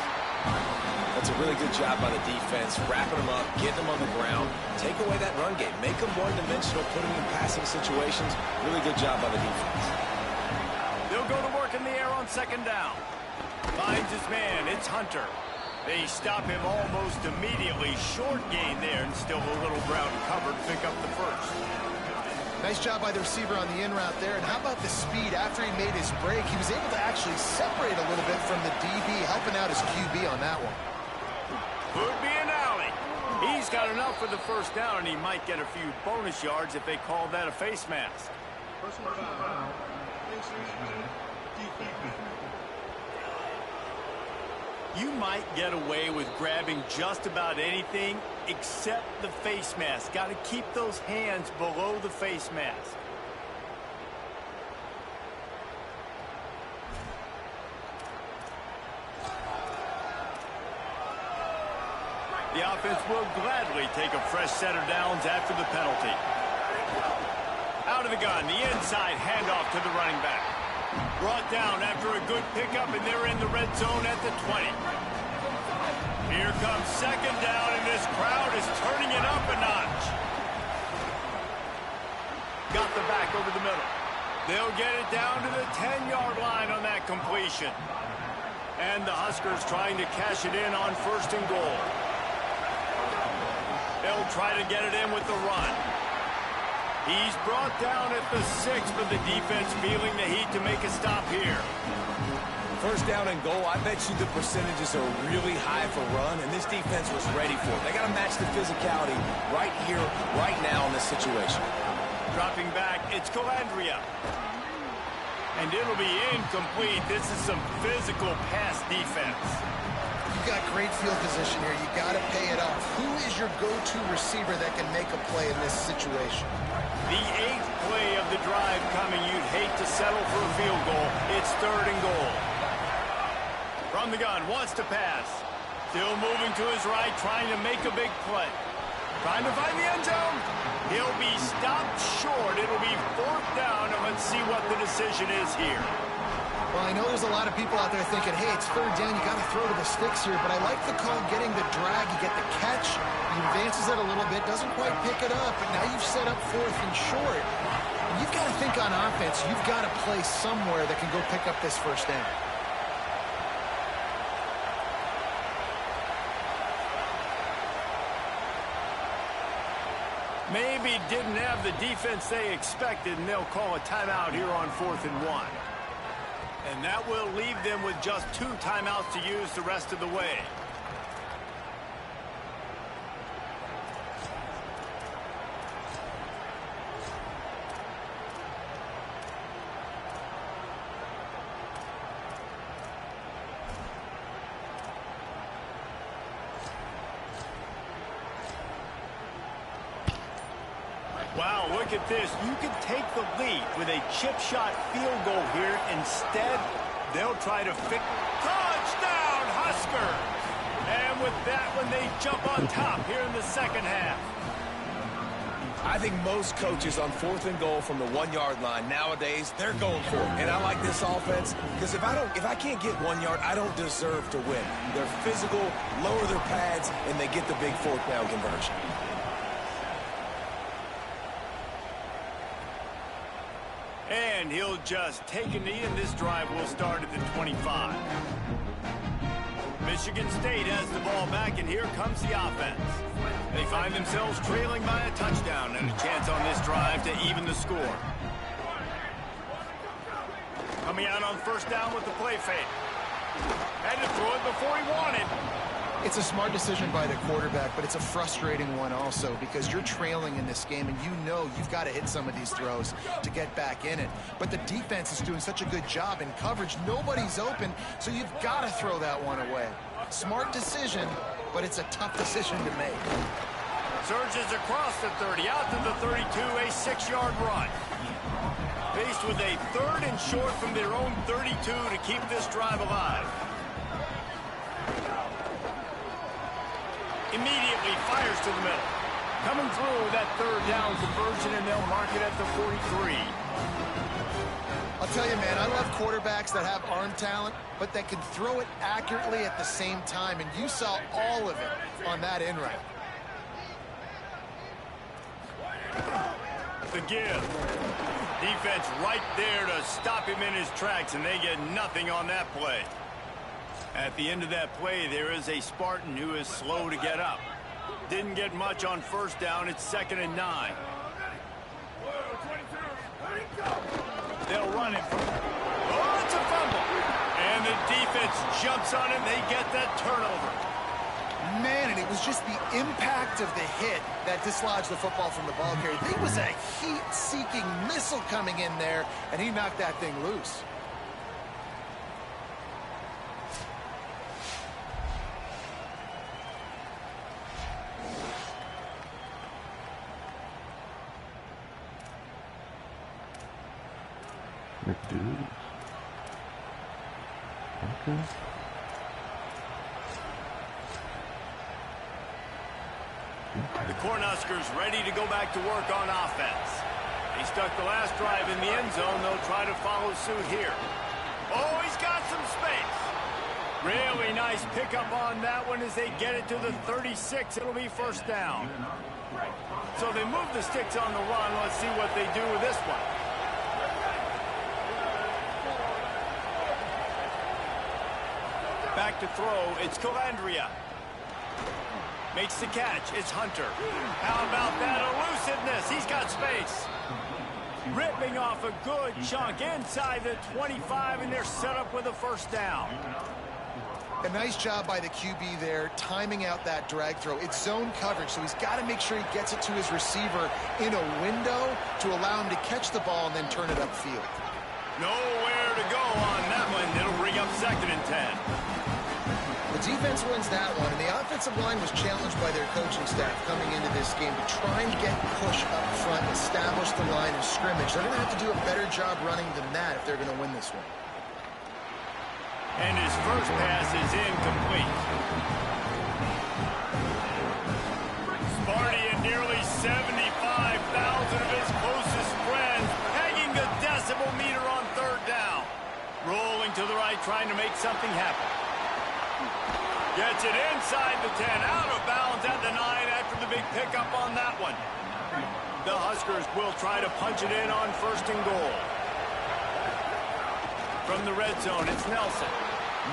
That's a really good job by the defense, wrapping them up, getting them on the ground, take away that run game, make them one-dimensional, put them in passing situations. Really good job by the defense. They'll go to work in the air on 2nd down. Finds his man. It's Hunter. They stop him almost immediately. Short gain there, and still a little ground covered to pick up the 1st. Nice job by the receiver on the in route there. And how about the speed after he made his break? He was able to actually separate a little bit from the DB, helping out his QB on that one. Could be an alley. He's got enough for the 1st down, and he might get a few bonus yards if they call that a face mask. You might get away with grabbing just about anything except the face mask. Got to keep those hands below the face mask. The offense will gladly take a fresh set of downs after the penalty. Out of the gun, the inside handoff to the running back. Brought down after a good pickup, and they're in the red zone at the 20. Here comes second down, and this crowd is turning it up a notch. Got the back over the middle. They'll get it down to the 10-yard line on that completion. And the Huskers trying to cash it in on 1st and goal. They'll try to get it in with the run. He's brought down at the 6, but the defense feeling the heat to make a stop here. 1st down and goal, I bet you the percentages are really high for run, and this defense was ready for it. They got to match the physicality right here, right now in this situation. Dropping back, it's Calandria. And it'll be incomplete. This is some physical pass defense. You've got great field position here. You got to pay it off. Who is your go-to receiver that can make a play in this situation? The 8th play of the drive coming. You'd hate to settle for a field goal. It's 3rd and goal. From the gun, wants to pass. Still moving to his right, trying to make a big play. Trying to find the end zone. He'll be stopped short. It'll be 4th down, and let's see what the decision is here. Well, I know there's a lot of people out there thinking, hey, it's 3rd down, you got to throw to the sticks here, but I like the call getting the drag. You get the catch, he advances it a little bit, doesn't quite pick it up, but now you've set up 4th and short. And you've got to think on offense, you've got to play somewhere that can go pick up this 1st down. Maybe didn't have the defense they expected, and they'll call a timeout here on 4th and 1. And that will leave them with just 2 timeouts to use the rest of the way. Wow, look at this. You could take the lead with a chip shot field goal here. Instead, they'll try to fix. Touchdown, Huskers! And with that one, they jump on top here in the 2nd half. I think most coaches on 4th and goal from the 1-yard line nowadays, they're going for it. And I like this offense because if I can't get 1 yard, I don't deserve to win. They're physical, lower their pads, and they get the big 4th down conversion. And he'll just take a knee, and this drive will start at the 25. Michigan State has the ball back, and here comes the offense. They find themselves trailing by a touchdown and a chance on this drive to even the score. Coming out on 1st down with the play fake. Had to throw it before he wanted. It's a smart decision by the quarterback, but it's a frustrating one also because you're trailing in this game and you know you've got to hit some of these throws to get back in it. But the defense is doing such a good job in coverage. Nobody's open, so you've got to throw that one away. Smart decision, but it's a tough decision to make. Surges across the 30, out to the 32, a 6-yard run. Faced with a 3rd and short from their own 32 to keep this drive alive. Immediately fires to the middle. Coming through that 3rd down conversion, and they'll mark it at the 43. I'll tell you, man, I love quarterbacks that have arm talent, but that can throw it accurately at the same time, and you saw all of it on that in route. The give. Defense right there to stop him in his tracks, and they get nothing on that play. At the end of that play, there is a Spartan who is slow to get up. Didn't get much on 1st down. It's 2nd and 9. They'll run it. Oh, it's a fumble. And the defense jumps on it. They get that turnover. Man, and it was just the impact of the hit that dislodged the football from the ball carrier. There was a heat-seeking missile coming in there, and he knocked that thing loose. Dude. Okay. The Cornhuskers ready to go back to work on offense. He stuck the last drive in the end zone. They'll try to follow suit here. Oh, he's got some space. Really nice pickup on that one as they get it to the 36. It'll be first down. So they move the sticks on the run. Let's see what they do with this one. Back to throw. It's Calandria. Makes the catch. It's Hunter. How about that elusiveness? He's got space. Ripping off a good chunk inside the 25, and they're set up with a first down. A nice job by the QB there, timing out that drag throw. It's zone coverage, so he's got to make sure he gets it to his receiver in a window to allow him to catch the ball and then turn it upfield. Nowhere to go on that one. It'll bring up 2nd and 10. The defense wins that one, and the offensive line was challenged by their coaching staff coming into this game to try and get push up front, establish the line of scrimmage. They're going to have to do a better job running than that if they're going to win this one. And his first pass is incomplete. Sparty and nearly 75,000 of his closest friends pegging the decibel meter on 3rd down. Rolling to the right, trying to make something happen. Gets it inside the 10, out of bounds at the 9 after the big pickup on that one. The Huskers will try to punch it in on 1st and goal. From the red zone, it's Nelson.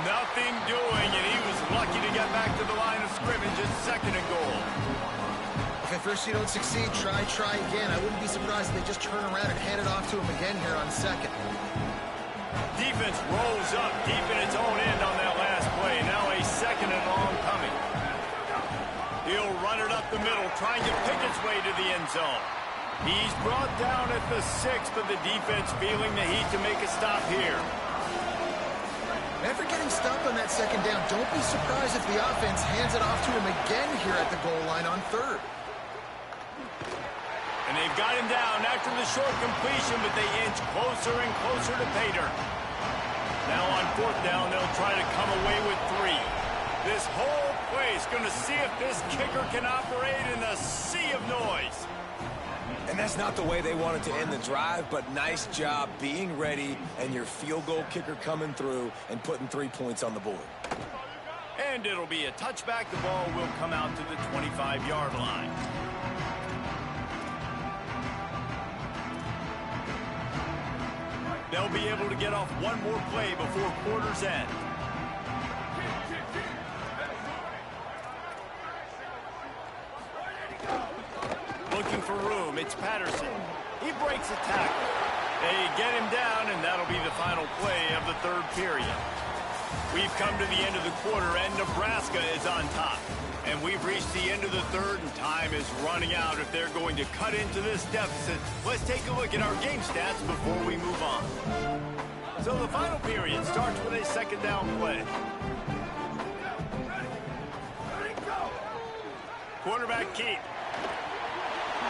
Nothing doing, and he was lucky to get back to the line of scrimmage at 2nd and goal. If at first you don't succeed, try again. I wouldn't be surprised if they just turn around and hand it off to him again here on 2nd. Defense rolls up deep in its own end on that last play. Now a 2nd and long coming. He'll run it up the middle, trying to pick its way to the end zone. He's brought down at the 6, but the defense feeling the heat to make a stop here. After getting stopped on that 2nd down, don't be surprised if the offense hands it off to him again here at the goal line on 3rd. And they've got him down after the short completion, but they inch closer and closer to pay dirt. Now on 4th down, they'll try to come away with 3. This whole place going to see if this kicker can operate in a sea of noise. And that's not the way they wanted to end the drive, but nice job being ready and your field goal kicker coming through and putting 3 points on the board. And it'll be a touchback. The ball will come out to the 25-yard line. They'll be able to get off one more play before quarter's end. Looking for room, it's Patterson. He breaks a tackle. They get him down, and that'll be the final play of the 3rd period. We've come to the end of the quarter, and Nebraska is on top. And we've reached the end of the 3rd, and time is running out if they're going to cut into this deficit. Let's take a look at our game stats before we move on. So the final period starts with a 2nd down play. Quarterback keep.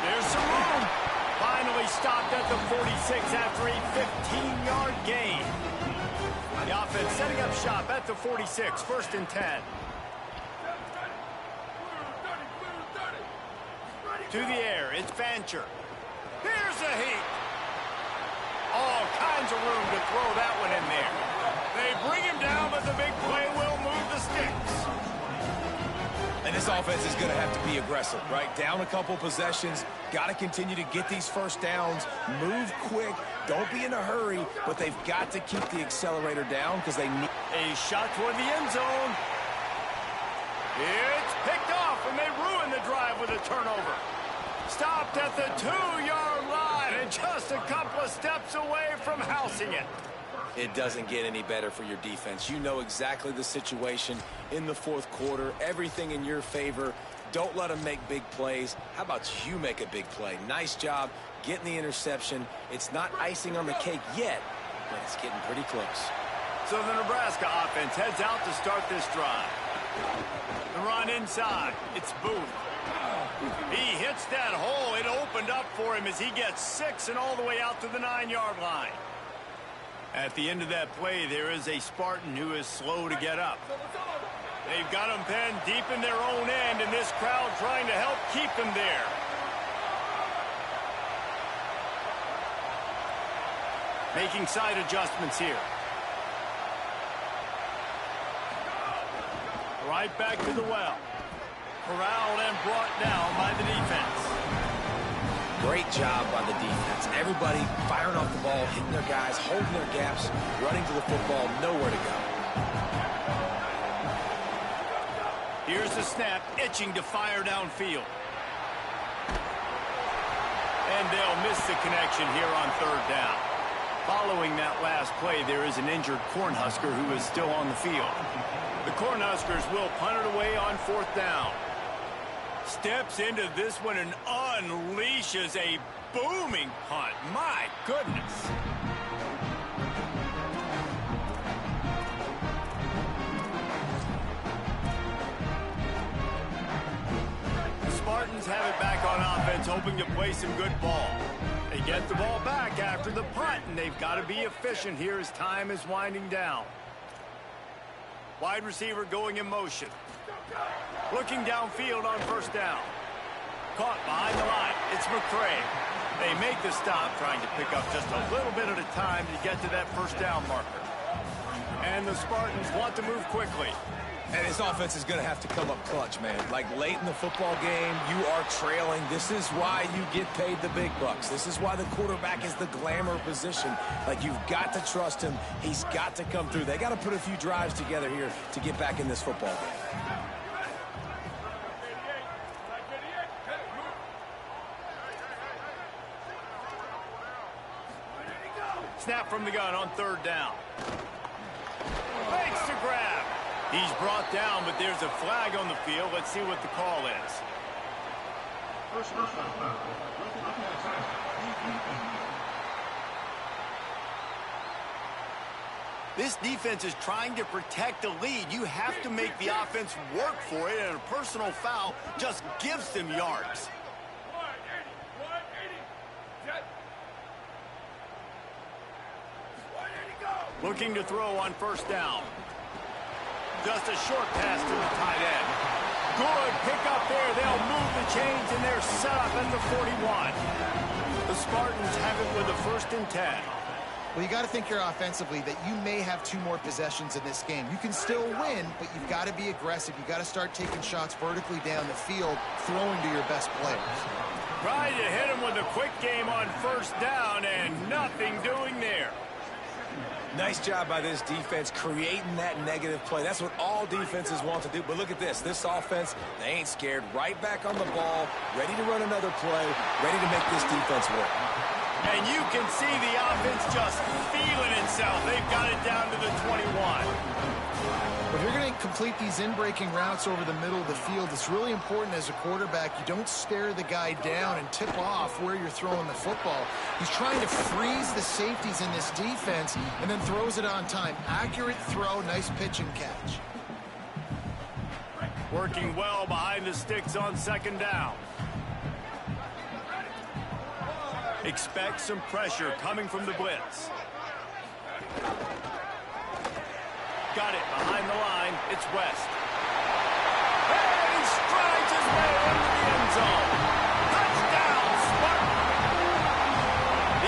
There's some room. Finally stopped at the 46 after a 15-yard gain. The offense setting up shop at the 46, 1st and 10. To the air, it's Fancher. Here's a heat. All kinds of room to throw that one in there. They bring him down, but the big play will move the sticks. And this offense is going to have to be aggressive, right? Down a couple possessions, got to continue to get these first downs, move quick, don't be in a hurry, but they've got to keep the accelerator down because they need... A shot toward the end zone. It's picked off, and they ruin the drive with a turnover. Stopped at the 2-yard line and just a couple of steps away from housing it. It doesn't get any better for your defense. You know exactly the situation in the 4th quarter. Everything in your favor. Don't let them make big plays. How about you make a big play? Nice job getting the interception. It's not icing on the cake yet, but it's getting pretty close. So the Nebraska offense heads out to start this drive. The run inside. It's Booth. He hits that hole. It opened up for him as he gets 6 and all the way out to the 9-yard line. At the end of that play, there is a Spartan who is slow to get up. They've got them penned deep in their own end, and this crowd trying to help keep them there. Making side adjustments here. Right back to the well. Corralled and brought down by the defense. Great job by the defense. Everybody firing off the ball, hitting their guys, holding their gaps, running to the football, nowhere to go. Here's the snap, itching to fire downfield. And they'll miss the connection here on third down. Following that last play, there is an injured Cornhusker who is still on the field. The Cornhuskers will punt it away on fourth down. Steps into this one and unleashes a booming punt. My goodness. The Spartans have it back on offense, hoping to play some good ball. They get the ball back after the punt, and they've got to be efficient here as time is winding down. Wide receiver going in motion. Looking downfield on first down. Caught behind the line. It's McCray. They make the stop, trying to pick up just a little bit at a time to get to that first down marker. And the Spartans want to move quickly. And this offense is going to have to come up clutch, man. Like late in the football game, you are trailing. This is why you get paid the big bucks. This is why the quarterback is the glamour position. Like, you've got to trust him. He's got to come through. They got to put a few drives together here to get back in this football game. Snap from the gun on third down. Fakes the grab. He's brought down, but there's a flag on the field. Let's see what the call is. This defense is trying to protect the lead. You have to make the offense work for it, and a personal foul just gives them yards. Looking to throw on first down. Just a short pass to the tight end. Good pickup there. They'll move the chains, and they're set up at the 41. The Spartans have it with a 1st and 10. Well, you got to think here offensively that you may have 2 more possessions in this game. You can still win, but you've got to be aggressive. You've got to start taking shots vertically down the field, throwing to your best players. Trying to hit him with a quick game on first down, and nothing doing there. Nice job by this defense creating that negative play. That's what all defenses want to do. But look at this. This offense, they ain't scared. Right back on the ball, ready to run another play, ready to make this defense work. And you can see the offense just feeling itself. They've got it down to the 21. If you're going to complete these in-breaking routes over the middle of the field, it's really important as a quarterback you don't stare the guy down and tip off where you're throwing the football. He's trying to freeze the safeties in this defense and then throws it on time. Accurate throw, nice pitch and catch. Working well behind the sticks on second down. Expect some pressure coming from the blitz. Got it behind the line. It's West. And he strides his way into the end zone. Touchdown, Spartan!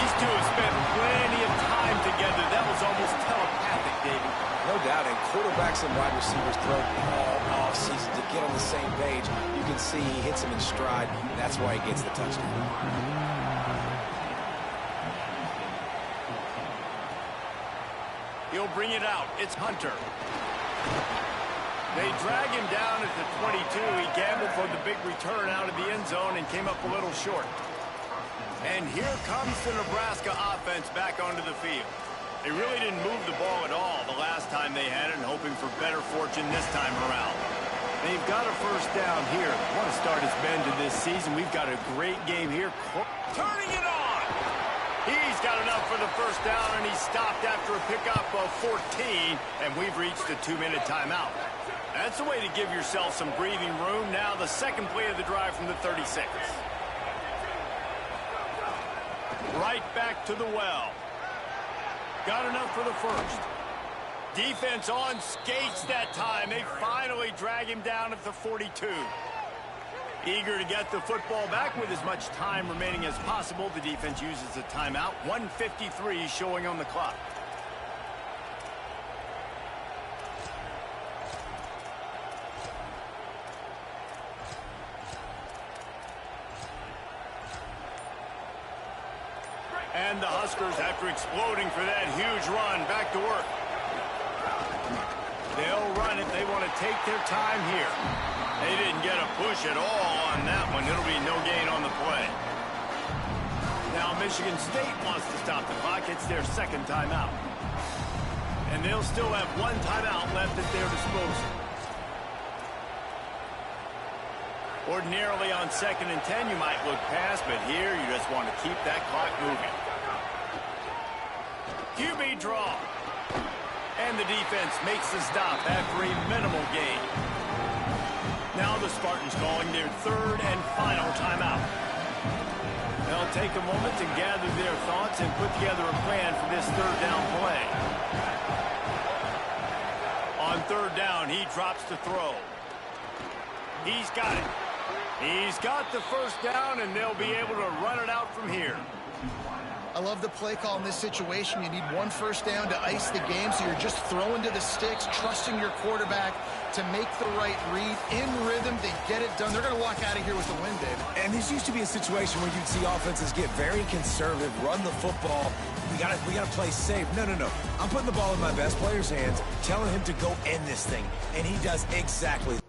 These two have spent plenty of time together. That was almost telepathic, David. No doubt, and quarterbacks and wide receivers throw all offseason to get on the same page. You can see he hits him in stride. That's why he gets the touchdown. He'll bring it out. It's Hunter. They drag him down at the 22. He gambled for the big return out of the end zone and came up a little short. And here comes the Nebraska offense back onto the field. They really didn't move the ball at all the last time they had it, and hoping for better fortune this time around. They've got a first down here. What a start it's been to this season. We've got a great game here. Turning it on! He's got enough for the first down, and he's stopped after a pickup of 14, and we've reached a 2-minute timeout. That's the way to give yourself some breathing room. Now the second play of the drive from the 36. Right back to the well. Got enough for the first. Defense on skates that time. They finally drag him down at the 42. Eager to get the football back with as much time remaining as possible. The defense uses a timeout. 1:53 showing on the clock. And the Huskers, after exploding for that huge run, back to work. They'll run it. They want to take their time here. They didn't get a push at all on that one. It'll be no gain on the play. Now Michigan State wants to stop the clock. It's their second timeout. And they'll still have one timeout left at their disposal. Ordinarily on 2nd and 10 you might look past, but here you just want to keep that clock moving. QB draw. And the defense makes the stop after a minimal gain. Now the Spartans calling their third and final timeout. They'll take a moment to gather their thoughts and put together a plan for this third down play. On third down, he drops to throw. He's got it. He's got the first down, and they'll be able to run it out from here. I love the play call in this situation. You need one first down to ice the game, so you're just throwing to the sticks, trusting your quarterback to make the right read. In rhythm, they get it done. They're going to walk out of here with the win, David. And this used to be a situation where you'd see offenses get very conservative, run the football. We gotta play safe. No. I'm putting the ball in my best player's hands, telling him to go end this thing, and he does exactly